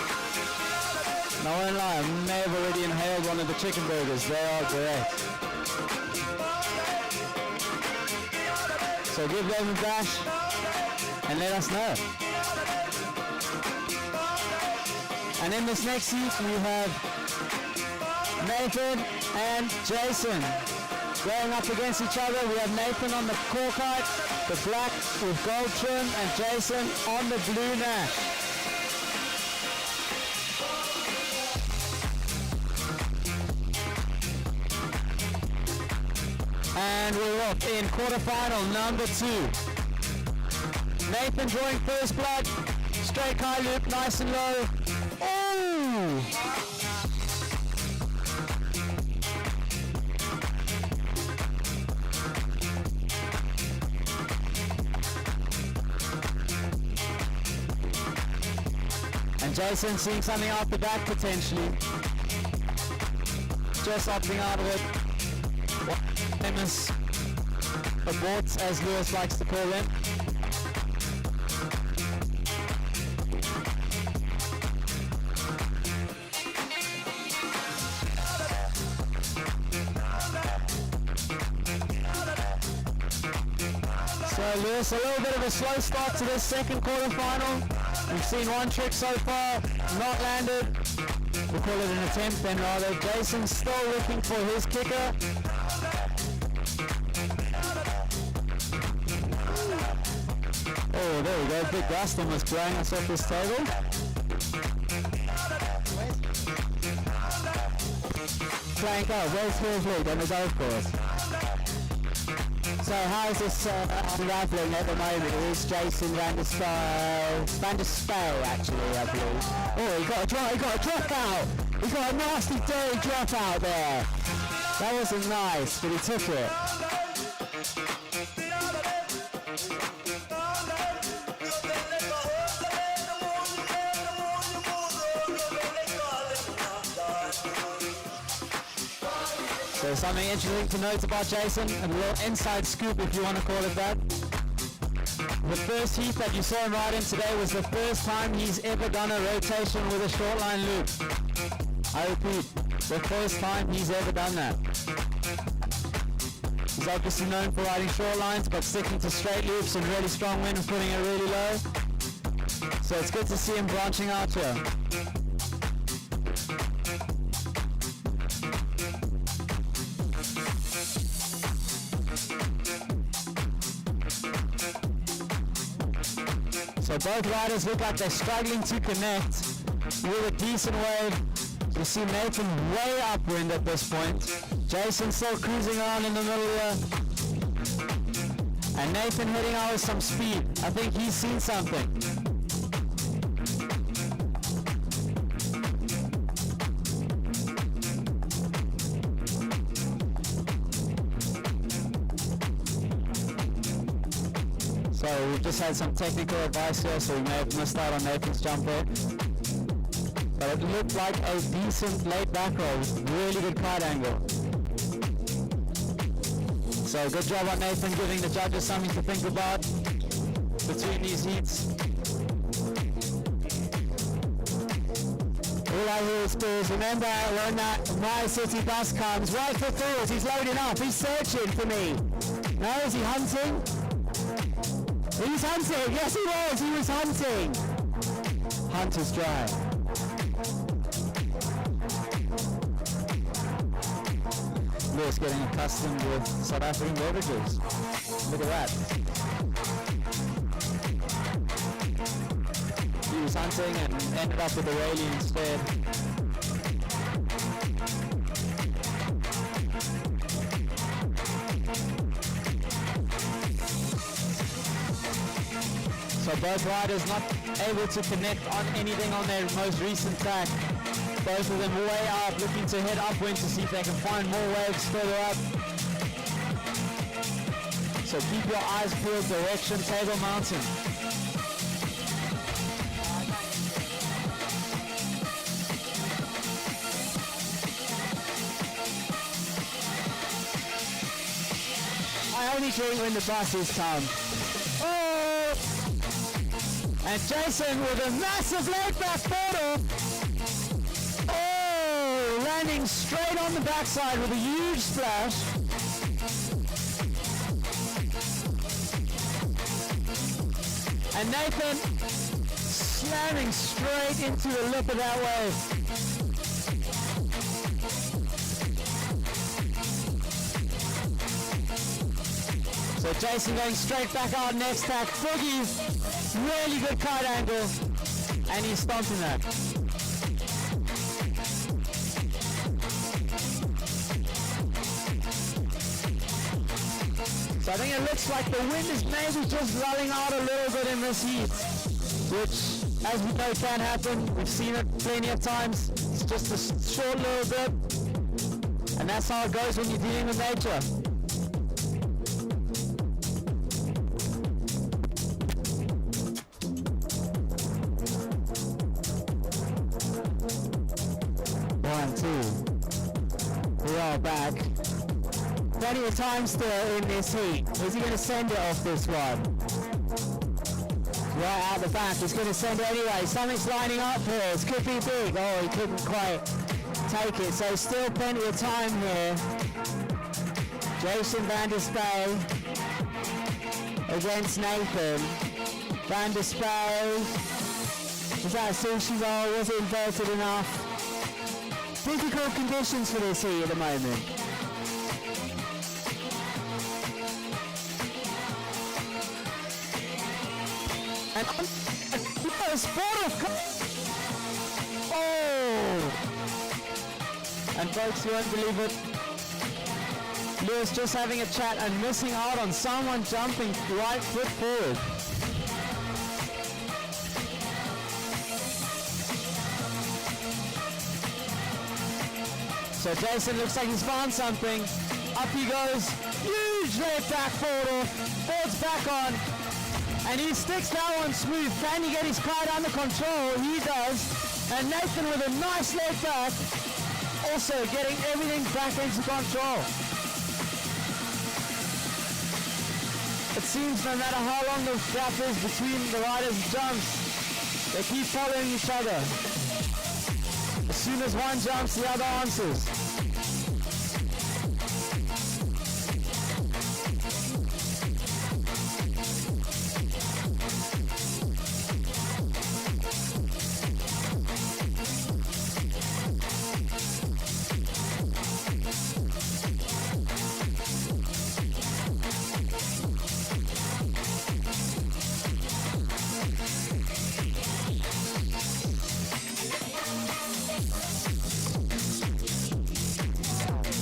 No, I won't lie, I may have already inhaled one of the chicken burgers. They are great. So give them a dash and let us know. And in this next heat, we have Nathan and Jason going up against each other. We have Nathan on the corkite, the black with gold trim, and Jason on the blue Nash. And we're up in quarterfinal number 2. Nathan drawing first blood, straight high loop, nice and low. Oh! And Jason seeing something off the back potentially. Just opting out of it. Famous aborts, as Lewis likes to call them. So Lewis, a little bit of a slow start to this second quarterfinal. We've seen one trick so far, not landed. We'll call it an attempt then rather. Jason's still looking for his kicker. Oh, there we go. Big gust almost blowing us off this table. Flank out, well through lead on the golf course. So how's this unraveling at the moment? It is Jason Van der Spey actually, I believe. Oh, he got a drop out! He got a nasty dirty drop out there. That wasn't nice, but he took it. So something interesting to note about Jason, a little inside scoop if you want to call it that. The first heat that you saw him ride in today was the first time he's ever done a rotation with a short line loop. I repeat, the first time he's ever done that. He's obviously known for riding short lines, but sticking to straight loops and really strong wind and putting it really low. So it's good to see him branching out here. So both riders look like they're struggling to connect with a decent wave. You see Nathan way upwind at this point. Jason still cruising around in the middle here. And Nathan heading out with some speed. I think he's seen something. So we've just had some technical advice here, so we may have missed out on Nathan's jumper. But it looked like a decent late back roll, really good kite angle. So good job on Nathan, giving the judges something to think about between these heats. All I hear is calls. Remember when that My City bus comes, right foot forward, he's loading up, he's searching for me. No, is he hunting? He's hunting, yes he was hunting. Hunter's dry. Lewis getting accustomed with South African beverages. Look at that. He was hunting and ended up with the Rayleigh instead. So both riders not able to connect on anything on their most recent track. Both of them way up, looking to head upwind to see if they can find more waves further up. So keep your eyes peeled, direction, Table Mountain. only drink when the buses come. Oh! And Jason with a massive laid back photo. Oh! Landing straight on the backside with a huge splash. And Nathan slamming straight into the lip of that wave. So Jason going straight back out next tack. Boogie, really good kite angle, and he's stomping that. So I think it looks like the wind is maybe just lulling out a little bit in this heat, which, as we know, can happen. We've seen it plenty of times. It's just a short little bit, and that's how it goes when you're dealing with nature. One, two. We are back. Plenty of time still in this heat. Is he going to send it off this one? Right out the back. He's going to send it anyway. Something's lining up here. This could be big. Oh, he couldn't quite take it. So still plenty of time here. Jason van der Spey against Nathan. Van der Spey. Was that a sushi roll? Was it inverted enough? Difficult conditions for this heat at the moment. And a spot of... Oh! And folks, you won't believe it. Lewis just having a chat and missing out on someone jumping right foot forward. So Jason looks like he's found something. Up he goes. Huge left back forward. Boards back on. And he sticks that one smooth. Can he get his kite under control? He does. And Nathan with a nice leg back. Also getting everything back into control. It seems no matter how long the gap is between the riders' jumps, they keep following each other. As soon as one jumps, the other answers.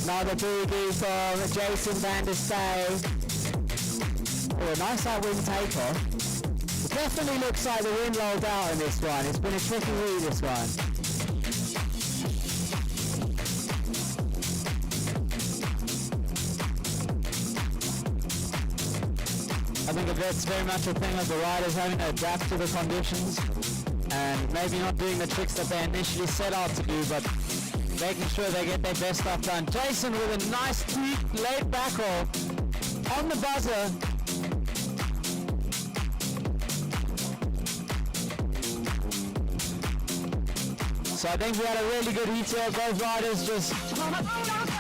Another boogie from Jason van der Spey. Oh, a nice upwind takeoff. It definitely looks like the wind lulled out in this one. It's been a tricky read, this one. I think that's very much a thing of the riders having to adapt to the conditions and maybe not doing the tricks that they initially set out to do, but making sure they get their best stuff done. Jason with a nice tweak, laid back roll on the buzzer. So I think we had a really good heat here. Both riders just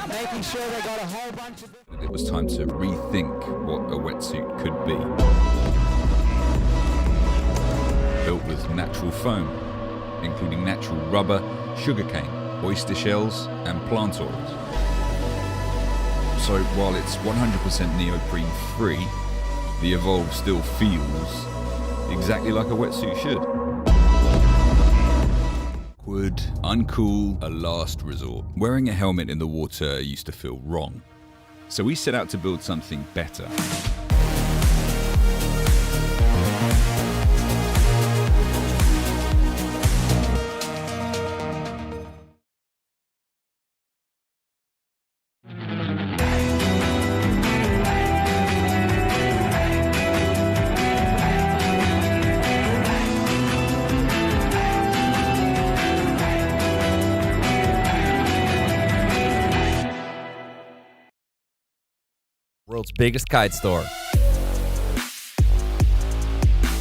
making sure they got a whole bunch of... It was time to rethink what a wetsuit could be. Built with natural foam, including natural rubber, sugarcane, oyster shells and plant oils. So while it's 100% neoprene free, the Evolve still feels exactly like a wetsuit should. Awkward, uncool, a last resort. Wearing a helmet in the water used to feel wrong. So we set out to build something better. World's biggest kite store.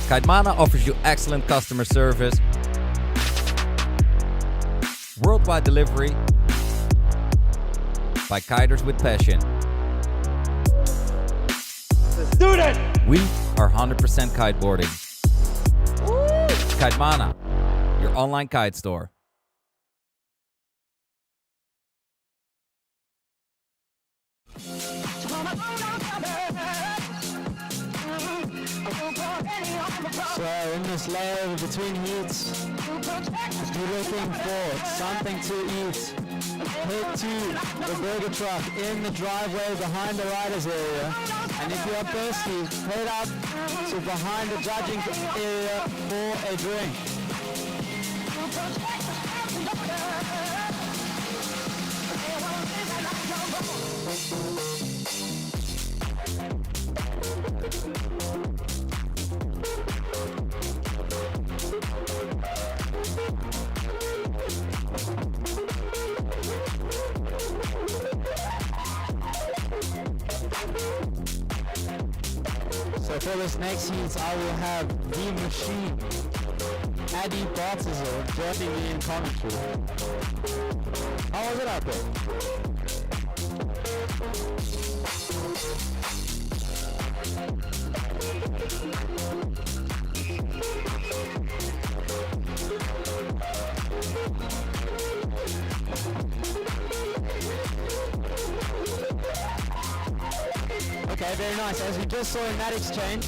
Kitemana offers you excellent customer service, worldwide delivery by kiters with passion. Let's do that! We are 100% kiteboarding. Kitemana, your online kite store. So in this layover between heats, if you're looking for something to eat, head to the burger truck in the driveway behind the riders area. And if you're thirsty, head up to behind the judging area for a drink. So for this next heat, I will have the machine, Addy Bartizer, joining me in commentary. How was it out there? Okay, very nice. As we just saw in that exchange,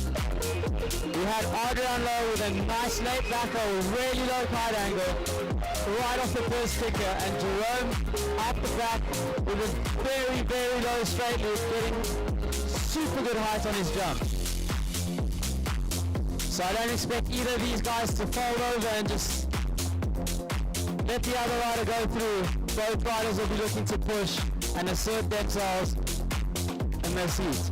we had Adrian low with a nice late backer with really low kite angle right off the first kicker, and Jerome up the back with a very, very low straight loop, getting super good height on his jump. So I don't expect either of these guys to fold over and just let the other rider go through. Both riders will be looking to push and assert themselves in their seats.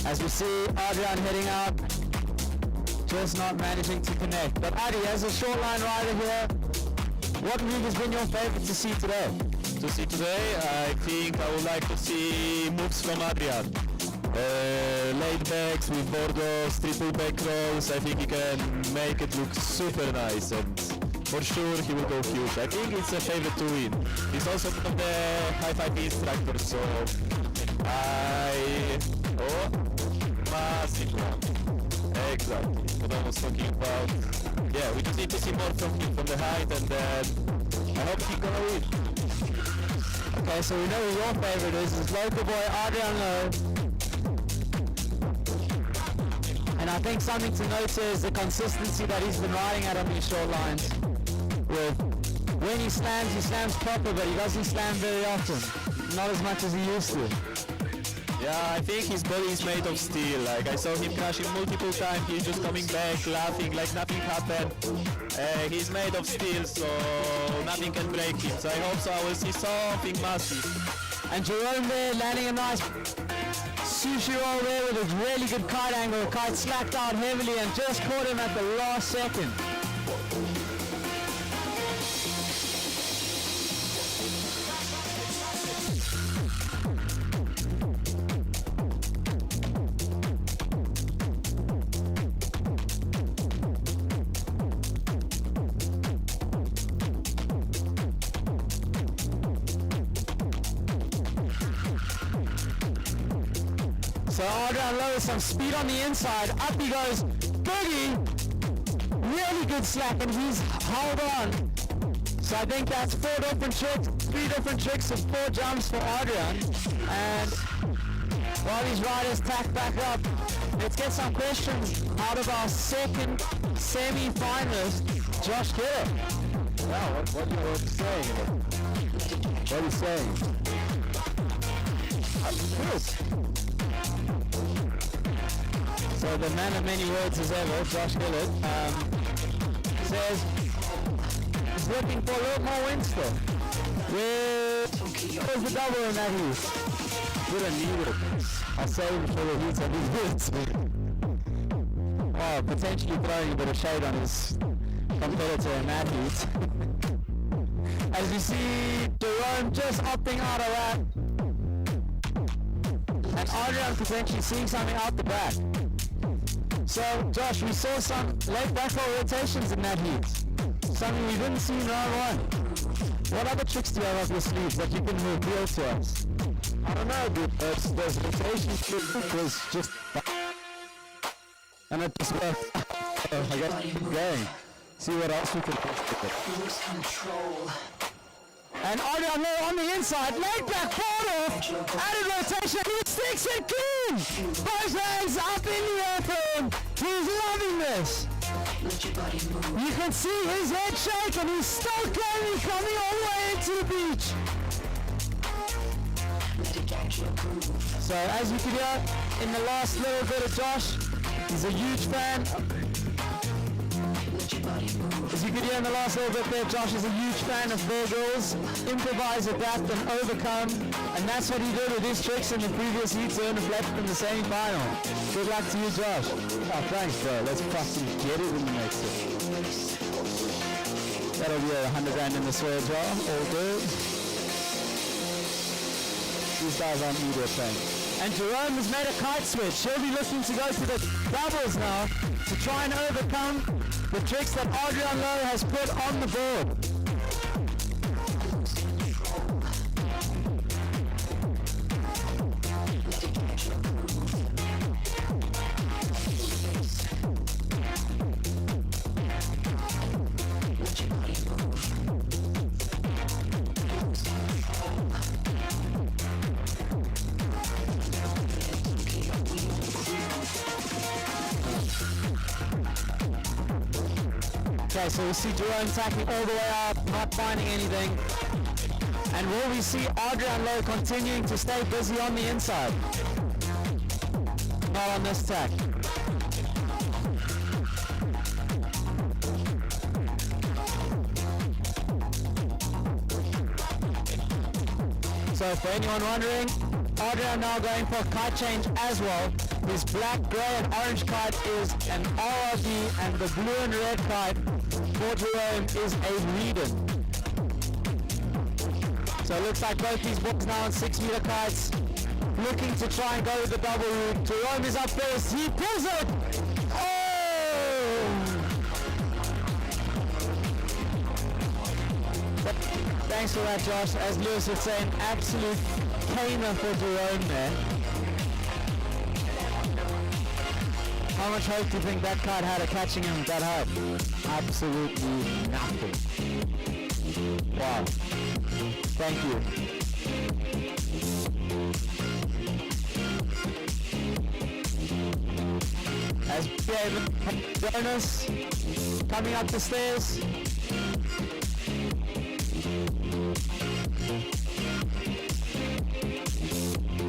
As we see Adrian heading out, just not managing to connect. But Adi, as a short line rider here, what move has been your favorite to see today? To see today, I think I would like to see moves from Adrian. Laid backs with bordos, triple back rolls. I think he can make it look super nice, and for sure he will go huge. I think it's a favorite to win. He's also one of the high 5 instructors, so massive one. Exactly. What I was talking about. Yeah, we just need to see more from him from the height, and then I hope he's gonna win. Okay, so we know who your favorite is local boy Adrian Lowe. And I think something to note here is the consistency that he's been riding at on these short lines. With when he slams proper, but he doesn't slam very often. Not as much as he used to. Yeah, I think his body is made of steel. Like, I saw him crashing multiple times. He's just coming back, laughing like nothing happened. He's made of steel, so nothing can break him. So I hope so. I will see something massive. And Jerome there landing a nice sushi roll there with a really good kite angle. The kite slacked out heavily and just caught him at the last second. So Adrian Lowe with some speed on the inside. Up he goes. Boogie. Really good slack, and he's held on. So I think that's 4 different tricks, 3 different tricks of 4 jumps for Adrian. And while these riders tack back up, let's get some questions out of our second semi-finalist, Josh Kidder. Wow, what are you saying? What are you saying? Good. So the man of many words as ever, Josh Gillett, says he's looking for a little more wind still. Where's the double in that heat? Wouldn't need it. I'll save it for the heats of these hits. Oh, potentially throwing a bit of shade on his competitor in that heat. As you see, Jerome just opting out of that. And Adrian potentially seeing something out the back. So, Josh, we saw some late back roll rotations in that heat. Something we didn't see in round one. What other tricks do you have up your sleeves that you can reveal to us? I don't know, dude. Those rotations was just... And it just worked. I got to keep going. See what else we can push with it. Lose control. And Adrian Lowe on the inside, laid back, ball off, added rotation, he sticks it clean! Both hands up in the air for him. He's loving this. You can see his head shake and he's still going, coming all the way into the beach. So as you can hear in the last little bit of Josh, he's a huge fan. As you could hear in the last little bit there, Josh is a huge fan of Virgil's. Improvise, adapt and overcome. And that's what he did with his tricks in the previous heat to earn a flat in the semi-final. Good luck to you, Josh. Oh, thanks, bro. Let's fucking get it in the next hit. That'll be 100 grand in the swear jar. All good. These guys aren't media trained. And Jerome has made a kite switch. He'll be looking to go to the doubles now to try and overcome the tricks that Adrian Lowe has put on the board. Okay, so we see Jerome tacking all the way up, not finding anything. And will we see Adrian Lowe continuing to stay busy on the inside? Not on this tack. So for anyone wondering, Adrian now going for a kite change as well. His black, grey and orange kite is an RRB and the blue and red kite for Jerome is a Reedon. So it looks like both these boys now on 6 meter kites, looking to try and go with the double route. Jerome is up first, he pulls it! Oh! Thanks for that, Josh. As Lewis was saying, absolute caner for Jerome there. How much hope do you think that kite had of catching him that high? Absolutely nothing. Wow. Thank you. As Jonas coming up the stairs.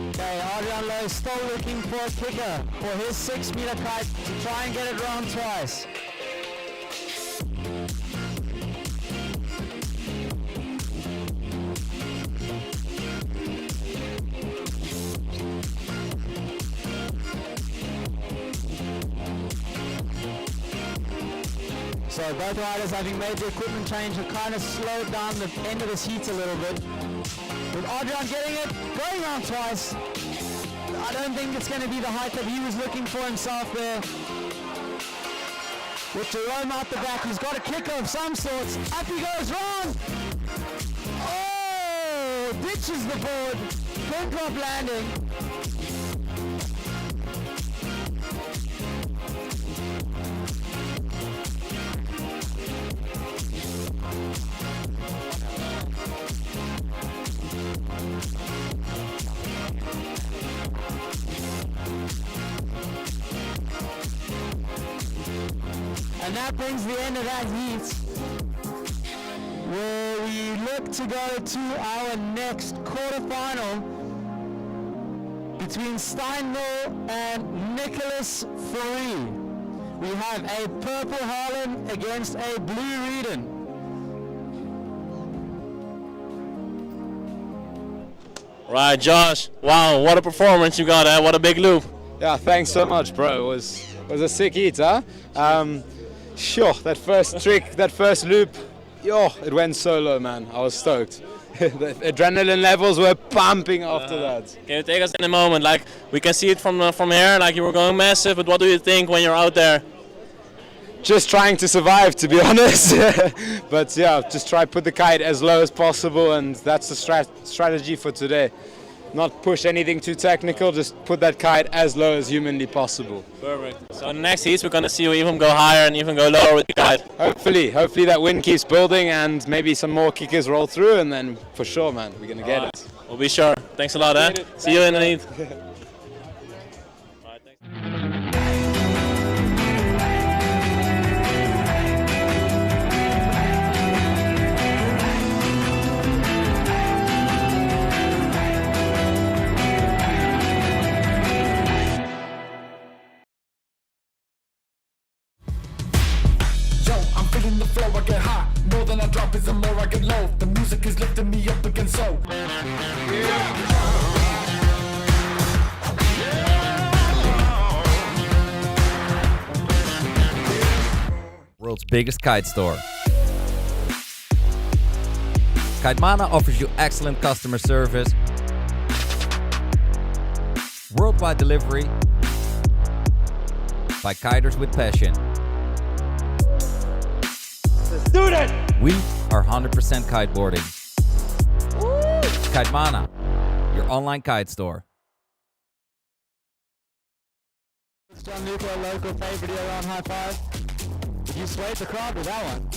Okay, Adrian Lowe still looking for a kicker for his 6 meter kite to try and get it round twice. So both riders having made the equipment change have kind of slowed down the end of this heat a little bit. With Adrian getting it, going round twice. I don't think it's going to be the height that he was looking for himself there. With Jerome out the back, he's got a kicker of some sorts. Up he goes, round! Oh! Ditches the board. Pin drop landing. And that brings the end of that heat, where we look to go to our next quarterfinal between Steinville and Nicholas Fourie. We have a purple Harlan against a blue Reedon. Right, Josh. Wow, what a performance you got, what a big loop. Yeah, thanks so much, bro. It was a sick heat, huh? Sure, that first trick, that first loop, it went so low, man. I was stoked. The adrenaline levels were pumping after that. Can you take us in a moment? Like, we can see it from here, like you were going massive, but what do you think when you're out there? Just trying to survive, to be honest. But yeah, just try put the kite as low as possible, and that's the strategy for today. Not push anything too technical, just put that kite as low as humanly possible. Perfect. So in the next heats, we're going to see you even go higher and even go lower with the kite. Hopefully that wind keeps building and maybe some more kickers roll through, and then for sure, man, we're going to get it. We'll be sure. Thanks a lot, eh? See you in the heat. Feeling the flow, I get high. More than I drop is the more I get low. The music is lifting me up again, so World's biggest kite store. Kitemana offers you excellent customer service, worldwide delivery by kiters with passion. Student! We are 100% kiteboarding. Kitemana, your online kite store. It's John Luca, local favorite here on High Five. You swayed the crowd with that one.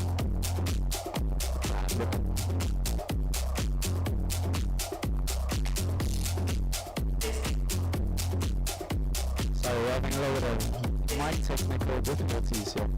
Sorry, we're having a little bit of mic technical difficulties here.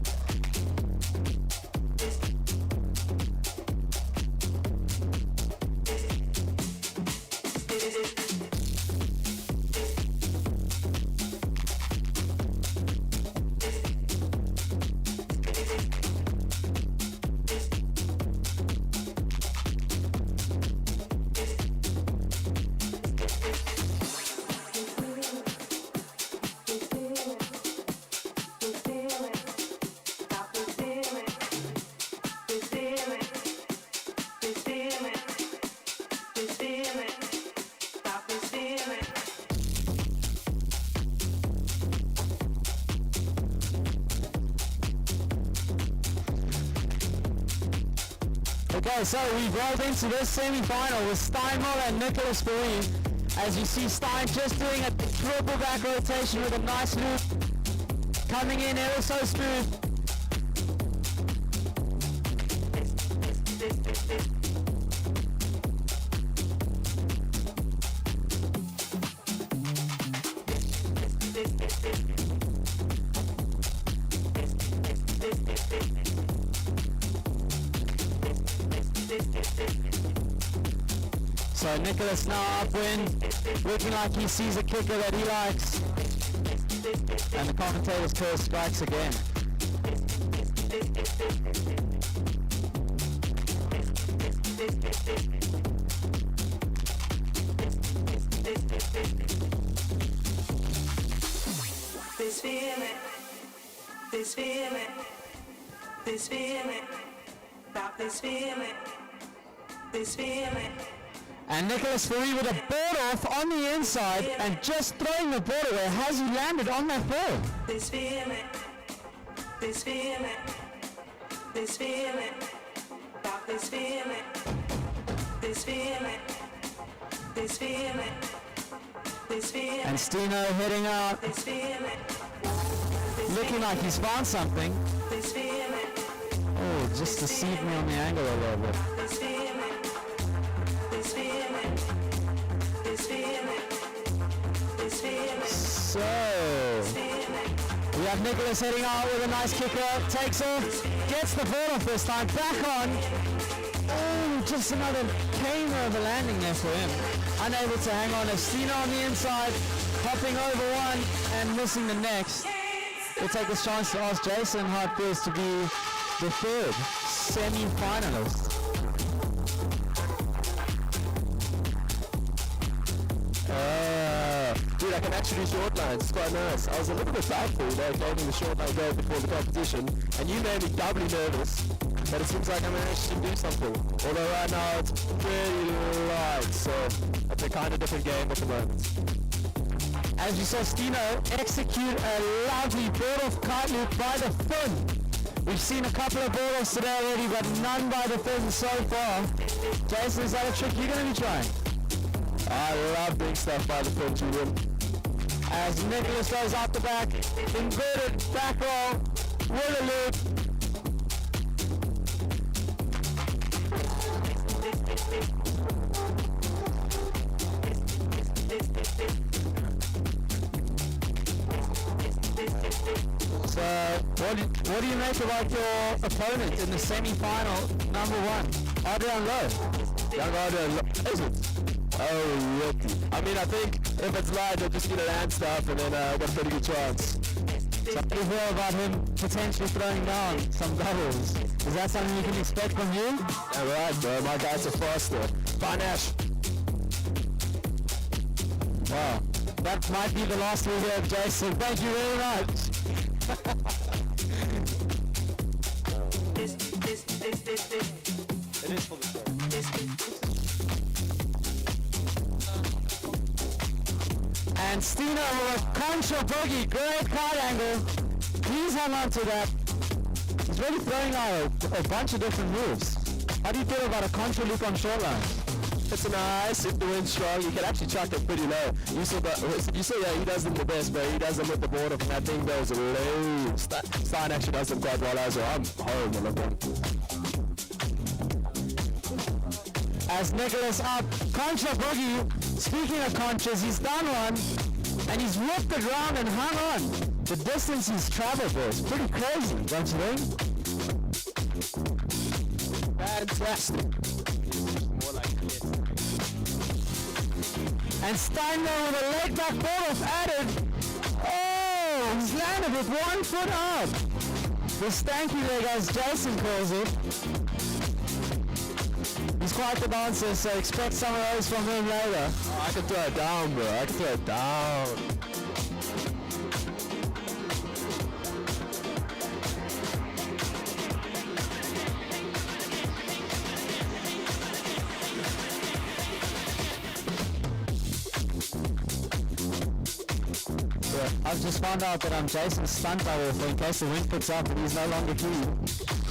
Okay, so we've rolled into this semi-final with Steinmuller and Nicholas Perrine. As you see, Stein just doing a triple back rotation with a nice loop. Coming in ever so smooth. So Nicholas now upwind, looking like he sees a kicker that he likes. And the commentator's curse strikes again. This feeling, this feeling, this feeling, stop this feeling, this feeling. And Nicholas Perrine with a board off on the inside and just throwing the board away. Has he landed on that ball? This feeling, this feeling, this feeling, stop this feeling, this feeling, this feeling, this feeling. And Stino heading out, this feeling, looking like he's found something. this feeling, Oh, just deceived me on the angle a little bit. this feeling, this feeling, this feeling, this feeling. So, we have Nicholas heading out with a nice kicker, takes off, gets the ball off this time, back on. Oh, just another camer of a landing there for him. Unable to hang on. Estino on the inside, hopping over one and missing the next. We'll take this chance to ask Jason how it feels to be the third semi-finalist. Dude, I I can actually do short lines. It's quite nice. I was a little bit doubtful, claiming the short line goal before the competition, and you made me doubly nervous. But it seems like I managed to do something. Although right now it's pretty light, so it's a kind of different game at the moment. As you saw Stino execute a lovely board-off kite loop by the fin. We've seen a couple of board-offs today already, but none by the fin so far. Jason, is that a trick you're going to be trying? I love doing stuff by the fin, Julian. As Nicholas goes out the back, inverted back roll with a loop. So, what do you make about your opponent in the semi-final, number one, Adrian Lowe? Young Adrian Lowe, is it? Oh, rookie. I mean, I think if it's light, they're just going to land stuff and then got a pretty good chance. So how do you feel about him potentially throwing down some doubles? Is that something you can expect from you? Yeah, right, bro. My guys are faster. Fine, Ash. Wow. That might be the last we hear of Jason. Thank you very much. It is for the show. And Stino with a contra boogie, great card angle. Please hang on to that. He's really throwing out a bunch of different moves. How do you feel about a contra loop on short line? It's nice, if the wind's strong, you can actually chuck it pretty low. You saw yeah, he does them the best, but he does them with the board and that thing goes low. Stein actually does them quite well as well. I'm horrible at them. As Nicholas up, contra boogie. Speaking of contras, he's done one, and he's whipped it round and hung on. The distance he's traveled there is pretty crazy, don't you think? Fantastic. More like this. And Steinman with a leg back board-off added. Oh, he's landed with 1 foot up. The stanky leg, as Jason calls it. He's quite the dancer, so expect some of those from him later. Oh, I can throw it down, bro. I can throw it down. I've just found out that I'm Jason's stunt double for in case the wind picks up and he's no longer free.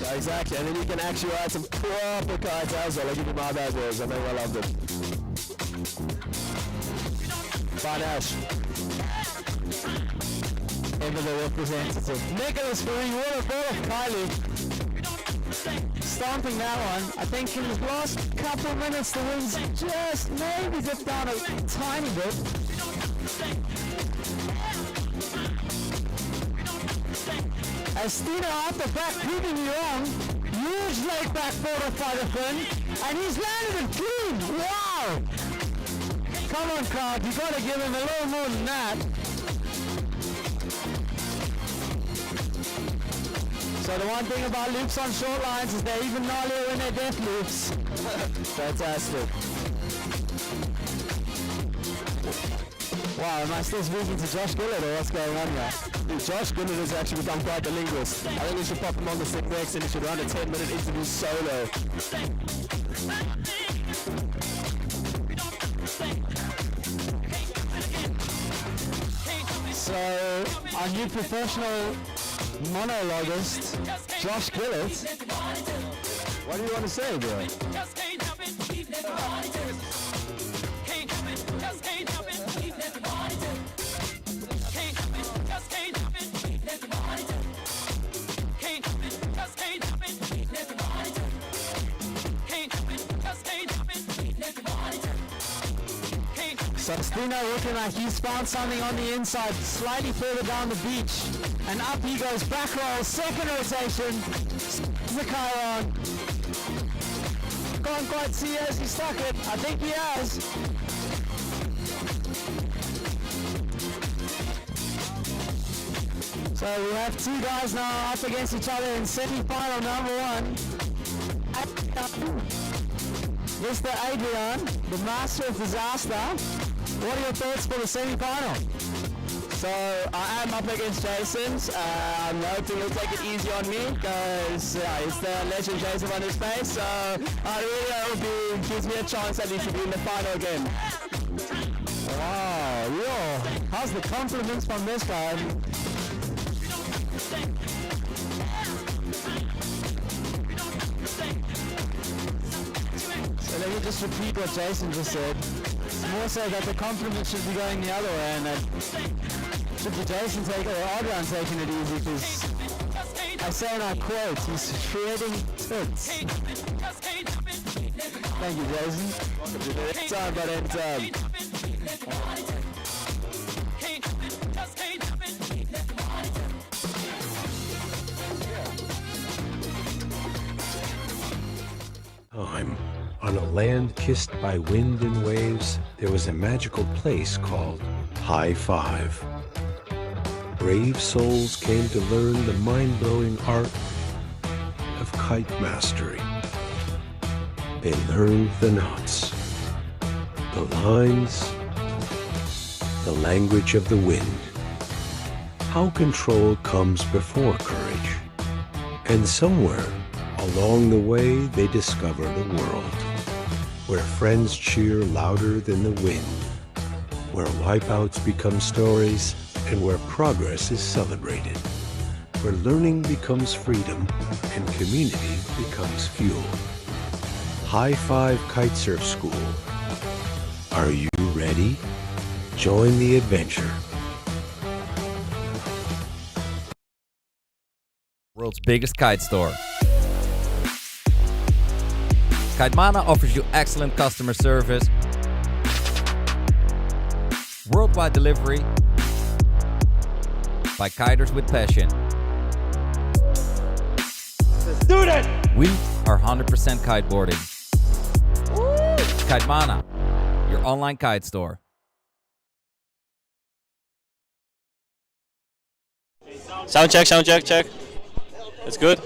Yeah, exactly. And then you can actually ride some proper kites as well. I'll give you my bad boys. I think I loved it. Fine Ash. Ever the representative. Nicholas Faree, what a ball of Kylie. Stomping that one. I think in the last couple of minutes the wind's just maybe dipped down a tiny bit. As Stino out the back proving me wrong, huge leg back forward by the fin, and he's landed it clean. Wow! Come on, crowd, you gotta give him a little more than that. So the one thing about loops on short lines is they're even gnarlier when they're death loops. Fantastic. Wow, am I still speaking to Josh Gillett or what's going on here? Dude, Josh Gillett has actually become quite a linguist. I think we should pop him on the stick next and he should run a 10-minute interview solo. So, our new professional monologuist, Josh Gillett. What do you want to say, bro? So Stino looking like he's found something on the inside, slightly further down the beach. And up he goes, back roll, second rotation. The Chiron. Can't quite see as he stuck it. I think he has. So we have two guys now up against each other in semi-final number one. Mr. Adrian, the master of disaster. What are your thoughts for the semi-final? So I am up against Jason's. I'm hoping he'll take it easy on me because it's the legend Jason on his face. So I really hope he gives me a chance at least to be in the final again. Wow, yo, how's the compliments from this guy? So let me just repeat what Jason just said. More so that the compliment should be going the other way and that should be Jason taking or Adrian taking it easy because I say and I quote, he's shredding tits. Thank you, Jason. Anytime, but anytime. Time, on a land kissed by wind and waves, there was a magical place called High Five. Brave souls came to learn the mind-blowing art of kite mastery. They learned the knots, the lines, the language of the wind, how control comes before courage, and somewhere along the way, they discovered a world where friends cheer louder than the wind, where wipeouts become stories, and where progress is celebrated, where learning becomes freedom and community becomes fuel. High Five Kitesurf School. Are you ready? Join the adventure. World's biggest kite store. Kitemana offers you excellent customer service, worldwide delivery by kiters with passion. Let's do that! We are 100% kiteboarding. Kitemana, your online kite store. Sound check. That's good.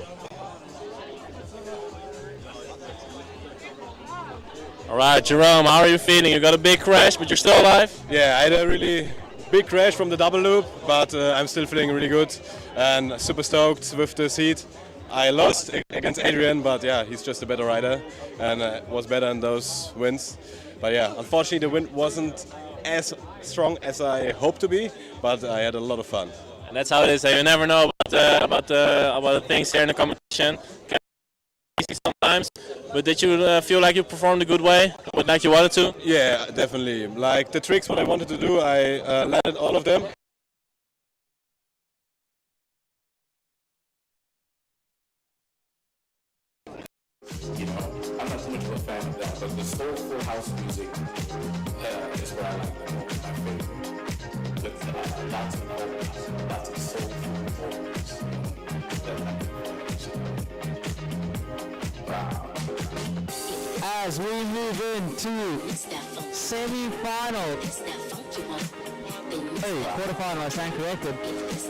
All right, Jerome, how are you feeling? You got a big crash, but you're still alive? Yeah, I had a really big crash from the double loop, but I'm still feeling really good and super stoked with this heat. I lost against Adrian, but yeah, he's just a better rider and was better in those wins. But yeah, unfortunately the wind wasn't as strong as I hoped to be, but I had a lot of fun. And that's how it is. You never know about the things here in the competition. Easy sometimes, but did you feel like you performed a good way, like you wanted to? Yeah, definitely. Like the tricks, what I wanted to do, I landed all of them. You know, I'm not too much of a fan of that, but the soulful house music is what I like the most, my favorite. With lots of vocals, lots of soulful vocals. As we move into semi-final. Quarterfinal, I stand corrected.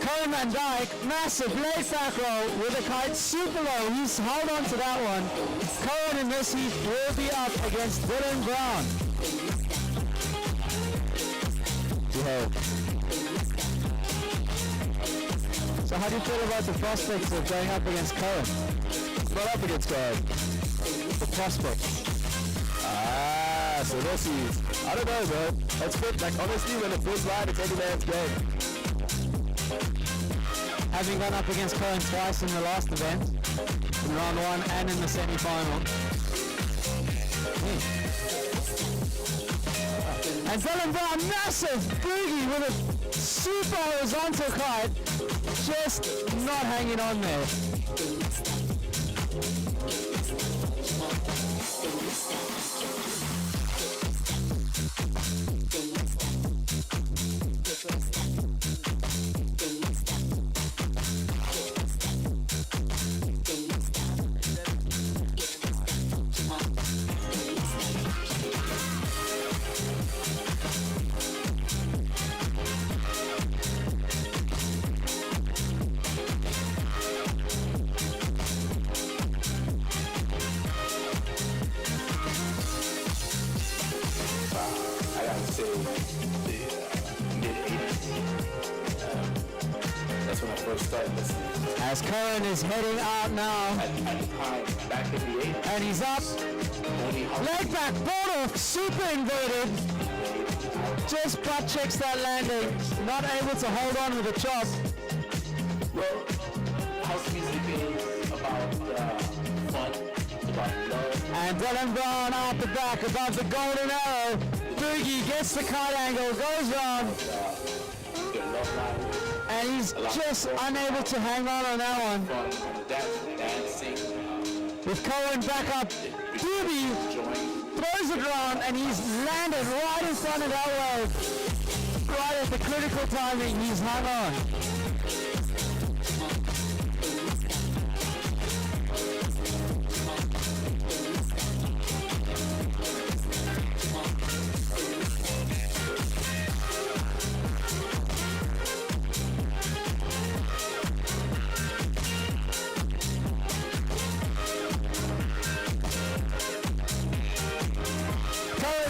Cohen Van Dyke, massive late back roll with a kite super low. He's held on to that one. Cohen in this heat will be up against Dylan Brown. So how do you feel about the prospects of going up against Cohen? Not up against Cohen. The prospects. So this is, I don't know, bro. It's good. Like, honestly, when it feels right, it's any man's game. Having gone up against Cohen twice in the last event, in round one and in the semi-final. And Dylan Brown, massive boogie with a super horizontal kite, just not hanging on there. I gotta say, the mid-80s first started listening. As Cohen is heading out now. At the time, back in the 80s. And he's up. Leg back, board off, super inverted. Just butt checks that landing. Not able to hold on with a chop. Well, house music is about fun, it's about love. And Dylan Brown out the back above the golden arrow. Boogie gets the kite angle, goes round. And he's just unable to hang on that one. With Cohen back up, Boogie throws it around and he's landed right in front of that wave. Right at the critical timing, he's hung on.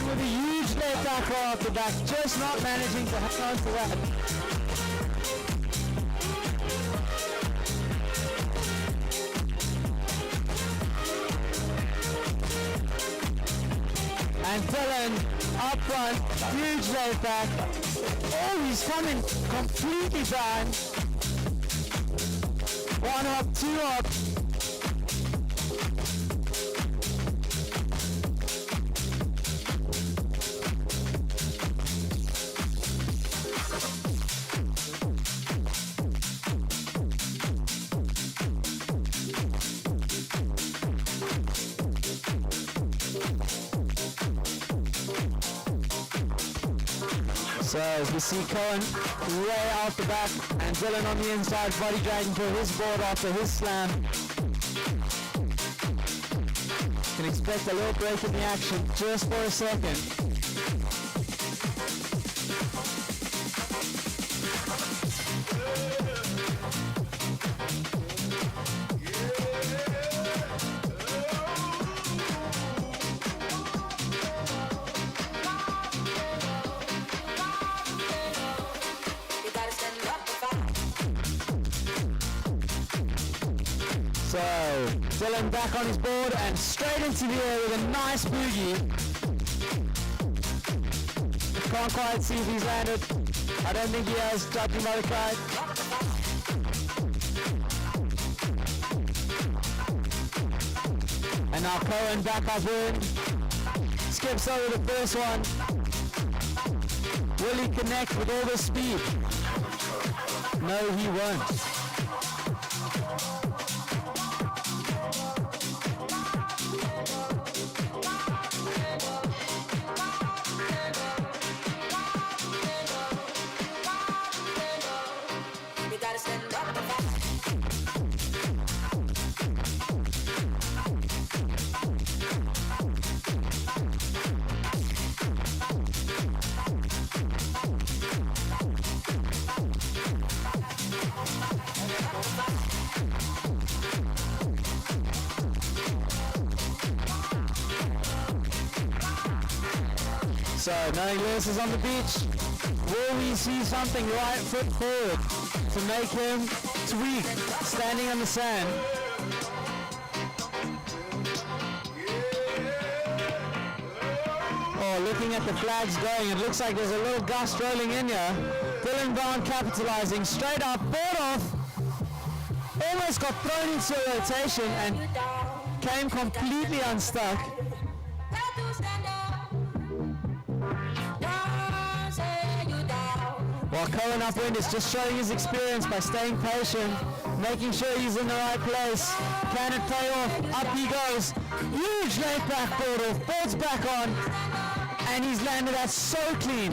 With a huge left back roll off the back, just not managing to hang on to that. And Dylan up front, huge left back. Oh, he's coming completely down. One up, two up. So as we see Cohen way out the back and Dylan on the inside body dragging for his board after his slam. Can expect a little break in the action just for a second. So, Dylan back on his board and straight into the air with a nice boogie. Can't quite see if he's landed. I don't think he has, judging by the kite. And now Cohen back up in. Skips over the first one. Will he connect with all the speed? No, he won't. So, knowing Lewis is on the beach, will we see something right foot forward to make him tweak standing on the sand? Oh, looking at the flags going, it looks like there's a little gust rolling in here. Dylan Brown capitalizing, straight up, board off. Almost got thrown into a rotation and came completely unstuck. While Cohen upwind is just showing his experience by staying patient, making sure he's in the right place. Can it pay off? Up he goes. Huge late back board off, boards back on, and he's landed that so clean.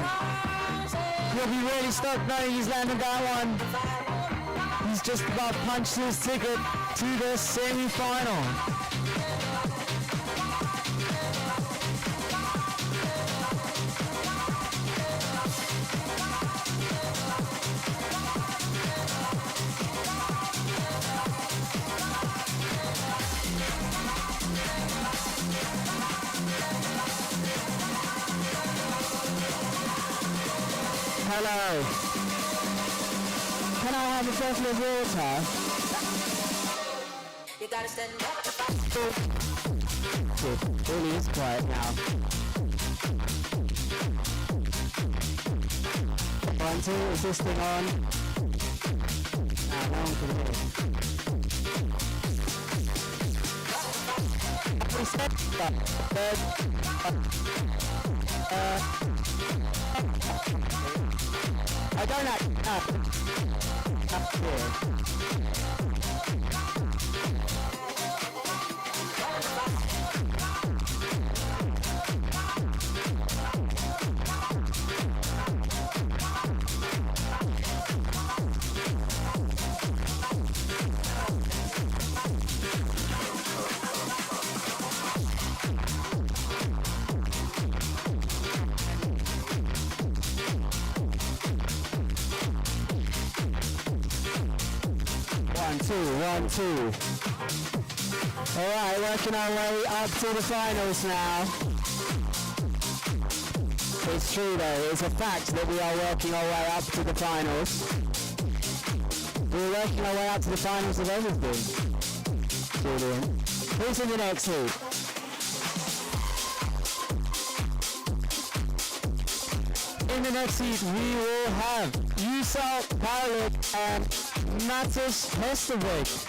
He'll be really stoked knowing he's landed that one. He's just about punched his ticket to the semi-final. can I have a bottle of water? You gotta stand up. It really is quiet now. 1, 2, is this thing on? Nah, no one can hear. We said that, but, I don't know. Up here. 1, 2. Alright, working our way up to the finals now. It's true though, it's a fact that we are working our way up to the finals. We're working our way up to the finals of everything. Julian. Who's in the next heat? In the next heat we will have Yusal Parlik and Matis Hestevic.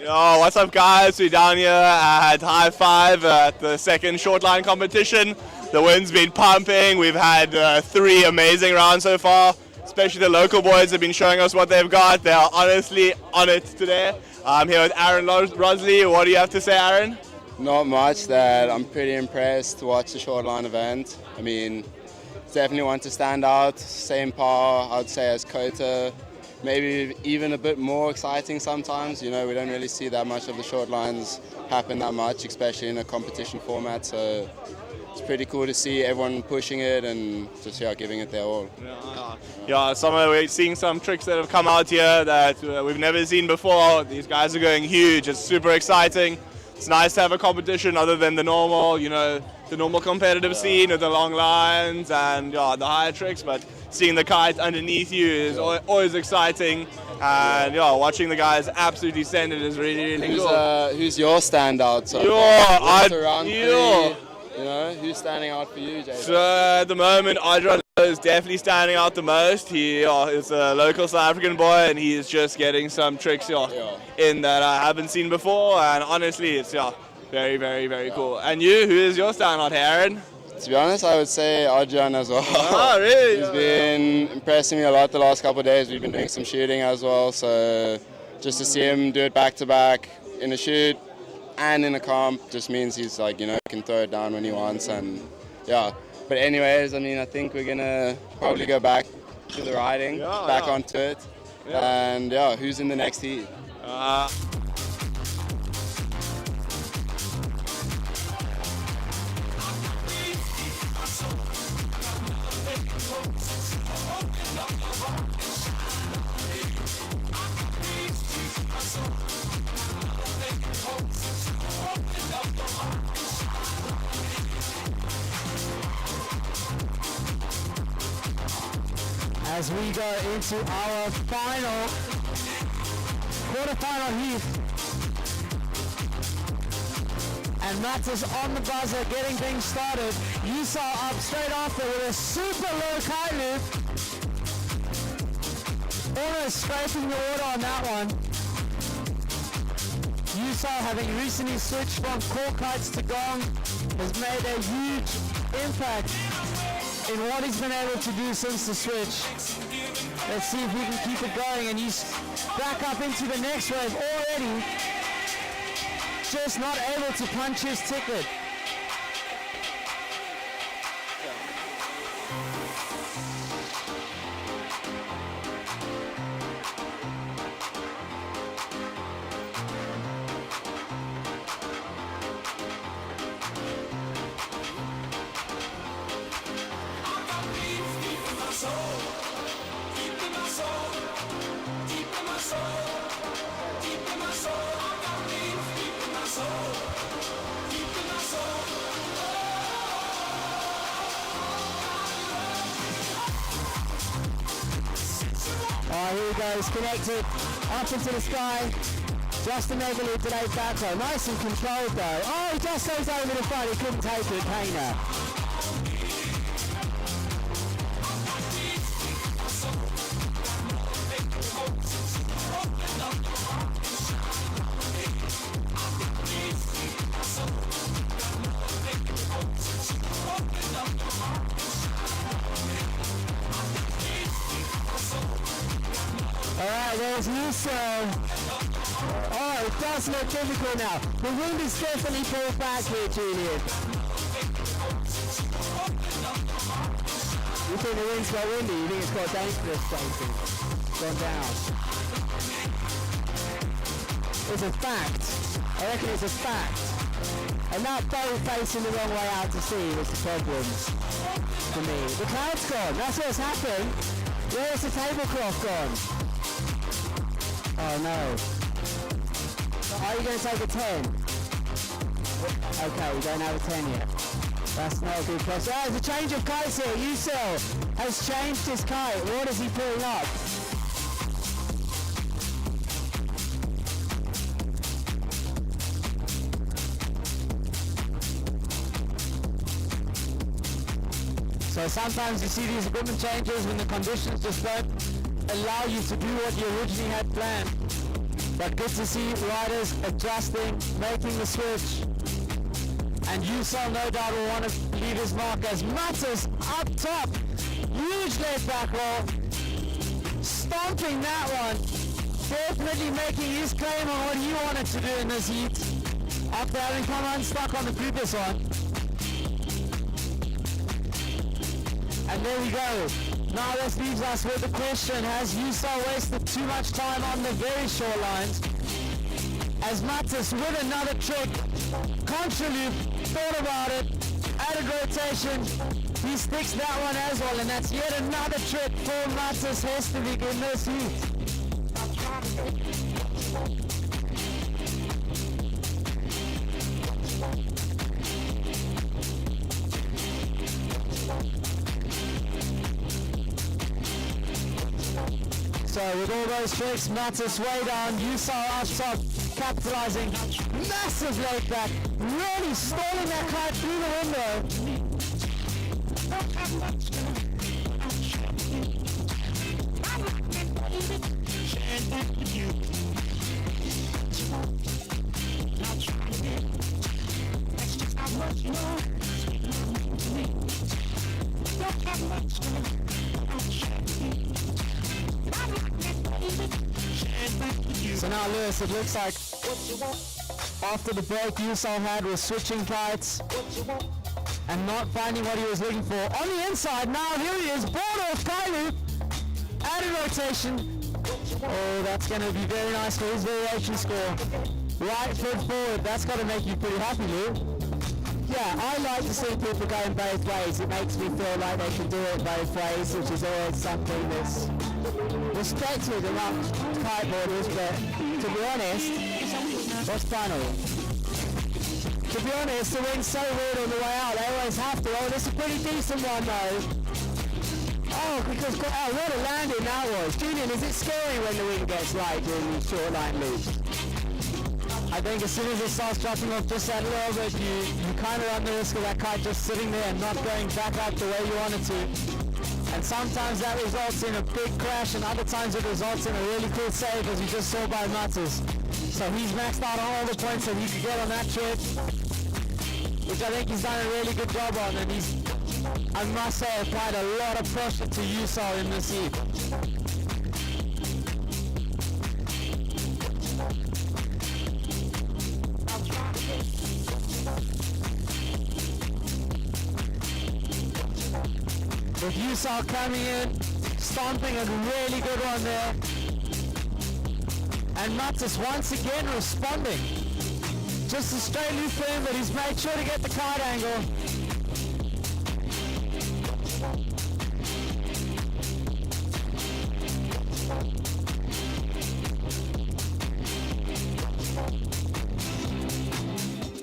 Yo, what's up guys? We're down here at High Five at the second short line competition. The wind's been pumping. We've had 3 amazing rounds so far. Especially the local boys have been showing us what they've got. They are honestly on it today. I'm here with Aaron Rosley. What do you have to say, Aaron? Not much. That I'm pretty impressed to watch the short line event. I mean, it's definitely one to stand out. Same par, I'd say, as Kota. Maybe even a bit more exciting sometimes. You know, we don't really see that much of the short lines happen that much, especially in a competition format. So it's pretty cool to see everyone pushing it and just giving it their all. Yeah, we're seeing some tricks that have come out here that we've never seen before. These guys are going huge. It's super exciting. It's nice to have a competition other than the normal, the normal competitive scene with the long lines and the higher tricks. But seeing the kite underneath you is always exciting. And watching the guys absolutely send it is really, really cool. Who's your standout? So who's standing out for you, Jay? So at the moment, Adrian is definitely standing out the most. He is a local South African boy, and he is just getting some tricks in that I haven't seen before. And honestly, it's very, very, very cool. And you, who is your standout, Aaron? To be honest, I would say Adrian as well. Oh, really? He's been impressing me a lot the last couple of days. We've been doing some shooting as well, so just to see him do it back-to-back in a shoot and in a comp just means he's can throw it down when he wants. And but anyways, I mean, I think we're gonna probably go back to the riding, onto it. And who's in the next heat? As we go into our quarterfinal heat. And Matt is on the buzzer getting things started. You saw up straight after with a super low kite loop. Almost scraping the water on that one. Yusa, having recently switched from cork kites to gong, has made a huge impact in what he's been able to do since the switch. Let's see if we can keep it going, and he's back up into the next wave already. Just not able to punch his ticket. here he goes, connected, up into the sky. Just a mega loop delayed back row. Nice and controlled though. Oh, he just goes over the front. He couldn't take it, Painter. Alright, there's Yuso. Oh, it does look difficult now. The wind is definitely pulled back here, Julian. You think the wind's got windy? You think it's got dangerous, Jason? Gone down. It's a fact. I reckon it's a fact. And that boat facing the wrong way out to sea was the problem for me. The cloud's gone. That's what's happened. Where's the tablecloth gone? Oh no. Are you going to take a 10? Okay, you don't have a 10 yet. That's not a good question. Oh, there's a change of kites here. Yusil has changed his kite. What is he pulling up? So sometimes you see these equipment changes when the conditions just don't allow you to do what you originally had planned. But good to see riders adjusting, making the switch. And Yusil no doubt will want to leave his mark as Matas up top. Huge laid back roll. Stomping that one. Definitely making his claim on what he wanted to do in this heat. After having come unstuck on the previous one. And there we go. Now this leaves us with the question, has Yusil wasted too much time on the very short lines? As Matas with another trick, contra loop, thought about it, added rotation, he sticks that one as well, and that's yet another trick for Matas Hestovik in this heat. So with all those tricks, Matas way down, Yusil up top, capitalizing, massive laid back, really stalling that kite through the window. So now Lewis, it looks like after the break Yusil had was switching kites and not finding what he was looking for. On the inside, now here he is, board off kite loop, added rotation. Oh, that's going to be very nice for his variation score. Right foot forward, that's got to make you pretty happy, Lou. Yeah, I like to see people going both ways. It makes me feel like they can do it both ways, which is always something that's respected among kiteboarders, but to be honest, what's final? To be honest, the wind's so weird on the way out, they always have to. Oh, this is a pretty decent one though. Oh, because, oh, what a landing that was. Julian, is it scary when the wind gets light during these short line loops? I think as soon as it starts dropping off just that little bit, you kind of run the risk of that kite just sitting there and not going back up the way you want it to. And sometimes that results in a big crash, and other times it results in a really cool save, as we just saw by Matas. So he's maxed out on all the points that he could get on that trip, which I think he's done a really good job on, and he's, I must say, applied a lot of pressure to Yusil in this heat. With Yusil coming in, stomping a really good one there. And Matas once again responding. Just a straight loop for him, but he's made sure to get the kite angle.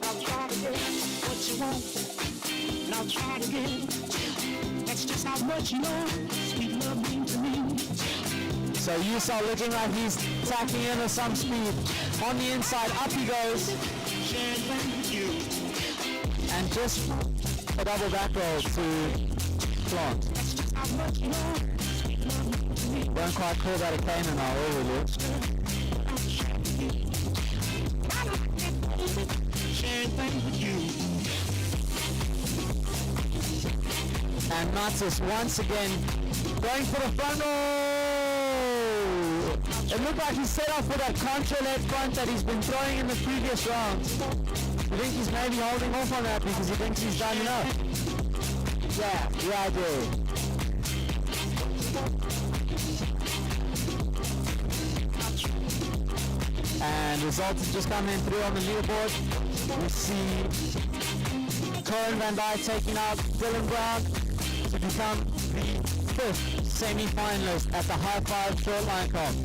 I'll try to get what you want, and I'll try to get. That's just how much you know sweet love means to me. So Yusal looking like he's tacking in with some speed. On the inside, up he goes. And just a double back roll to plant. Don't quite call that a Cayman now, really. And Matis once again going for the front roll. It looked like he set off with that contra left front that he's been throwing in the previous rounds. I think he's maybe holding off on that because he thinks he's done enough. Yeah, I do. And results have just come in through on the leaderboard. We see Cohen Van Dyke taking out Dylan Brown to become the 5th semi-finalist at the High Five short line comp.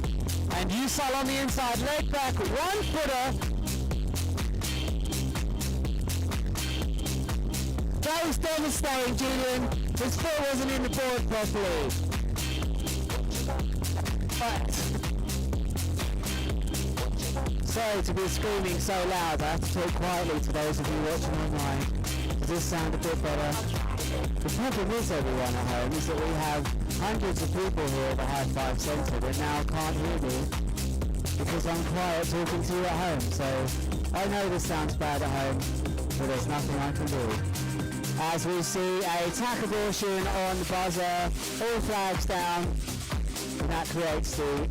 And Yusal on the inside, leg back, 1-footer. That was devastating, Julian. His foot wasn't in the board properly. But sorry to be screaming so loud. I have to talk quietly to those of you watching online. Does this sound a bit better? The problem is, everyone at home, is that we have hundreds of people here at the High Five Centre that now can't hear me because I'm quiet talking to you at home. So I know this sounds bad at home, but there's nothing I can do. As we see a tack abortion on the buzzer, all flags down, and that creates the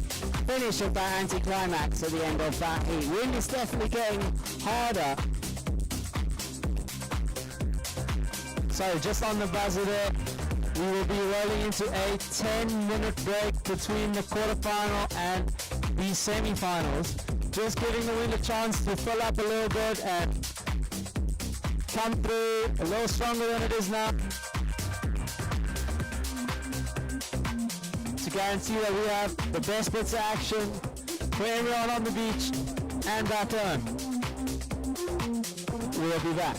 finish of that anticlimax at the end of that heat. Wind is definitely getting harder. So just on the buzzer there, we will be rolling into a 10-minute break between the quarterfinal and the semi-finals. Just giving the wind a chance to fill up a little bit and come through a little stronger than it is now, to guarantee that we have the best bits of action for everyone on the beach and back home. We'll be back.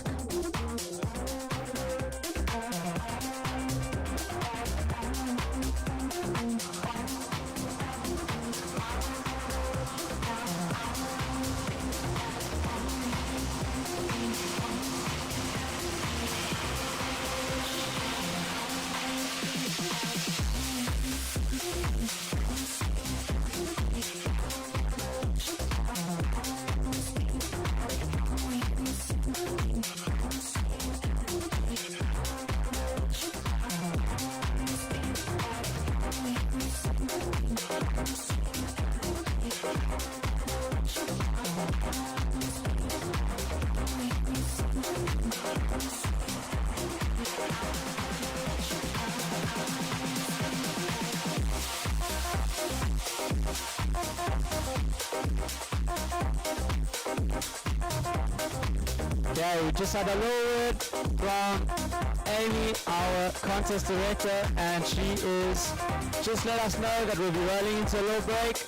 Yeah, we just had a little word from Amy, our contest director, and she is just let us know that we'll be rolling into a little break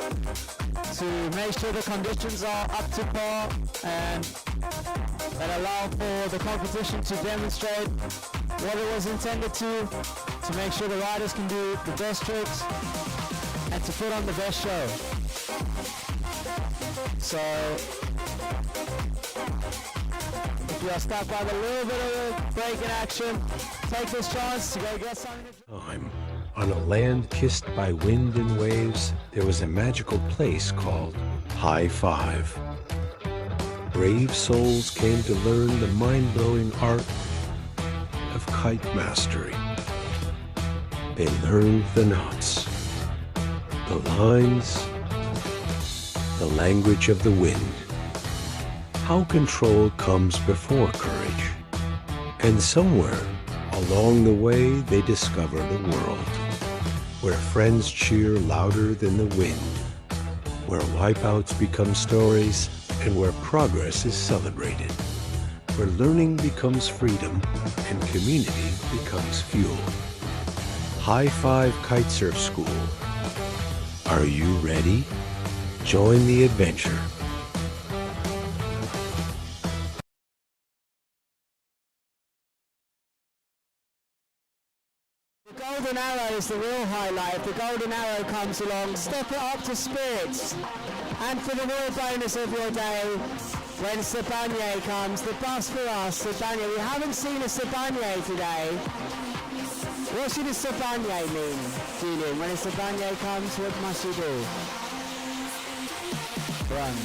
to make sure the conditions are up to par and that allow for the competition to demonstrate what it was intended to make sure the riders can do the best tricks and to put on the best show. So if you are stuck by a little bit of a break in action, take this chance to go get something. Time, on a land kissed by wind and waves, there was a magical place called High Five. Brave souls came to learn the mind-blowing art of kite mastery. They learned the knots, the lines, the language of the wind. How control comes before courage. And somewhere along the way they discovered a world where friends cheer louder than the wind, where wipeouts become stories, and where progress is celebrated, where learning becomes freedom and community becomes fuel. High Five Kitesurf School. Are you ready? Join the adventure. golden arrow is the real highlight. If the golden arrow comes along, step it up to spirits. And for the real bonus of your day, when Sabanye comes, the bus for us, Sabanye. We haven't seen a Sabanye today. What should a Sabanye mean, Julian? When a Sabanye comes, what must you do? Run.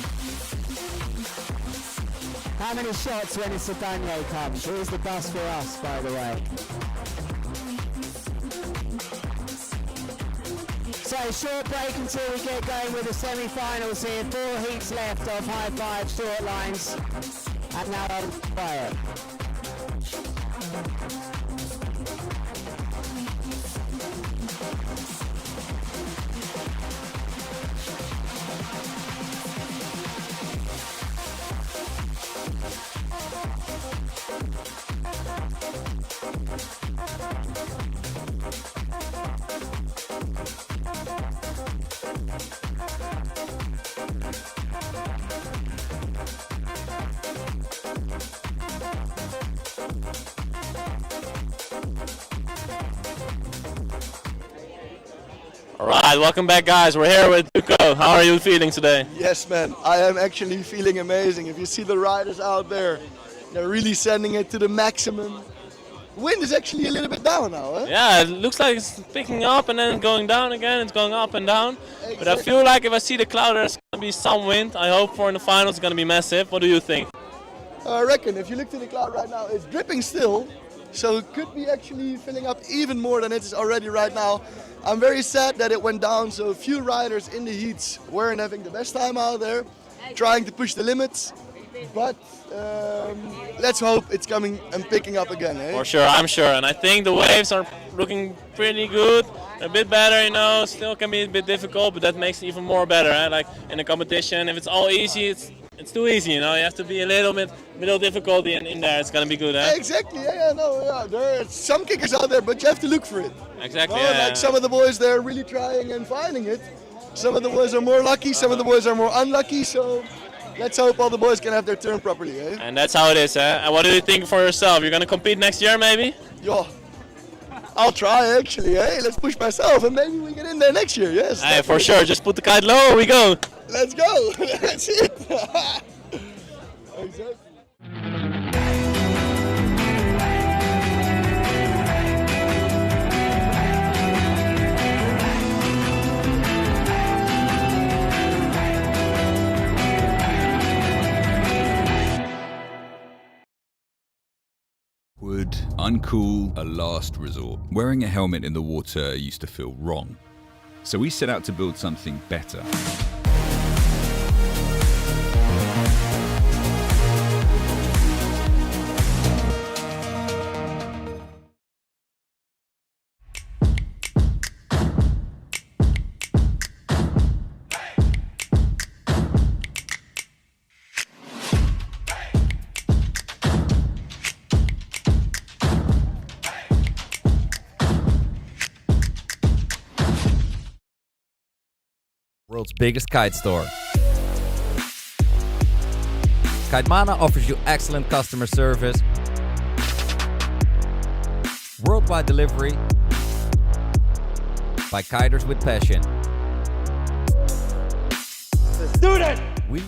How many shots when a Sabanye comes? Here's the bus for us, by the way. So short break until we get going with the semi-finals here. 4 heats left of high five short lines. And now I'm quiet. Alright, welcome back guys. We're here with Duco. How are you feeling today? Yes man, I am actually feeling amazing. If you see the riders out there, they're really sending it to the maximum. Wind is actually a little bit down now, eh? Yeah, it looks like it's picking up and then going down again. It's going up and down. Exactly. But I feel like if I see the cloud, there's going to be some wind. I hope for in the finals it's going to be massive. What do you think? I reckon if you look to the cloud right now, it's dripping still. So it could be actually filling up even more than it is already right now. I'm very sad that it went down, so a few riders in the heats weren't having the best time out there, trying to push the limits. But let's hope it's coming and picking up again, eh? For sure, I'm sure. And I think the waves are looking pretty good. A bit better, you know, still can be a bit difficult, but that makes it even more better, eh? Like in a competition, if it's all easy, it's too easy, you know. You have to be a little difficulty in there. It's gonna be good, eh? Exactly. Yeah. There are some kickers out there, but you have to look for it. Exactly. No, Yeah. Like some of the boys, they're really trying and finding it. Some of the boys are more lucky. Some of the boys are more unlucky. So let's hope all the boys can have their turn properly, eh? And that's how it is, eh? And what do you think for yourself? You're gonna compete next year, maybe? Yeah. I'll try actually, eh? Let's push myself and maybe we get in there next year, yes. Hey, for sure. Just put the kite low. We go. Let's go. That's it. Exactly. Would uncool a last resort. Wearing a helmet in the water used to feel wrong. So we set out to build something better. World's biggest kite store. Kitemana offers you excellent customer service, worldwide delivery by kiters with passion. Let's do that! We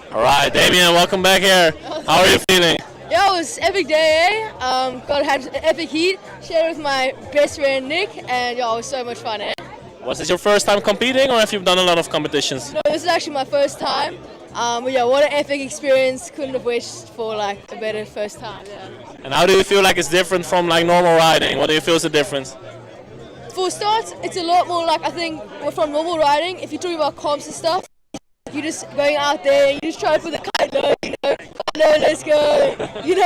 All right, Damien, welcome back here. How are you feeling? Yeah, it was epic day, eh? Got to have an epic heat, shared with my best friend Nick, and yeah, it was so much fun, eh? Was this your first time competing, or have you done a lot of competitions? No, this is actually my first time. But yeah, what an epic experience. Couldn't have wished for like a better first time, yeah. And how do you feel like it's different from like normal riding? What do you feel is the difference? For starts, it's a lot more like, I think, from normal riding, if you're talking about comps and stuff, you're just going out there and you just try to put the kite low, you know, oh, no, let's go, you know,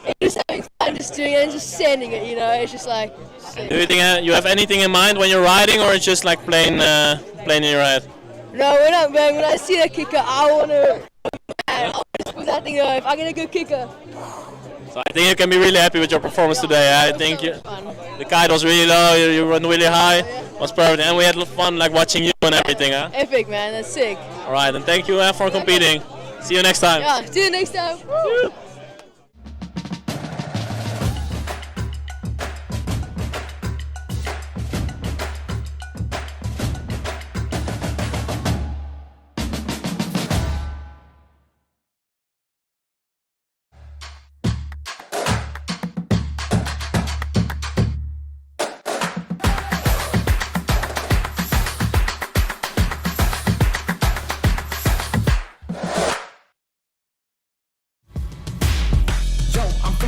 and you're just having fun, just just doing it and just sending it, you know, it's just like... And do you think you have anything in mind when you're riding, or it's just like plain in your head? No, when I see a kicker, I want to... I'll just put that thing on. If I get a good kicker. So I think you can be really happy with your performance today. I think the kite was really low, you run really high, it was perfect, and we had fun like watching you and everything. Epic, man, that's sick. Alright, and thank you for competing. See you next time. Yeah, see you next time. Woo!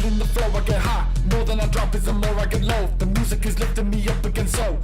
feeling the flow, I get high. More than I drop is the more I get low. The music is lifting me up again, so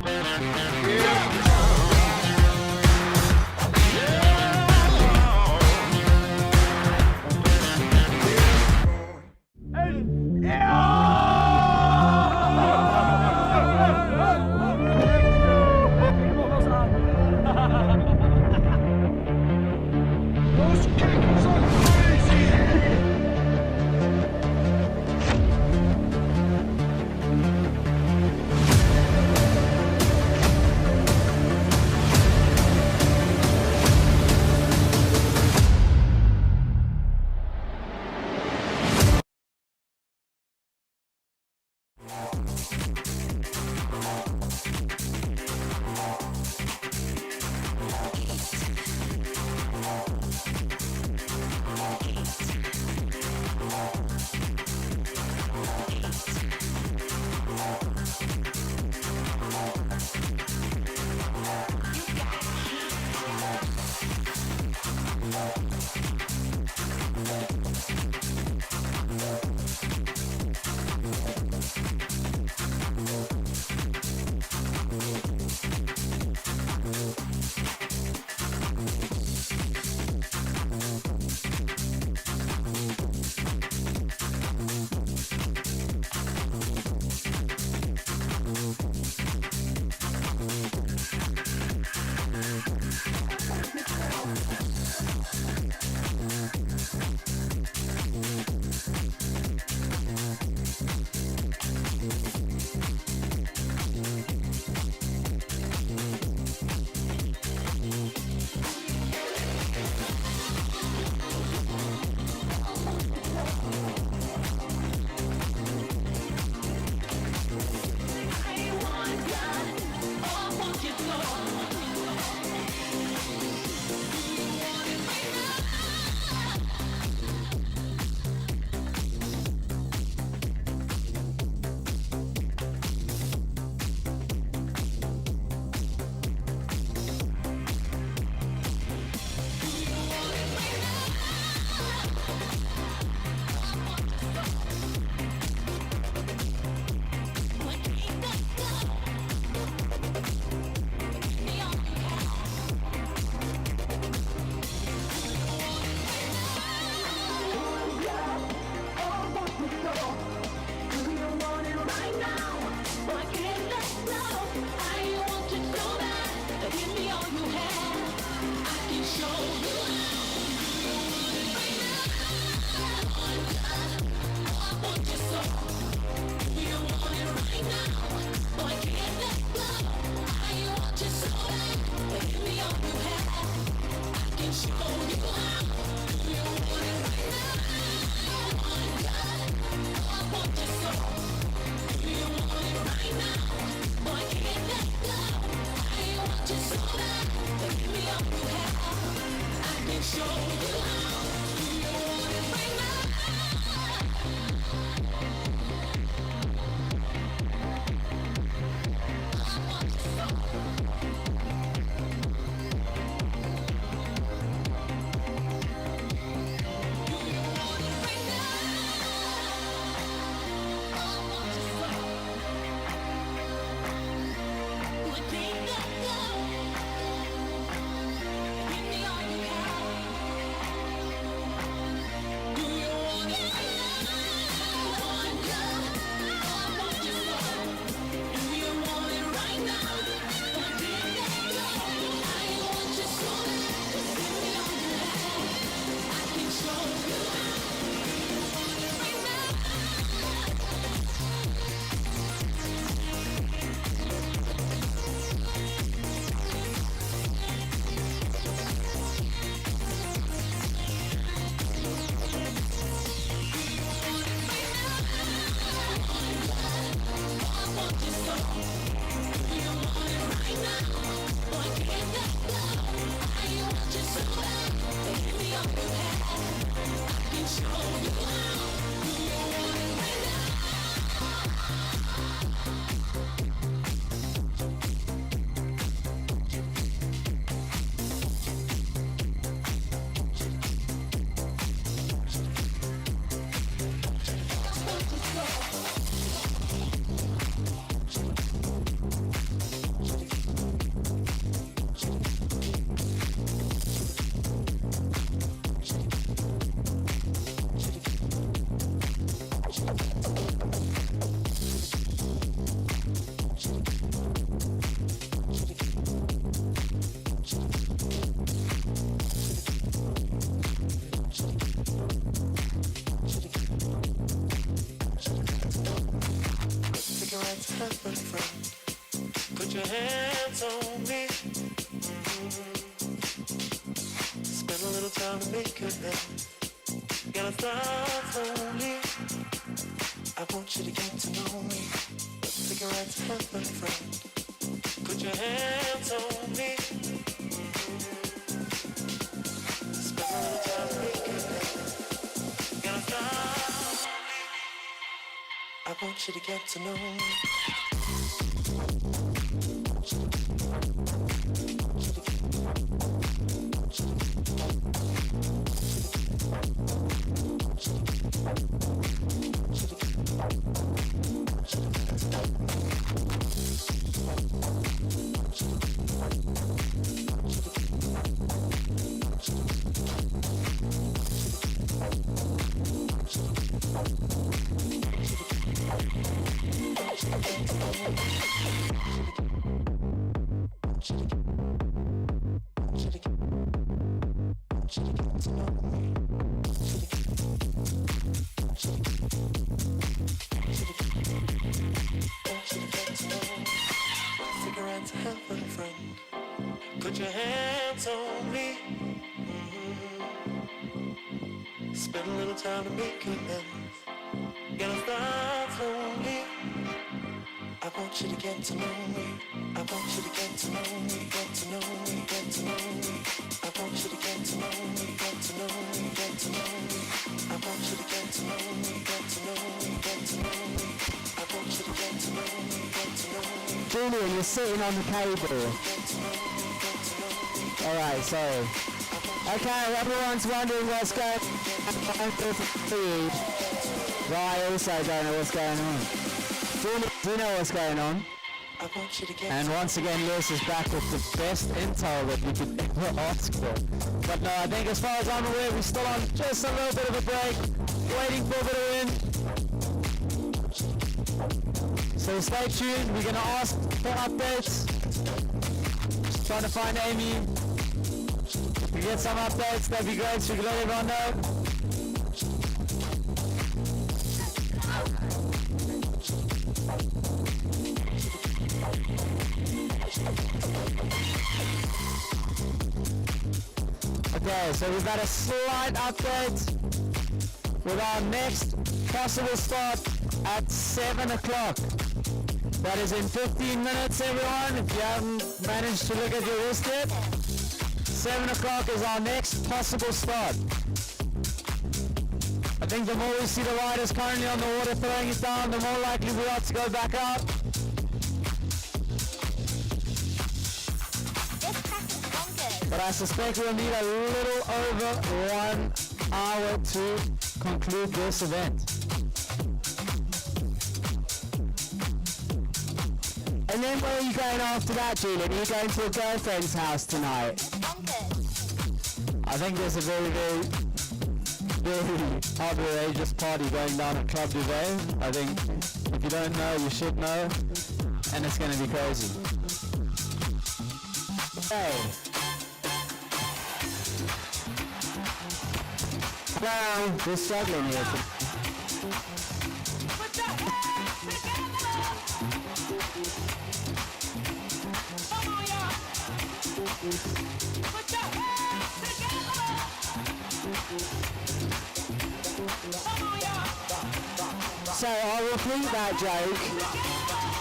Put your hands on me. Spend a little time to make it now. Gotta start slowly. I want you to get to know me. Take a ride to heaven, friend. Put your hands on me. Spend a little time to make it now. Gotta start slowly. I want you to get to know me. Put your hands on me. Spend a little time to make amends. Gotta start slowly. I want you to get to know me. I want you to get to know me. Get to know me. Get to know me. I want you to get to know me. Get to know me. Get to know me. I want you to get to know me. Get to know me. Get to know me. I want you to get to know me. Get to know me. Julian, you're sitting on the cable. Alright, so okay, everyone's wondering what's going on. I also don't know what's going on. Do you know what's going on? And once again, Lewis is back with the best intel that we could ever ask for. But no, I think as far as I'm aware, we're still on just a little bit of a break, waiting for a bit of wind. So stay tuned, we're going to ask for updates. Just trying to find Amy. If we get some updates, that'd be great, so we can let everyone know. Okay, so we've got a slight update with our next possible start at 7 o'clock. That is in 15 minutes, everyone. If you haven't managed to look at your wrist yet, 7 o'clock is our next possible start. I think the more we see the riders currently on the water throwing it down, the more likely we are to go back out. But I suspect we'll need a little over 1 hour to conclude this event. And then where are you going after that, Julian? Are you going to a girlfriend's house tonight? I think there's a very outrageous party going down at Club Duvet. I think if you don't know, you should know. And it's going to be crazy. Hey. Hello, we're struggling here. So I'll repeat that joke.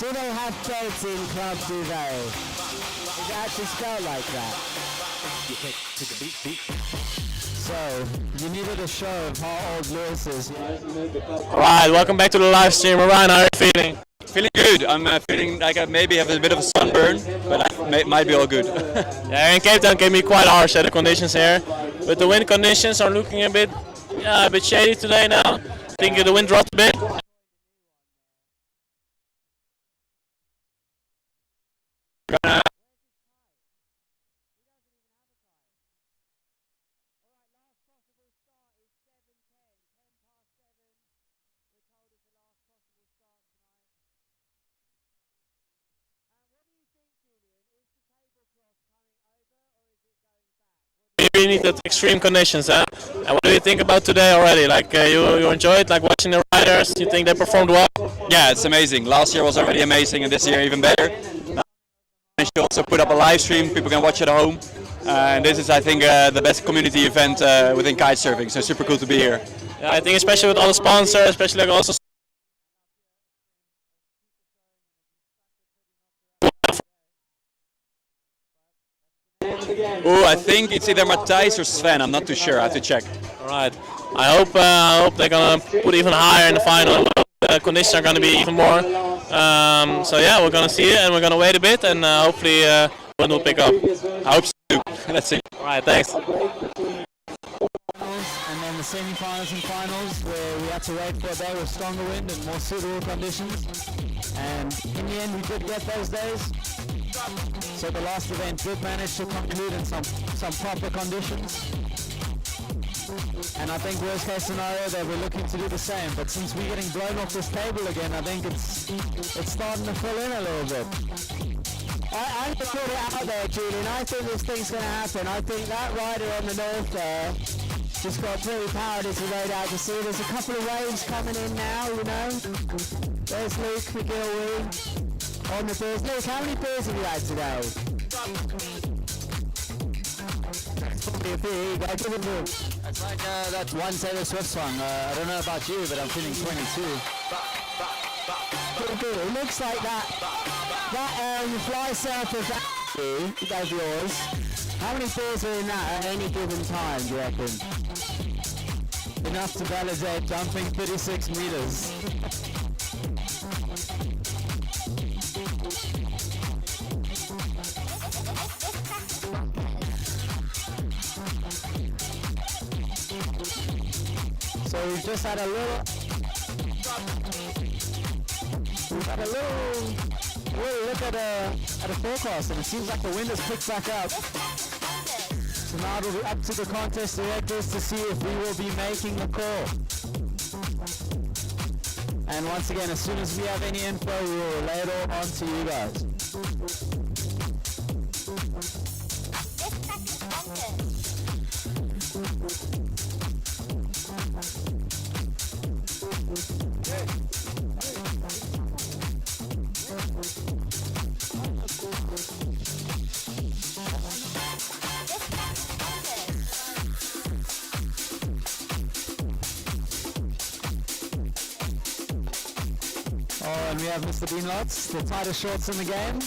Do they have beds in Club Duvet? It actually spelled like that. You hit to the beat. So, you needed a show of how old Lewis is. Alright, welcome back to the live stream. Ryan, how are you feeling? Feeling good. I'm feeling like I maybe have a bit of a sunburn, but I might be all good. Yeah, in Cape Town can be quite harsh at the conditions here, but the wind conditions are looking a bit shady today now. I think the wind dropped a bit. You need that extreme conditions, huh? And what do you think about today already? Like you enjoyed like watching the riders? You think they performed well? Yeah, it's amazing. Last year was already amazing, and this year even better. And she also put up a live stream. People can watch at home. And this is, I think, the best community event within kitesurfing. So super cool to be here. Yeah, I think especially with all the sponsors, especially like also. Oh, I think it's either Matthijs or Sven. I'm not too sure. I have to check. All right. I hope they're gonna put even higher in the final. The conditions are gonna be even more. So yeah, we're gonna see it and we're gonna wait a bit and hopefully one will pick up. I hope so. Let's see. All right. Thanks. And then the semi-finals and finals where we had to wait for a day with stronger wind and more suitable conditions. And in the end we did get those days. So the last event did manage to conclude in some proper conditions. And I think worst case scenario that we're looking to do the same. But since we're getting blown off this table again, I think it's starting to fill in a little bit. I just put it out there, Julian. I think this thing's going to happen. I think that rider on the north there just got pretty powered as he rode out to sea. There's a couple of waves coming in now, you know. There's Luke McGilwee on the beers. Luke, how many beers have you had today? Probably a beer. Here you go. Give it to him. It's like that one Taylor Swift song. I don't know about you, but I'm feeling 22. Pretty good. It looks like that fly surfer of yours. How many beers are in that at any given time, do you reckon? Enough to validate jumping 36 meters. So we've just had a little look at a forecast, and it seems like the wind has picked back up. So now it'll be up to the contest directors to see if we will be making the call. And once again, as soon as we have any info, we will relay it all on to you guys. Oh, and we have Mr. Beanlots, the tightest shorts in the game.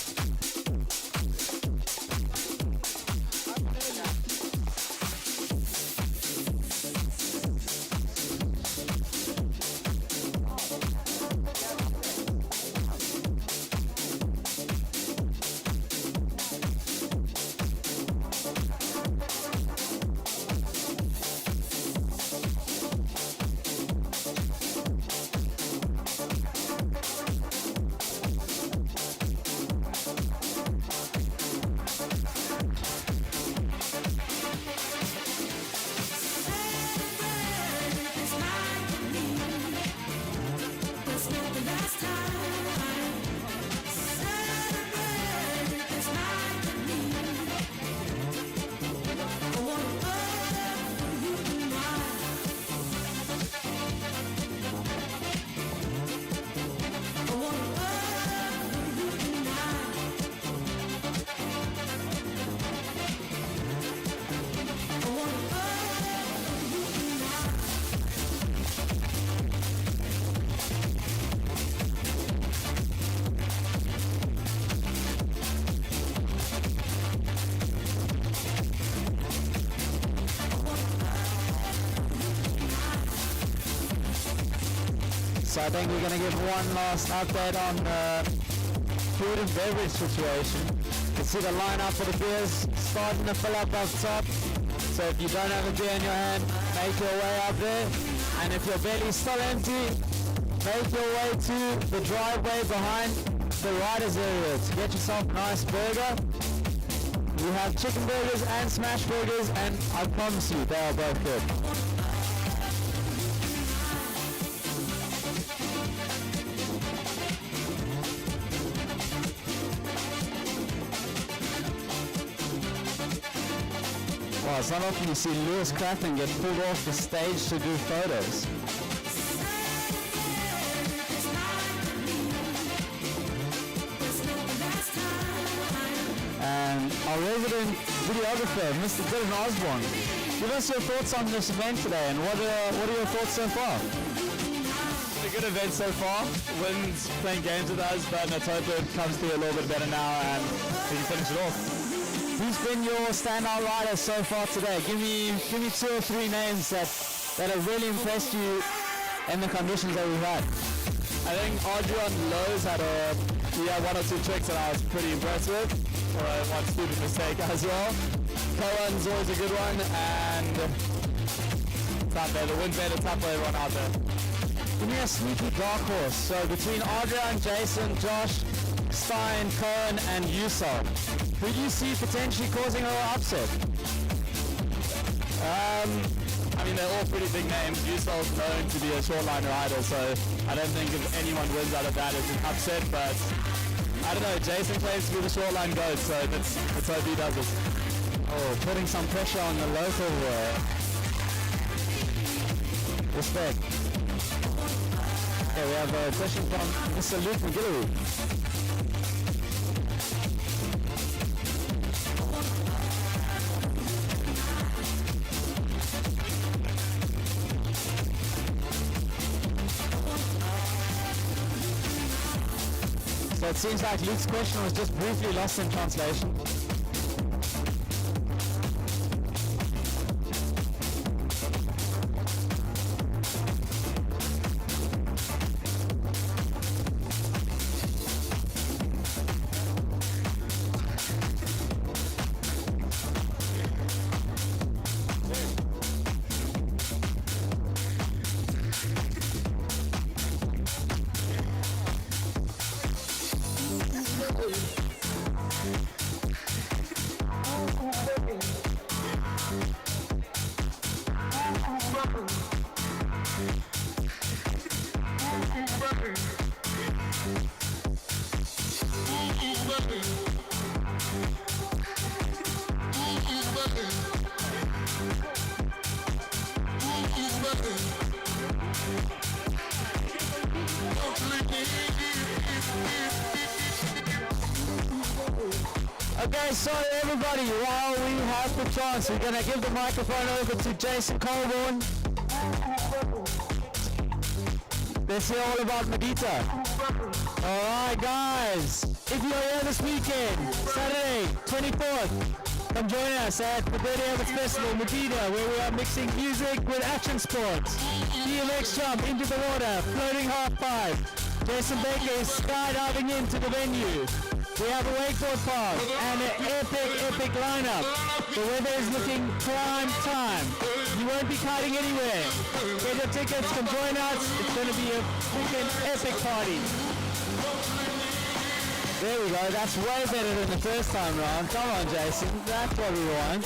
So I think we're going to give one last update on the food and beverage situation. You can see the lineup for the beers starting to fill up up top. So if you don't have a beer in your hand, make your way up there. And if your belly's still empty, make your way to the driveway behind the riders area to get yourself a nice burger. We have chicken burgers and smash burgers, and I promise you they are both good. Wow, it's not often you see Lewis Crafton get pulled off the stage to do photos. And our resident videographer, Mr. Dylan Osborne, give us your thoughts on this event today, and what are your thoughts so far? A good event so far. Wynn's playing games with us, but let's hope it comes through a little bit better now and we can finish it off. Who's been your standout rider so far today? Give me 2 or 3 names that have really impressed you in the conditions that we've had. I think Adrian Lowe's had one or two tricks that I was pretty impressed with, or one stupid mistake as well. Cohen's always a good one, and top there, the win better, top for everyone out there. Give me a sneaky dark horse. So between Adrian, Jason, Josh, Stein, Cohen, and Yusuf, who do you see potentially causing an upset? I mean, they're all pretty big names. Yusuf's known to be a short line rider, so I don't think if anyone wins out of that, it's an upset, but I don't know. Jason claims to be the short line goat, so let's hope he does it. Oh, putting some pressure on the local respect. Okay, we have a question from Mr. Luke McGillivray. So it seems like Luke's question was just briefly lost in translation. Okay, so everybody, while we have the chance, we're going to give the microphone over to Jason Colborne. Let's hear all about Medita. Alright guys, if you're here this weekend, Saturday, 24th, come join us at the Dirty Habits Festival, Medita, where we are mixing music with action sports. BMX jump into the water, floating half pipe. Jason Baker is skydiving into the venue. We have a wakeboard park and an epic lineup. The weather is looking prime time. You won't be kiting anywhere. Get your tickets, come join us. It's going to be a freaking epic party. There we go. That's way better than the first time round. Come on, Jason. That's what we want.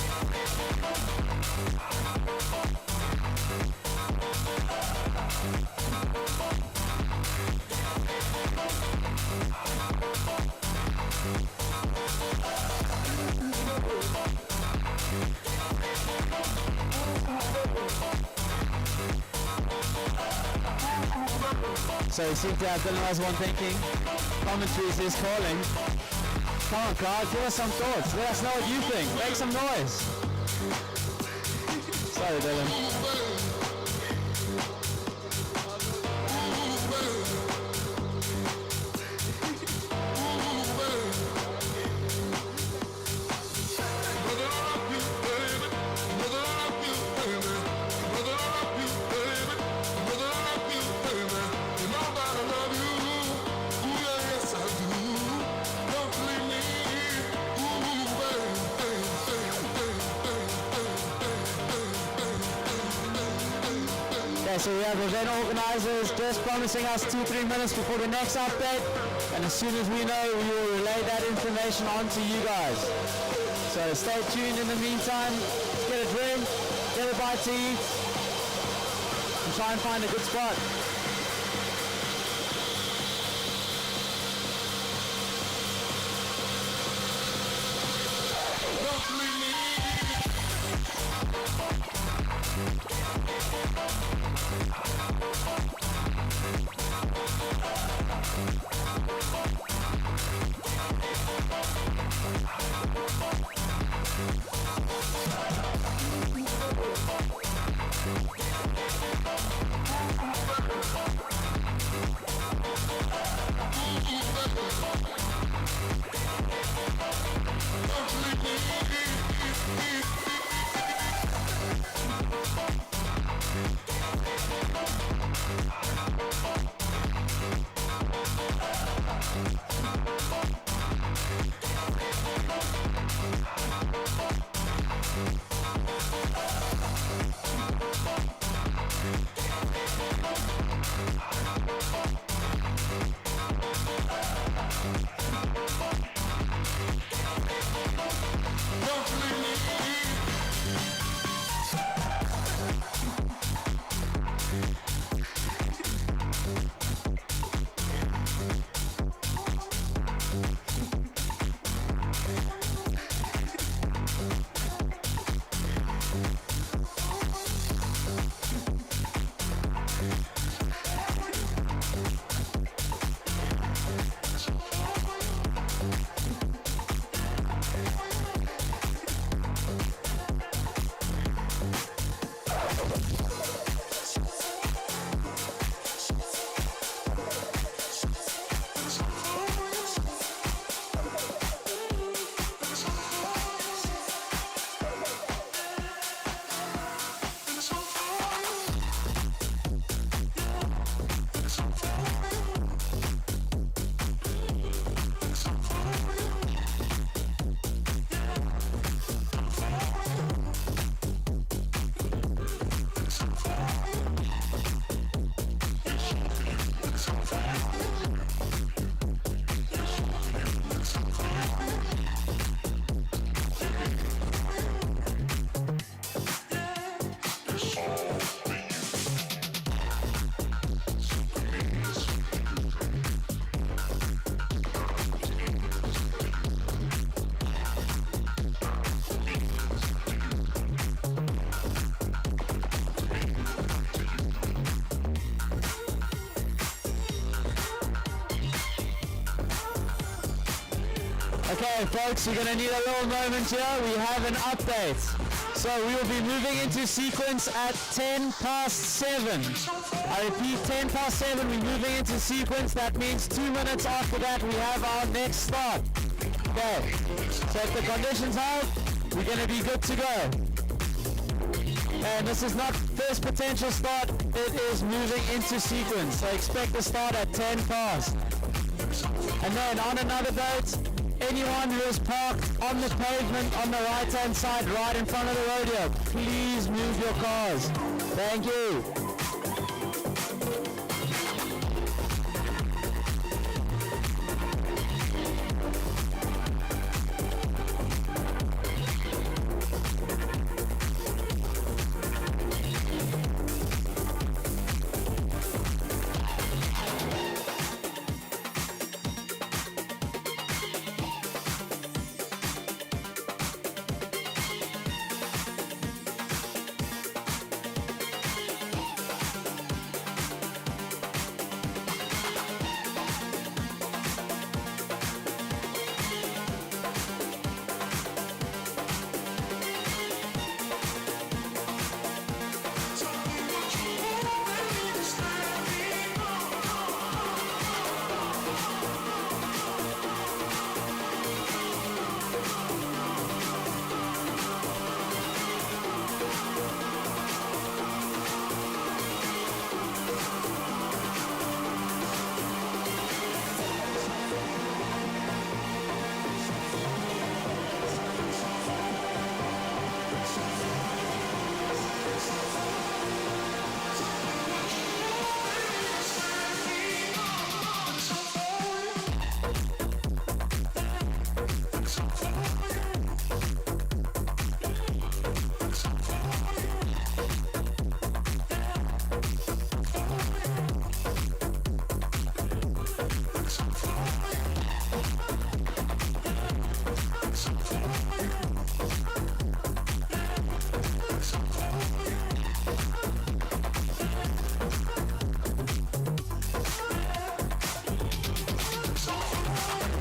So you seem to have Dylan Osborne thinking, commentaries is calling. Come on crowd, give us some thoughts. Let us know what you think. Make some noise. Sorry Dylan. So we have event organizers just promising us 2-3 minutes before the next update, and as soon as we know, we will relay that information on to you guys. So stay tuned in the meantime, get a drink, get a bite to eat, and try and find a good spot. Okay folks, you're going to need a little moment here. We have an update. So we will be moving into sequence at 10 past 7. I repeat, 10 past 7 we're moving into sequence. That means 2 minutes after that we have our next start. Okay, so if the conditions hold, we're going to be good to go. And this is not first potential start, it is moving into sequence. So expect to start at 10 past. And then on another boat, anyone who is parked on the pavement on the right hand side right in front of the rodeo, please move your cars. Thank you.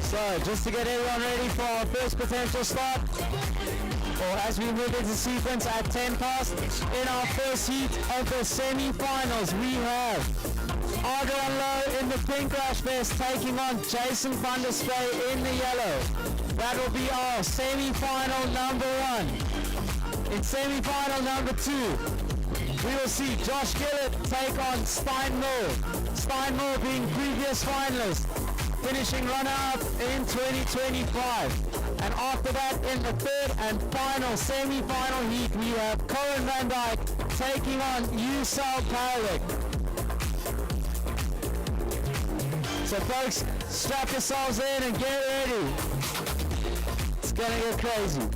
So, just to get everyone ready for our first potential start, or as we move into sequence at 10 past, in our first heat of the semi-finals, we have Adrian Lowe in the pink rash vest taking on Jason van der Spey in the yellow. That will be our semi-final number 1. In semi-final number 2, we will see Josh Gillett take on Stein Moore. Stein Moore being previous finalist, finishing runner-up in 2025. And after that, in the third and final semi-final heat, we have Cohen van Dyke taking on Yusal Paralik. So folks, strap yourselves in and get ready. It's gonna get crazy.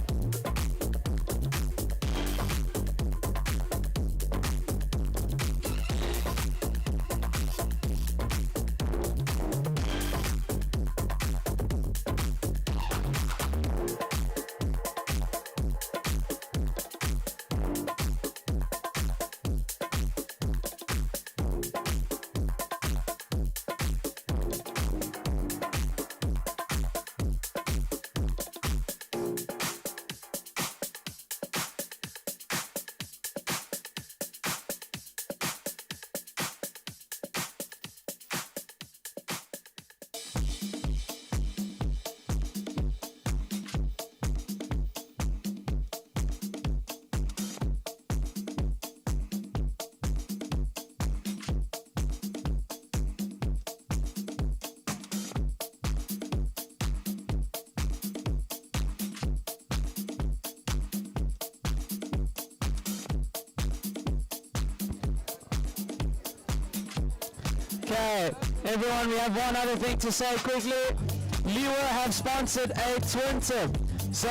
Okay, everyone, we have one other thing to say quickly. Liwa have sponsored a twin tip. So,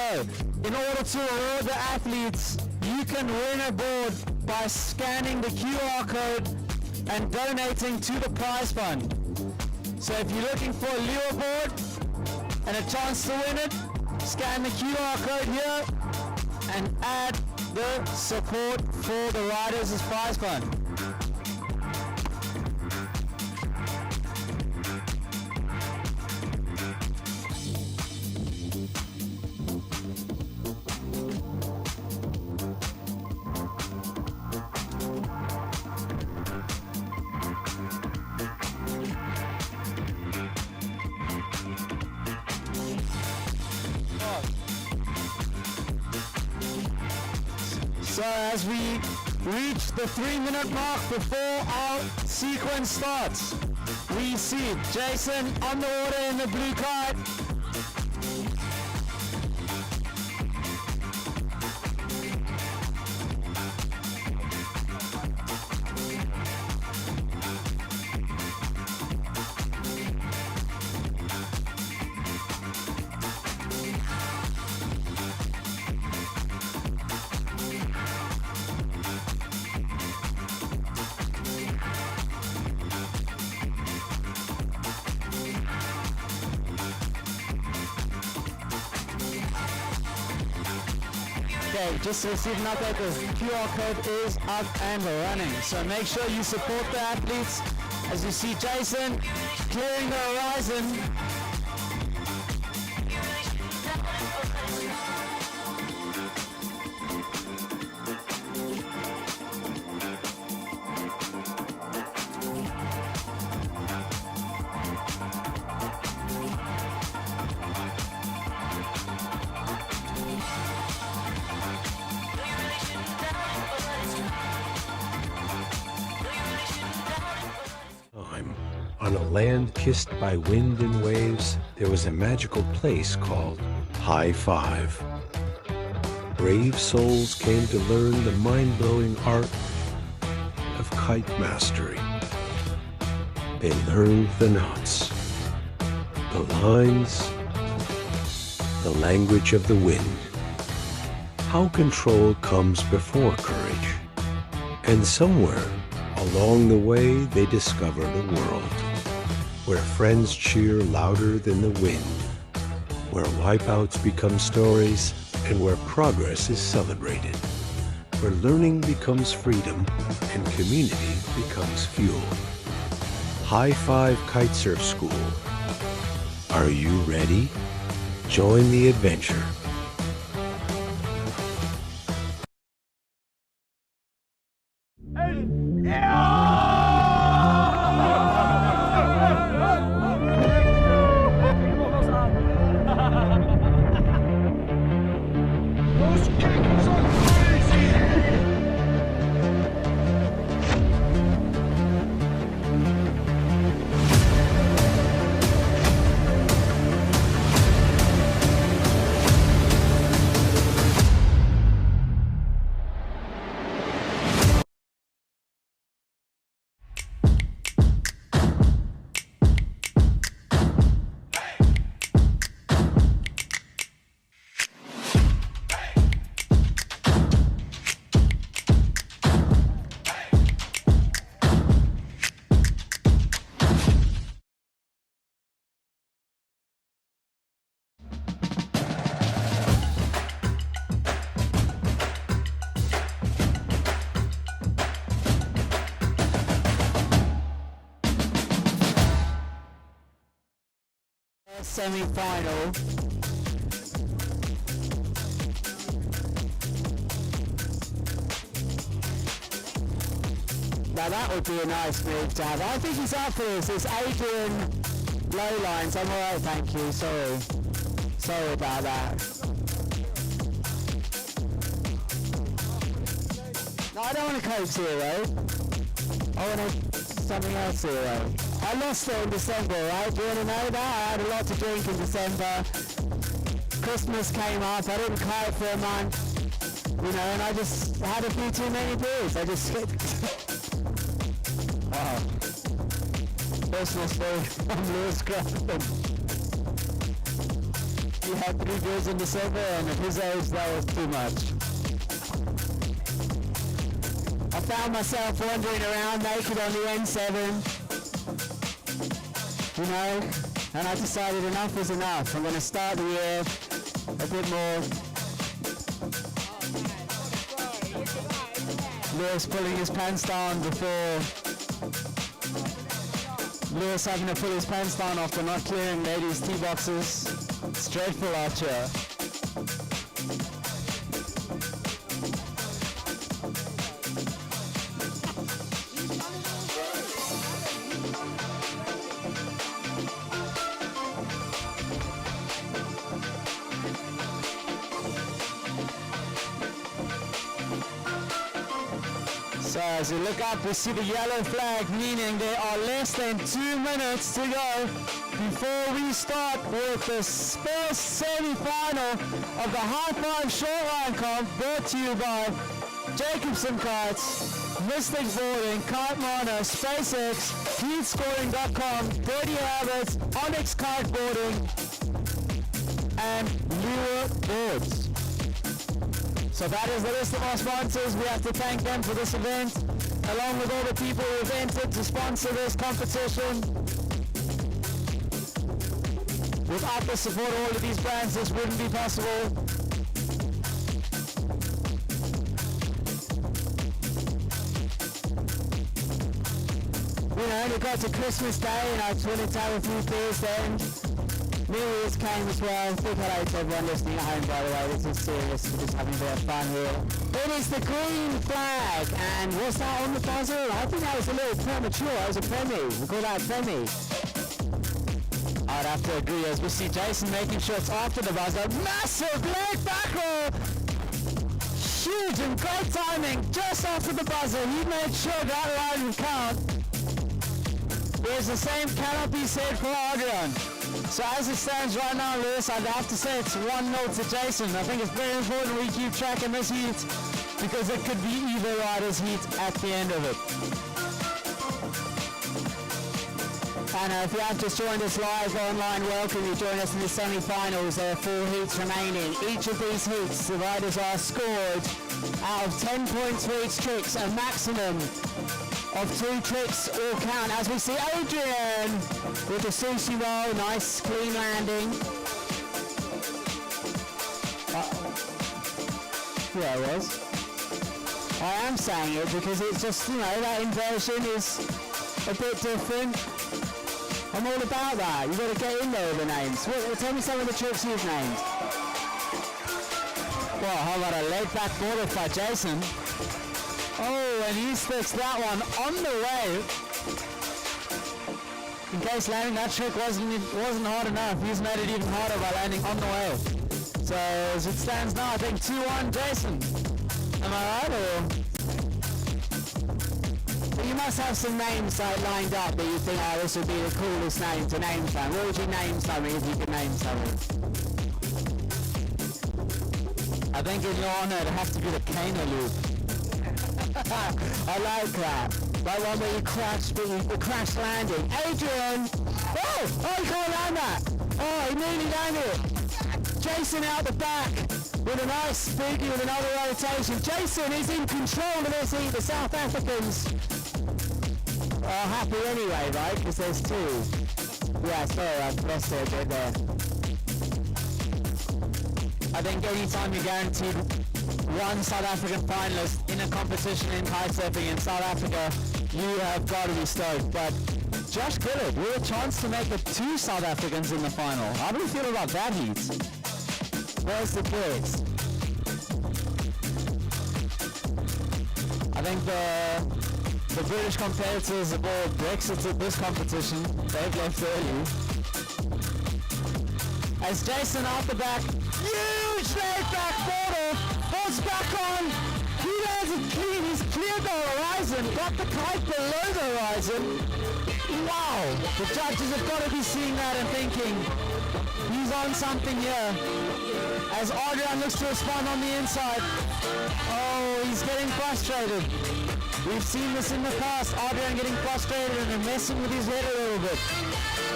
in order to reward the athletes, you can win a board by scanning the QR code and donating to the prize fund. So if you're looking for a Liwa board and a chance to win it, scan the QR code here and add the support for the Riders' prize fund. So as we reach the 3-minute mark before our sequence starts, we see Jason on the water in the blue kite. Okay, just to receive an update, the QR code is up and running. So make sure you support the athletes. As you see Jason clearing the horizon. On a land kissed by wind and waves, there was a magical place called High Five. Brave souls came to learn the mind-blowing art of kite mastery. They learned the knots, the lines, the language of the wind, how control comes before courage. And somewhere along the way, they discovered a world where friends cheer louder than the wind, where wipeouts become stories, and where progress is celebrated, where learning becomes freedom and community becomes fuel. High Five Kitesurf School. Are you ready? Join the adventure. Semi-final. Now that would be a nice move to have. I think he's up for this. It's Adrian Lowlines. I'm alright, thank you. Sorry about that. No, I don't want a Coke Zero. I want something else Zero. I lost it in December, right? Do you want to know that? I had a lot to drink in December. Christmas came up, I didn't kite for a month, you know, and I just had a few too many beers. I just wow. Christmas day from Lewis Crafton. He had 3 beers in December, and at his age that was too much. I found myself wandering around naked on the N7. You know, and I decided enough is enough. I'm going to start the year a bit more. Lewis pulling his pants down before. Lewis having to pull his pants down after not clearing ladies' tee boxes. It's dreadful out here. So as you look up, we see the yellow flag, meaning there are less than 2 minutes to go before we start with the first semi-final of the High Five Shortline Comp, brought to you by Jacobson Kites, Mystic Boarding, Kite Mana, SpaceX, HeatScoring.com, Dirty Habits, Onyx Kiteboarding, and Lure Boards. So that is the list of our sponsors. We have to thank them for this event, along with all the people who have entered to sponsor this competition. Without the support of all of these brands, this wouldn't be possible. You know, we got to Christmas Day and I just wanted to have a few beers then. New Year's came as well. Big hello to everyone listening at home, by the way. This is serious. We're just having a bit of fun here. It is the green flag. And was that on the buzzer? I think that was a little premature. That was a Premi. We call that a Premi. I'd have to agree, as we see Jason making shots after the buzzer. Massive leg back roll! Huge and great timing just after the buzzer. He made sure that line would count. There's the same cannot be said for Adrian. So as it stands right now, Lewis, I'd have to say it's 1-0 to Jason. I think it's very important we keep track in this heat because it could be either rider's heat at the end of it. And if you have just joined us live online, welcome. You join us in the semi-finals. There are 4 heats remaining. Each of these heats, the riders are scored out of 10 points for each tricks, a maximum of 2 tricks all count. As we see Adrian with the sushi roll, nice clean landing. Yeah, it was. I am saying it because it's just, you know, that inversion is a bit different. I'm all about that. You've got to get in there with the names. Tell me some of the tricks you've named. Well, how about a laid back border by Jason? Oh, and he sticks that one on the wave. In case landing that trick wasn't hard enough, he's made it even harder by landing on the wave. So as it stands now, I think 2-1 Jason. Am I right? Or? Well, you must have some names lined up that you think, oh, this would be the coolest name to name something. What would you name something if you could name something? I think in your honor, it'd have to be the Kana loop. I like that. That one where you crash landing. Adrian! Oh, he can't land that. Oh, he nearly landed it. Jason out the back with a nice spooky with another rotation. Jason is in control of this heat. The South Africans are happy anyway, right? Because there's two. Yeah, sorry, I've lost it a bit there. I think anytime you're guaranteed one South African finalist in a competition in kitesurfing in South Africa, you have got to be stoked. But Josh Gillett, with a chance to make it 2 South Africans in the final. How do you feel about that heat? Where's the kids? I think the British competitors have all Brexited this competition. They've left early. As Jason off the back, huge laid back border, holds back on. He lands it clean. He's cleared the horizon, got the kite below the horizon. Wow! The judges have got to be seeing that and thinking he's on something here. As Adrian looks to respond on the inside. Oh, he's getting frustrated. We've seen this in the past. Adrian getting frustrated and messing with his head a little bit.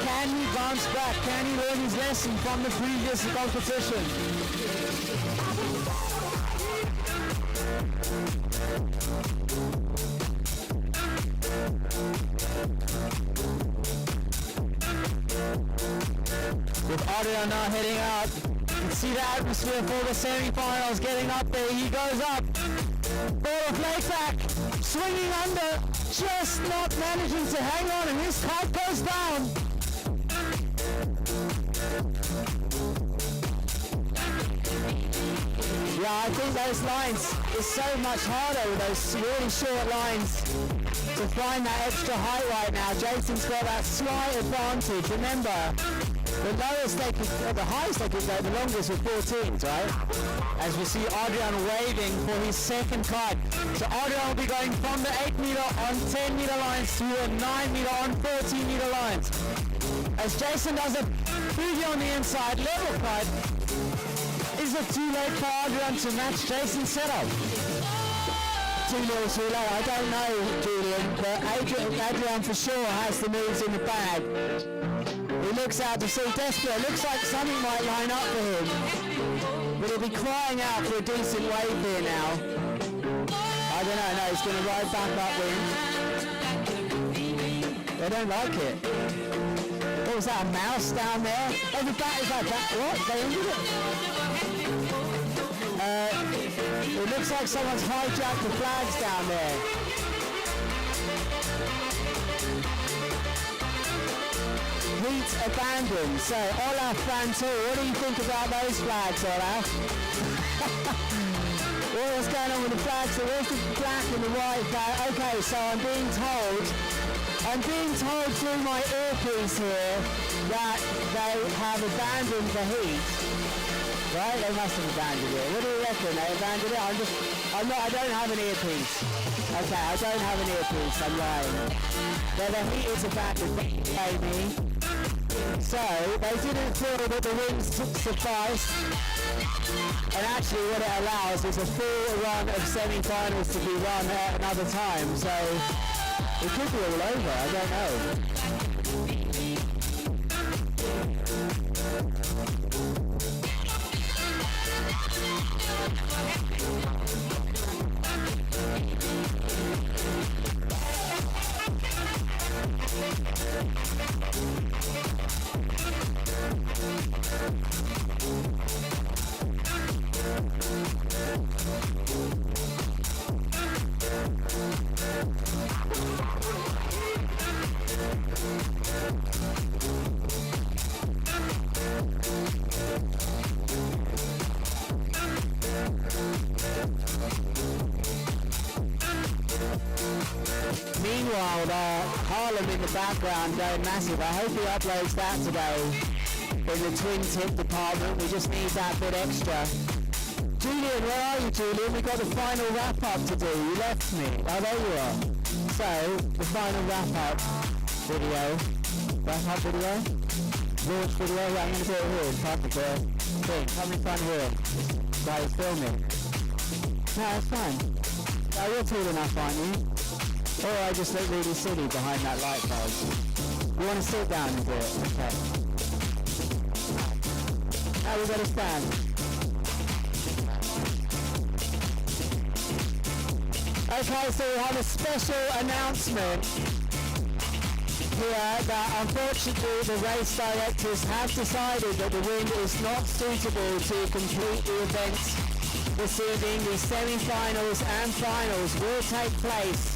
Can he bounce back? Can he learn his lesson from the previous competition? With Adrian now heading out, you can see the atmosphere for the semi-finals getting up there. He goes up. Ball of laid back, swinging under, just not managing to hang on, and his kite goes down. Yeah, I think those lines is so much harder with those really short lines to find that extra height right now. Jason's got that slight advantage. Remember, the lowest they could, the highest they could go, the longest were 14s, right? As we see Adrian waving for his second kite. So Adrian will be going from the 8 meter on 10 meter lines to the 9 meter on 14 meter lines. As Jason does a boogie on the inside, level kite. Is it too late for Adrian to match Jason's setup? Too little too late, I don't know, Julian, but Adrian for sure has the moves in the bag. He looks out to see desperate. Looks like something might line up for him. But he'll be crying out for a decent wave here now. I don't know, no, he's going to ride back upwind. They don't like it. What was that, a mouse down there? Oh, the bat is like that. What? They ended it? It looks like someone's hijacked the flags down there. Heat abandoned. So, Olaf Fanto, what do you think about those flags, Olaf? What's going on with the flags? So where's the black and the white flag? Okay, so I'm being told through my earpiece here that they have abandoned the heat. Right? They must have abandoned it. What do you reckon? They abandoned it? I don't have an earpiece. Okay, I don't have an earpiece. I'm lying. But the heat is abandoned. Baby. So, they didn't feel that the wins sufficed. And actually what it allows is a full run of semi-finals to be run at another time. So, it could be all over. I don't know. meanwhile, Harlem in the background going massive. I hope he uploads that today in the twin tip department. We just need that bit extra. Julian, where are you, Julian? We got the final wrap-up to do. You left me. Oh, there you are. So, the final wrap-up video. Wrap-up video? Launch video? Yeah, I'm going to do it here in front of the thing. Come in front here. While he's filming. No, it's fine. No, you're tall enough, aren't you? Or I just look really silly behind that light bulb. You want to sit down and do it? Okay. Now we've got to stand. Okay, so we have a special announcement here that unfortunately the race directors have decided that the wind is not suitable to complete the events this evening. The semi-finals and finals will take place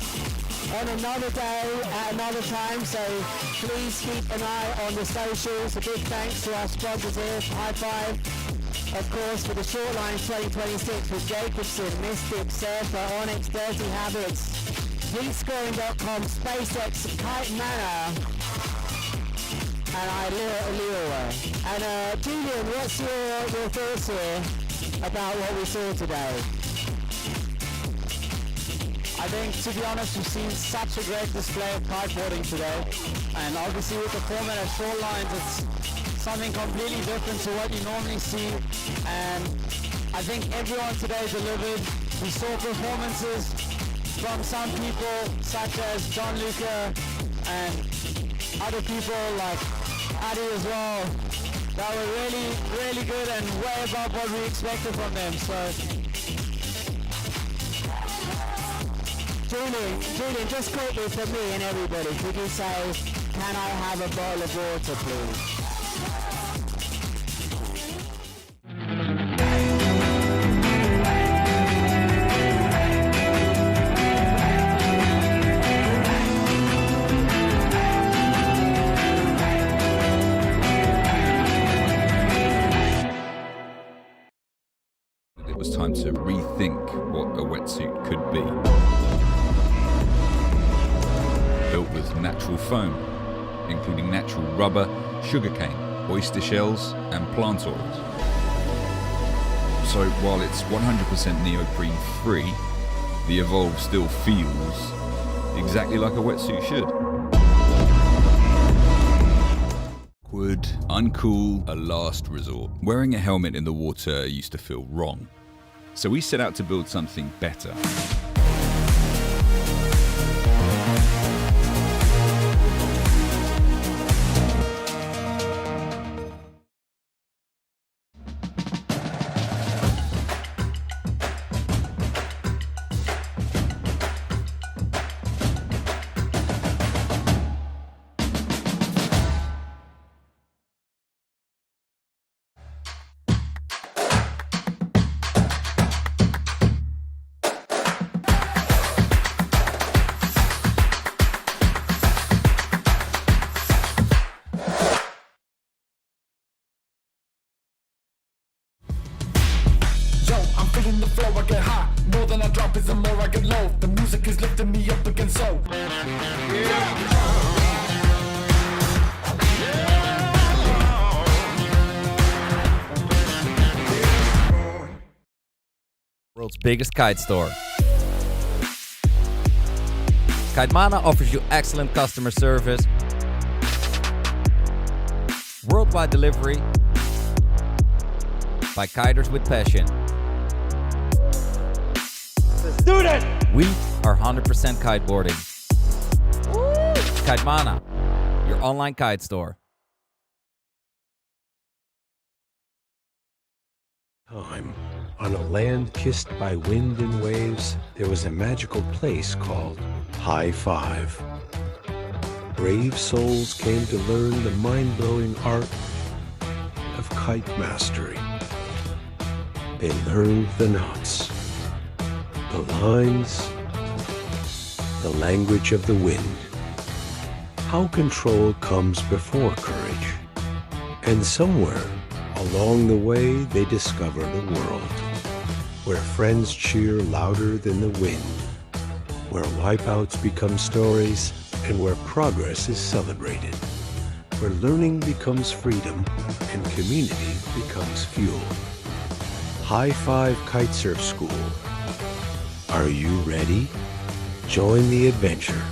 on another day at another time, so please keep an eye on the socials. A big thanks to our sponsors here, High Five, of course, for the short line 2026 with Jacobson, Mystic, Surfer, Onyx, Dirty Habits, HeatScoring.com, SpaceX, Kite Manor, and Leo. And Julian, what's your thoughts here about what we saw today? I think, to be honest, we've seen such a great display of kiteboarding today, and obviously with the format of short lines, it's something completely different to what you normally see, and I think everyone today delivered. We saw performances from some people such as John Luca and other people like Adi as well that were really, really good and way above what we expected from them. So Julian, just quickly for me and everybody, could you say, can I have a bottle of water, please? It was time to rethink what a wetsuit could be. Built with natural foam, including natural rubber, sugarcane, oyster shells, and plant oils. So while it's 100% neoprene free, the Evolve still feels exactly like a wetsuit should. Awkward, uncool, a last resort. Wearing a helmet in the water used to feel wrong. So we set out to build something better. feeling the flow, I get high. More than I drop is the more I get low. The music is lifting me up again, so World's biggest kite store. Kitemana offers you excellent customer service, worldwide delivery by kiters with passion. let's do that. We are 100% kiteboarding. Kitemana, your online kite store. Time. On a land kissed by wind and waves, there was a magical place called High Five. Brave souls came to learn the mind-blowing art of kite mastery. They learned the knots, the lines, the language of the wind, how control comes before courage. And somewhere along the way, they discovered a world where friends cheer louder than the wind, where wipeouts become stories and where progress is celebrated, where learning becomes freedom and community becomes fuel. High Five Kitesurf School. Are you ready? Join the adventure.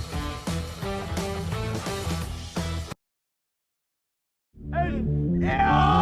Yeah!